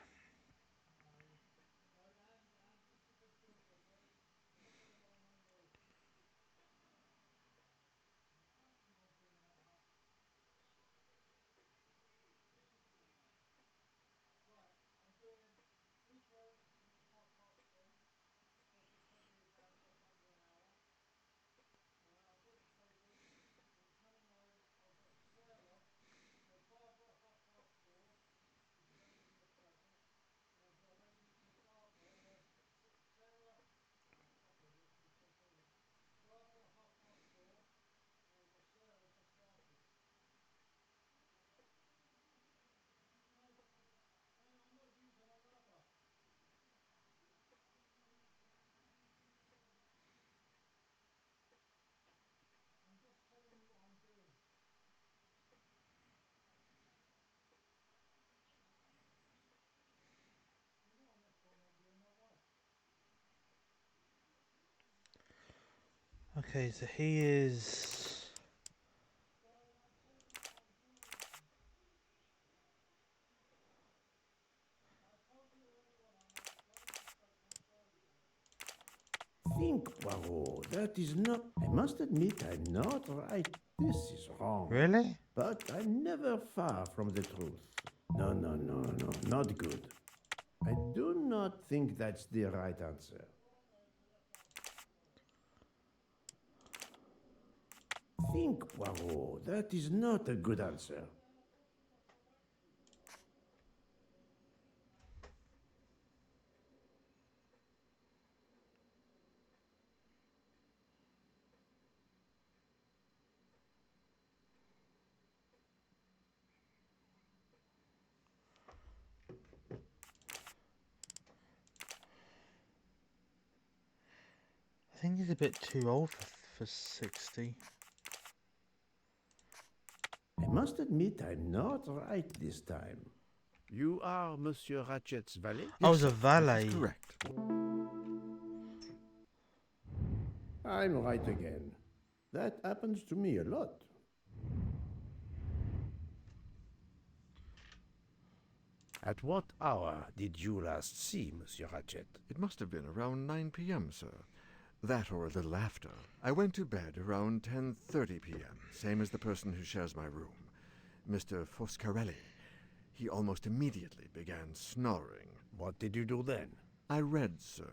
Okay, so he is... Think, Poirot, that is not... I must admit I'm not right. This is wrong. Really? But I'm never far from the truth. No, not good. I do not think that's the right answer. Think, Poirot, that is not a good answer. think he's a bit too old for 60. I must admit I'm not right this time. You are Monsieur Ratchet's valet? I was Yes, a sir. valet. This is correct. I'm right again. That happens to me a lot. At what hour did you last see Monsieur Ratchet? It must have been around 9 p.m., sir. That or a little after. I went to bed around 10:30 p.m., same as the person who shares my room, Mr. Foscarelli. He almost immediately began snoring. What did you do then? I read, sir,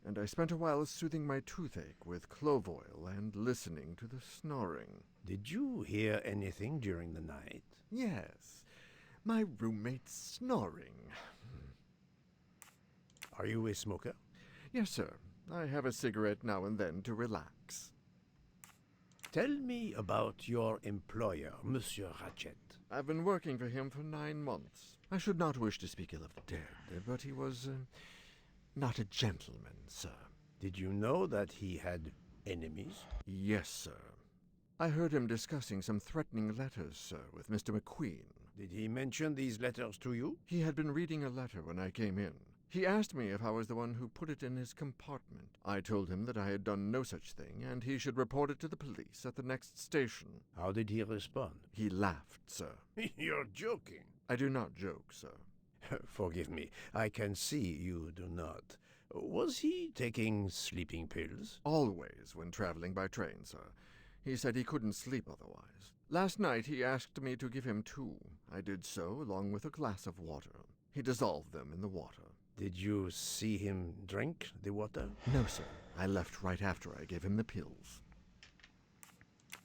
and I spent a while soothing my toothache with clove oil and listening to the snoring. Did you hear anything during the night? Yes, my roommate's snoring. Are you a smoker? Yes, sir. I have a cigarette now and then to relax. Tell me about your employer, Monsieur Ratchet. I've been working for him for 9 months. I should not wish to speak ill of the dead, but he was not a gentleman, sir. Did you know that he had enemies? Yes, sir. I heard him discussing some threatening letters, sir, with Mr. McQueen. Did he mention these letters to you? He had been reading a letter when I came in. He asked me if I was the one who put it in his compartment. I told him that I had done no such thing, and he should report it to the police at the next station. How did he respond? He laughed, sir. You're joking. I do not joke, sir. Forgive me, I can see you do not. Was he taking sleeping pills? Always when traveling by train, sir. He said he couldn't sleep otherwise. Last night he asked me to give him 2. I did so, along with a glass of water. He dissolved them in the water. Did you see him drink the water? No, sir. I left right after I gave him the pills.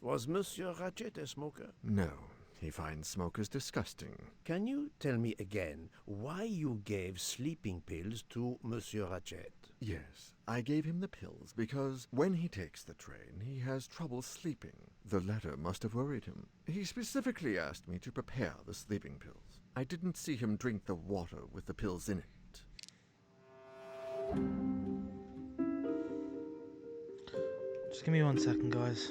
Was Monsieur Ratchet a smoker? No. He finds smokers disgusting. Can you tell me again why you gave sleeping pills to Monsieur Ratchet? Yes, I gave him the pills because when he takes the train, he has trouble sleeping. The letter must have worried him. He specifically asked me to prepare the sleeping pills. I didn't see him drink the water with the pills in it. Just give me 1 second, guys.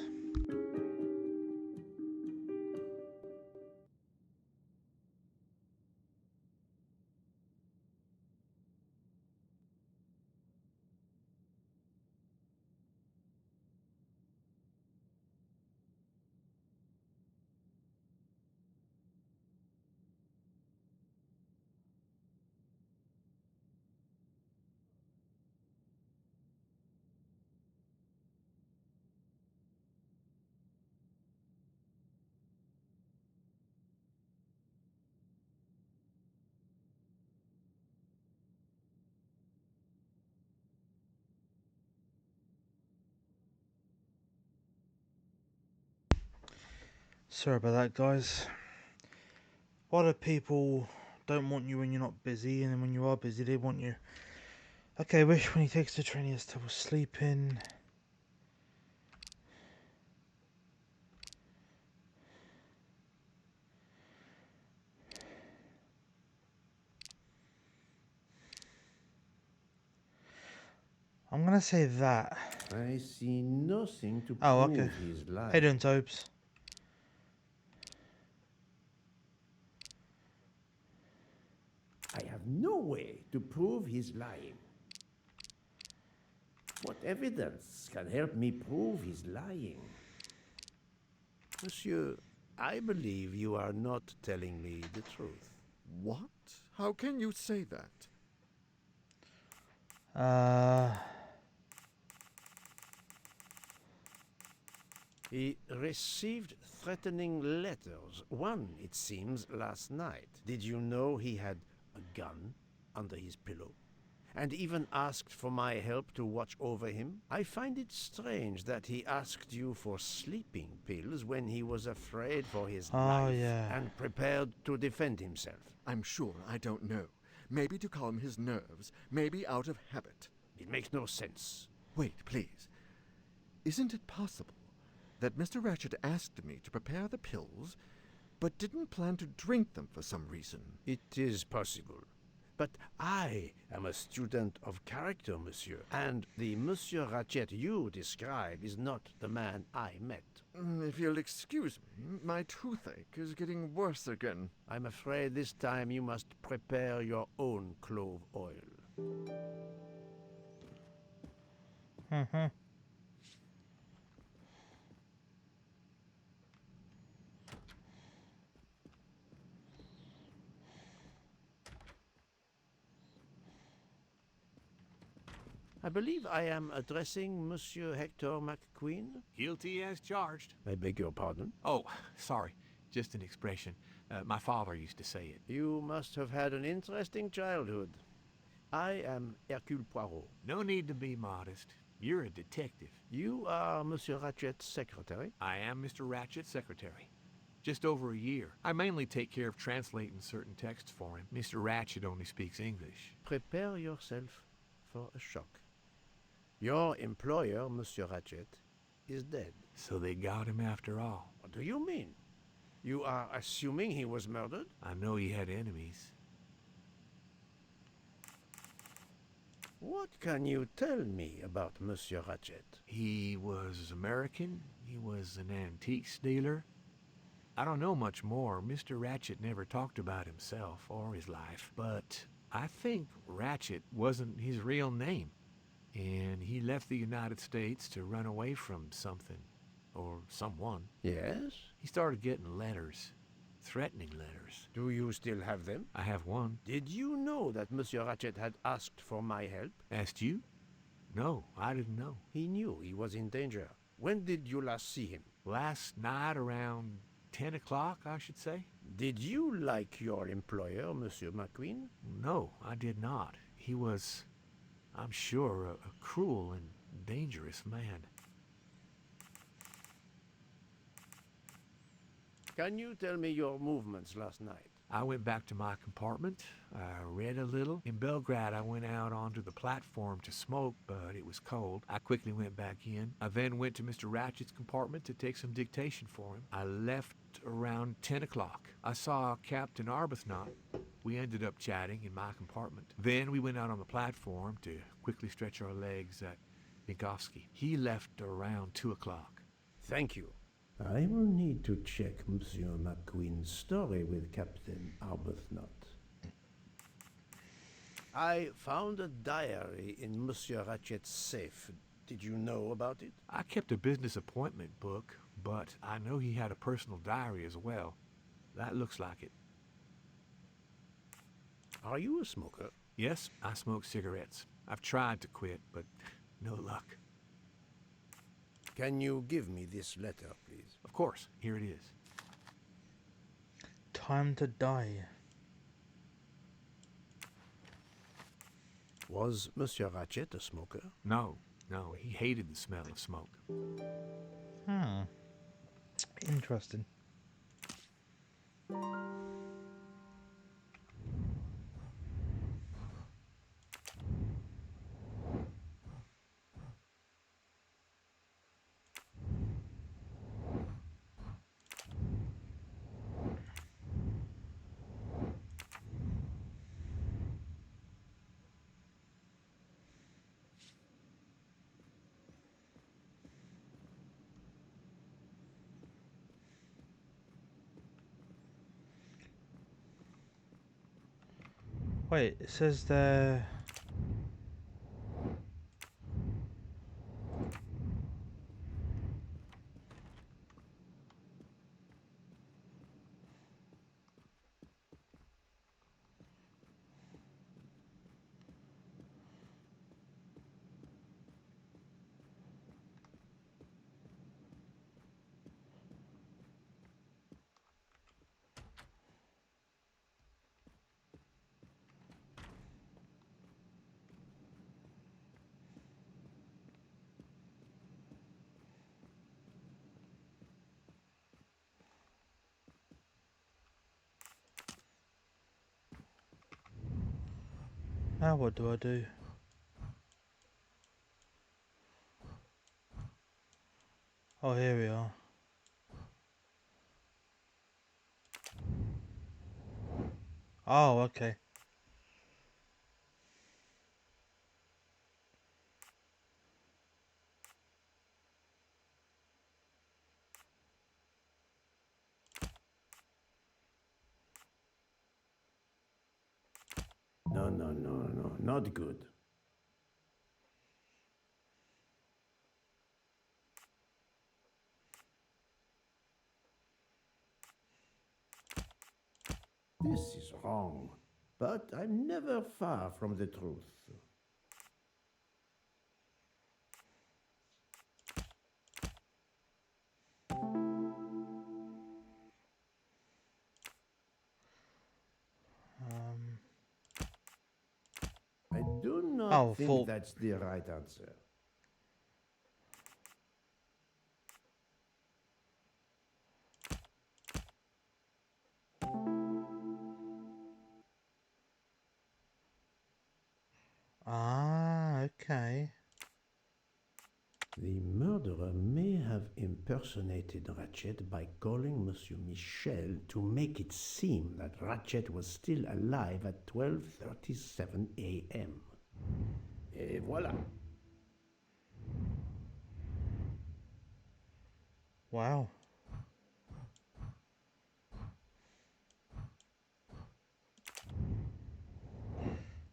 Sorry about that, guys. A lot of people don't want you when you're not busy, and then when you are busy, they want you. Okay, Wish, when he takes the train, he has trouble sleeping. I'm gonna say that. I see nothing to Oh, prove okay. he's lying. How you doing, Tobes? I have no way to prove he's lying. What evidence can help me prove he's lying? Monsieur, I believe you are not telling me the truth. What? How can you say that? He received threatening letters. One, it seems, last night. Did you know he had a gun under his pillow? And even asked for my help to watch over him? I find it strange that he asked you for sleeping pills when he was afraid for his life and prepared to defend himself. I'm sure I don't know. Maybe to calm his nerves, maybe out of habit. It makes no sense. Wait, please. Isn't it possible that Mr. Ratchet asked me to prepare the pills, but didn't plan to drink them for some reason? It is possible. But I am a student of character, monsieur, and the Monsieur Ratchet you describe is not the man I met. If you'll excuse me, my toothache is getting worse again. I'm afraid this time you must prepare your own clove oil. Mm-hmm. I believe I am addressing Monsieur Hector McQueen. Guilty as charged. I beg your pardon? Oh, sorry. Just an expression. My father used to say it. You must have had an interesting childhood. I am Hercule Poirot. No need to be modest. You're a detective. You are Monsieur Ratchet's secretary? I am Mr. Ratchet's secretary. Just over a year. I mainly take care of translating certain texts for him. Mr. Ratchet only speaks English. Prepare yourself for a shock. Your employer, Monsieur Ratchet, is dead. So they got him after all. What do you mean? You are assuming he was murdered? I know he had enemies. What can you tell me about Monsieur Ratchet? He was American. He was an antiques dealer. I don't know much more. Mr. Ratchet never talked about himself or his life. But I think Ratchet wasn't his real name. And he left the United States to run away from something. Or someone. Yes? He started getting letters. Threatening letters. Do you still have them? I have one. Did you know that Monsieur Ratchet had asked for my help? Asked you? No, I didn't know. He knew he was in danger. When did you last see him? Last night around 10 o'clock, I should say. Did you like your employer, Monsieur McQueen? No, I did not. He was, I'm sure, a cruel and dangerous man. Can you tell me your movements last night? I went back to my compartment. I read a little. In Belgrade, I went out onto the platform to smoke, but it was cold. I quickly went back in. I then went to Mr. Ratchet's compartment to take some dictation for him. I left around 10 o'clock. I saw Captain Arbuthnot. We ended up chatting in my compartment. Then we went out on the platform to quickly stretch our legs at Minkowski. He left around 2 o'clock. Thank you. I will need to check Monsieur McQueen's story with Captain Arbuthnot. I found a diary in Monsieur Ratchet's safe. Did you know about it? I kept a business appointment book, but I know he had a personal diary as well. That looks like it. Are you a smoker? Yes, I smoke cigarettes. I've tried to quit, but no luck. Can you give me this letter, please? Of course. Here it is. Time to die. Was Monsieur Ratchet a smoker? No, he hated the smell of smoke. Interesting. Wait, it says there... Now what do I do? Oh, here we are. Oh, okay. No, no, no, no, not good. This is wrong, but I'm never far from the truth. I do not think that's the right answer. Ah, okay. The murderer may have impersonated Ratchet by calling Monsieur Michel to make it seem that Ratchet was still alive at 12:37 a.m. Et voilà. Wow.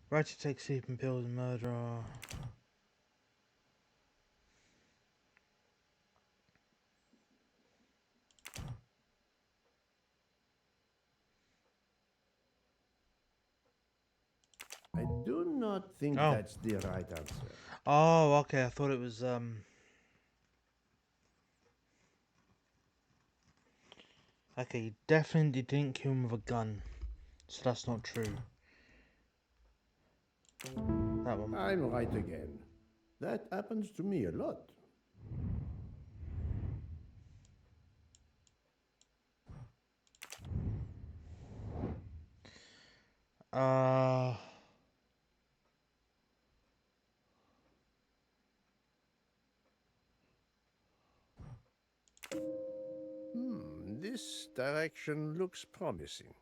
Ratchet takes sleeping pills and murderer. I do not think that's the right answer. Oh, okay. I thought it was Okay, you definitely didn't kill him with a gun, so that's not true. That one. I'm right again. That happens to me a lot. Uh This direction looks promising.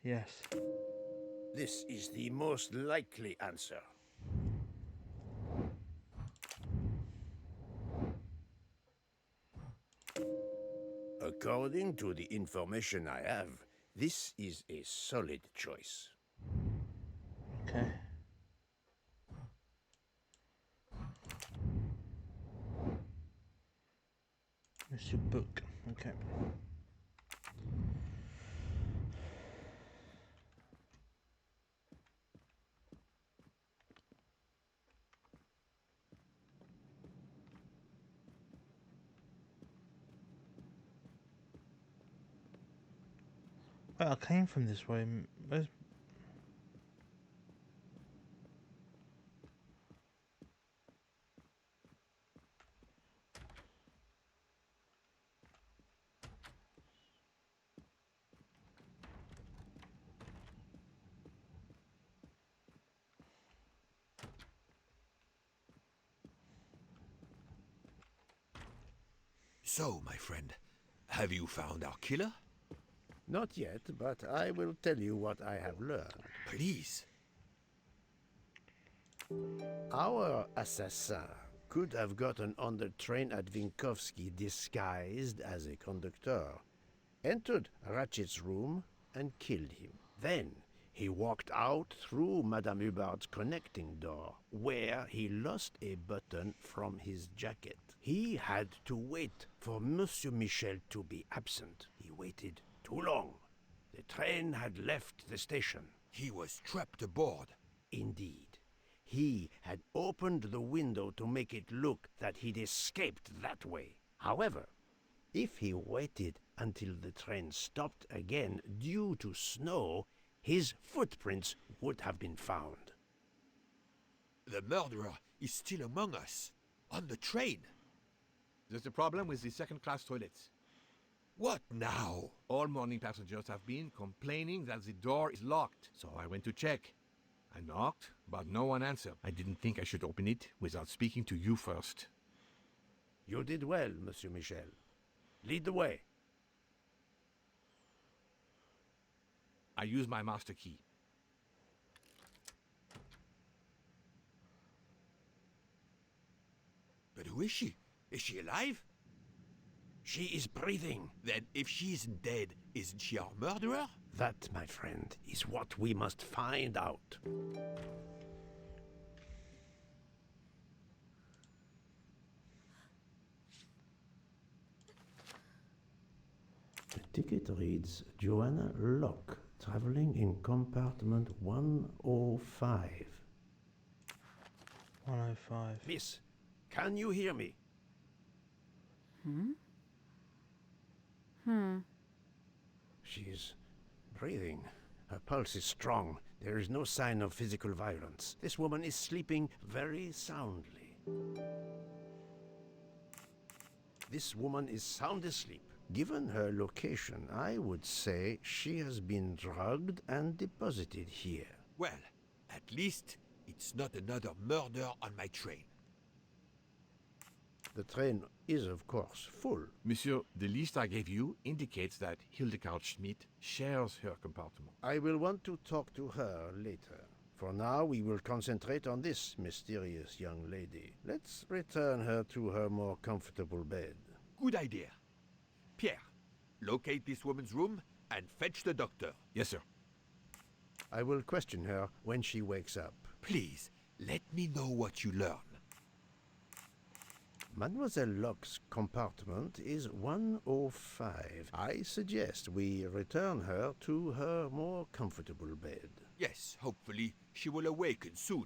Yes. This is the most likely answer. According to the information I have, this is a solid choice. Okay. Mr. Book. Okay. Wait, I came from this way. Where's... So, my friend, have you found our killer? Not yet, but I will tell you what I have learned. Please. Our assassin could have gotten on the train at Vinkovsky disguised as a conductor, entered Ratchet's room, and killed him. Then he walked out through Madame Hubbard's connecting door, where he lost a button from his jacket. He had to wait for Monsieur Michel to be absent. He waited too long. The train had left the station. He was trapped aboard. Indeed. He had opened the window to make it look that he'd escaped that way. However, if he waited until the train stopped again due to snow, his footprints would have been found. The murderer is still among us, on the train. There's a problem with the second-class toilets. What now? All morning passengers have been complaining that the door is locked, so I went to check. I knocked, but no one answered. I didn't think I should open it without speaking to you first. You did well, Monsieur Michel. Lead the way. I used my master key. But who is she? Is she alive? She is breathing. Then if she isn't dead, isn't she our murderer? That, my friend, is what we must find out. The ticket reads Joanna Locke, traveling in compartment 105. 105. Miss, can you hear me? She's breathing. Her pulse is strong. There is no sign of physical violence. This woman is sleeping very soundly. This woman is sound asleep. Given her location, I would say she has been drugged and deposited here. Well, at least it's not another murder on my train. The train is, of course, full. Monsieur, the list I gave you indicates that Hildegard Schmidt shares her compartment. I will want to talk to her later. For now, we will concentrate on this mysterious young lady. Let's return her to her more comfortable bed. Good idea. Pierre, locate this woman's room and fetch the doctor. Yes, sir. I will question her when she wakes up. Please, let me know what you learn. Mademoiselle Locke's compartment is 105. I suggest we return her to her more comfortable bed. Yes, hopefully she will awaken soon.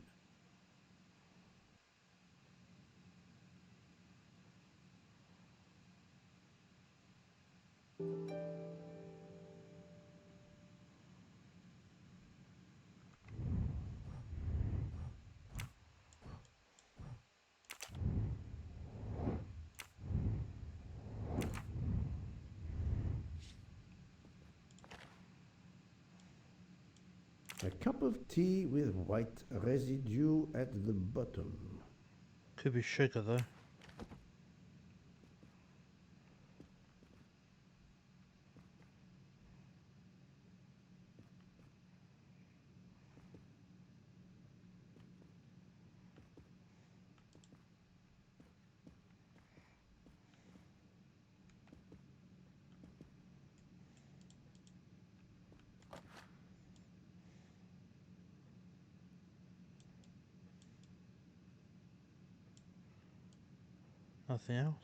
A cup of tea with white residue at the bottom. Could be sugar though. Nothing else.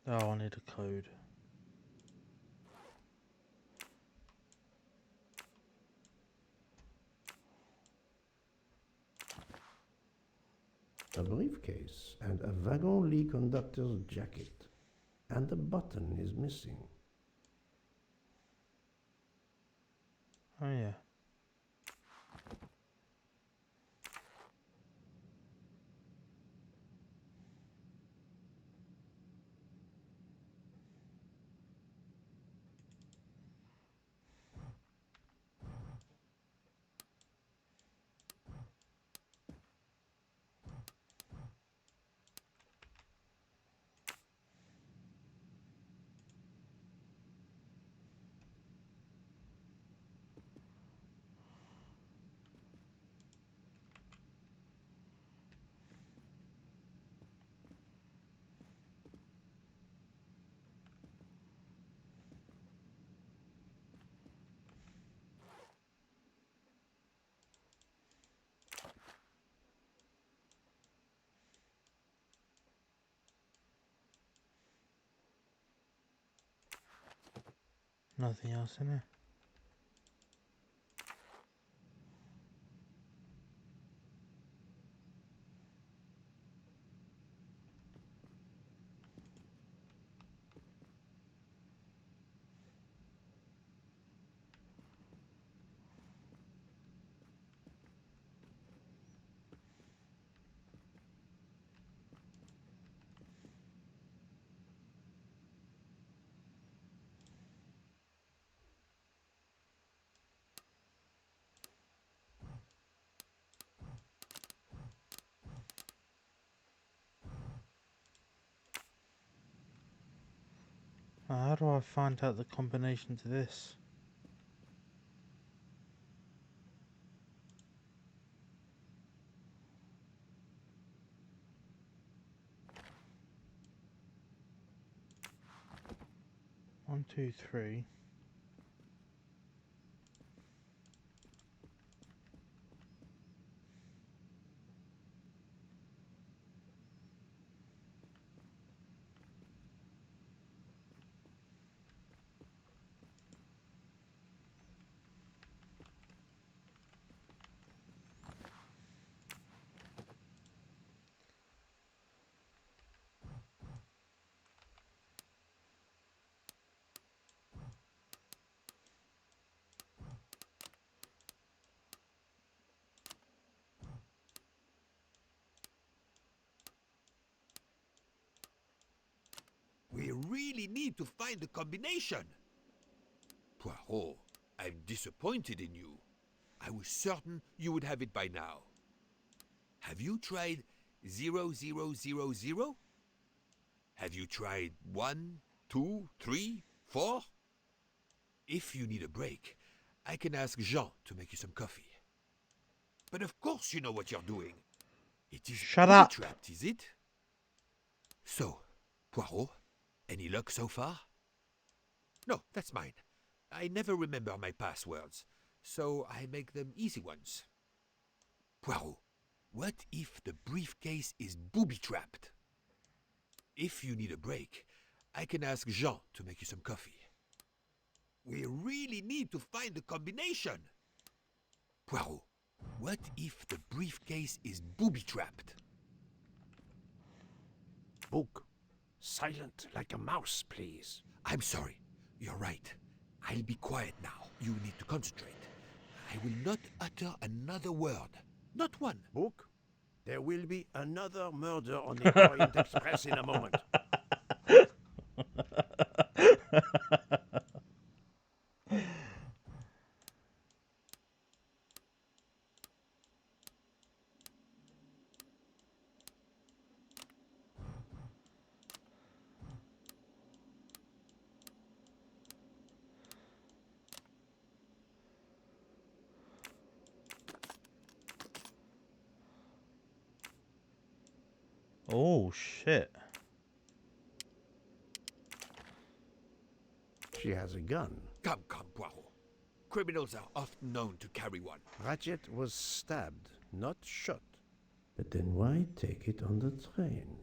Oh, I need a code. A briefcase and a wagon-lit conductor's jacket. And the button is missing. Oh yeah. Nothing else in there. How do I find out the combination to this? One, two, three. We really need to find the combination. Poirot, I'm disappointed in you. I was certain you would have it by now. Have you tried 0000? Have you tried 1, 2, 3, 4? If you need a break, I can ask Jean to make you some coffee. But of course you know what you're doing. It is Shut up. trapped, is it? So, Poirot, any luck so far? No, that's mine. I never remember my passwords, so I make them easy ones. Poirot, what if the briefcase is booby-trapped? If you need a break, I can ask Jean to make you some coffee. We really need to find the combination. Poirot, what if the briefcase is booby-trapped? Book, silent like a mouse, please. I'm sorry. You're right. I'll be quiet now. You need to concentrate. I will not utter another word. Not one. Book, there will be another murder on the Orient Express in a moment. Oh, shit. She has a gun. Come, Poirot. Criminals are often known to carry one. Ratchet was stabbed, not shot. But then why take it on the train?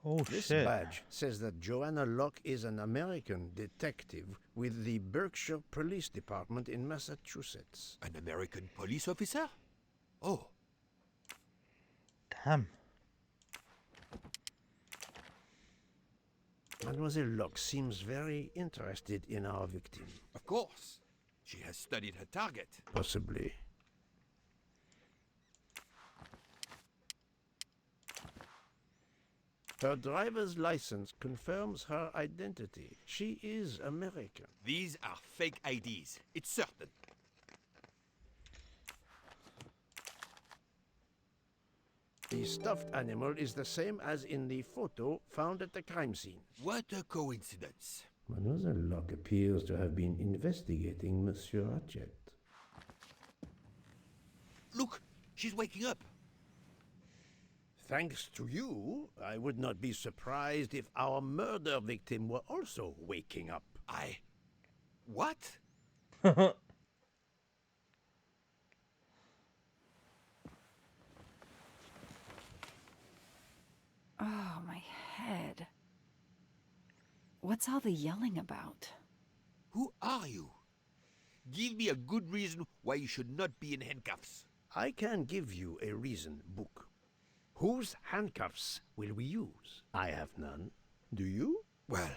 Oh, This shit. badge says that Joanna Locke is an American detective with the Berkshire Police Department in Massachusetts. An American police officer? Oh. Damn. Mademoiselle Locke seems very interested in our victim. Of course. She has studied her target. Possibly. Her driver's license confirms her identity. She is American. These are fake IDs. It's certain. The stuffed animal is the same as in the photo found at the crime scene. What a coincidence. Mademoiselle Locke appears to have been investigating Monsieur Ratchet. Look, she's waking up. Thanks to you, I would not be surprised if our murder victim were also waking up. What? Oh, my head. What's all the yelling about? Who are you? Give me a good reason why you should not be in handcuffs. I can give you a reason, Book. Whose handcuffs will we use? I have none. Do you? Well,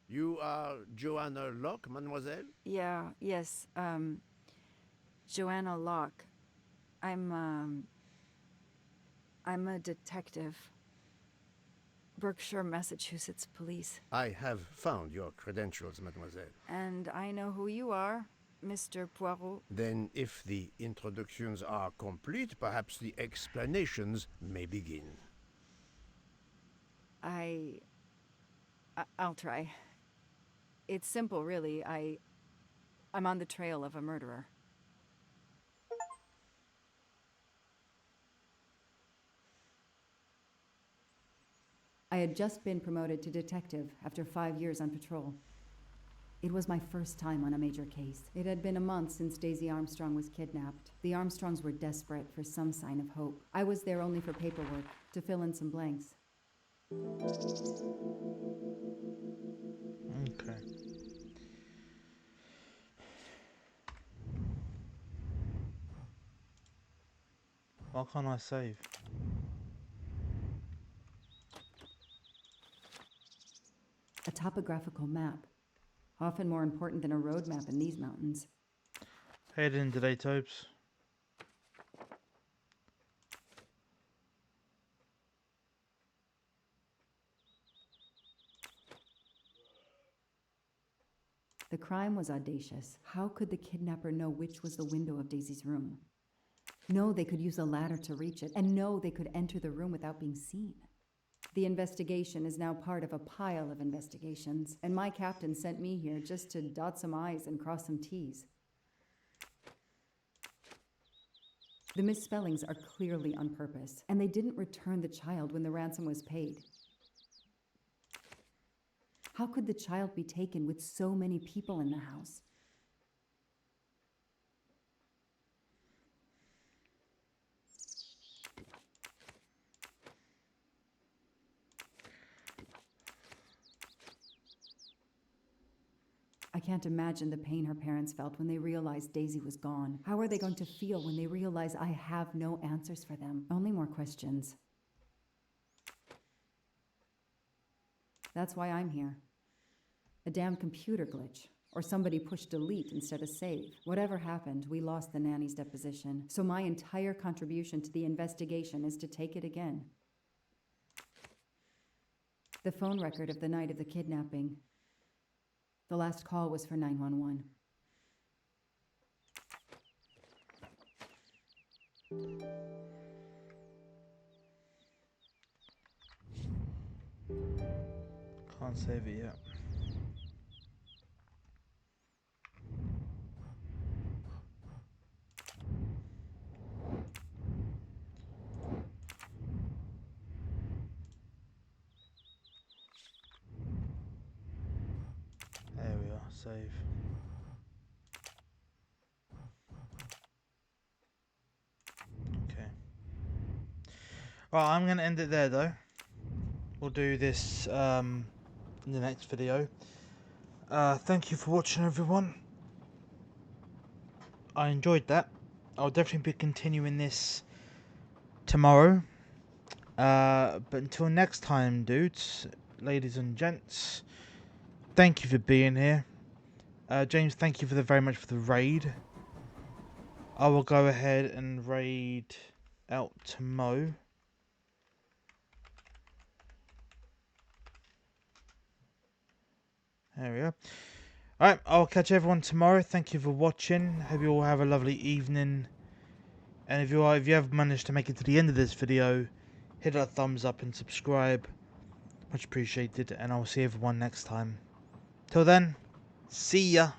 You are Joanna Locke, mademoiselle? Yes, Joanna Locke. I'm a detective. Berkshire, Massachusetts Police. I have found your credentials, mademoiselle. And I know who you are. Mr. Poirot. Then, if the introductions are complete, perhaps the explanations may begin. I'll try. It's simple, really. I'm on the trail of a murderer. I had just been promoted to detective after 5 years on patrol. It was my first time on a major case. It had been a month since Daisy Armstrong was kidnapped. The Armstrongs were desperate for some sign of hope. I was there only for paperwork, to fill in some blanks. Okay. Why can't I save? A topographical map, often more important than a road map in these mountains. Head in today, Tobes. The crime was audacious. How could the kidnapper know which was the window of Daisy's room? No, they could use a ladder to reach it, and no, they could enter the room without being seen. The investigation is now part of a pile of investigations, and my captain sent me here just to dot some I's and cross some T's. The misspellings are clearly on purpose, and they didn't return the child when the ransom was paid. How could the child be taken with so many people in the house? I can't imagine the pain her parents felt when they realized Daisy was gone. How are they going to feel when they realize I have no answers for them? Only more questions. That's why I'm here. A damn computer glitch. Or somebody pushed delete instead of save. Whatever happened, we lost the nanny's deposition. So my entire contribution to the investigation is to take it again. The phone record of the night of the kidnapping. The last call was for 911. Can't save it yet. There we are, save. Okay. Right, I'm going to end it there though. We'll do this in the next video. Thank you for watching, everyone. I enjoyed that. I'll definitely be continuing this tomorrow. But until next time, dudes, ladies and gents, thank you for being here. James, thank you very much for the raid. I will go ahead and raid out to Mo. There we go. Alright, I'll catch everyone tomorrow. Thank you for watching. Hope you all have a lovely evening. And if you have managed to make it to the end of this video, hit that thumbs up and subscribe. Much appreciated. And I'll see everyone next time. Till then, see ya.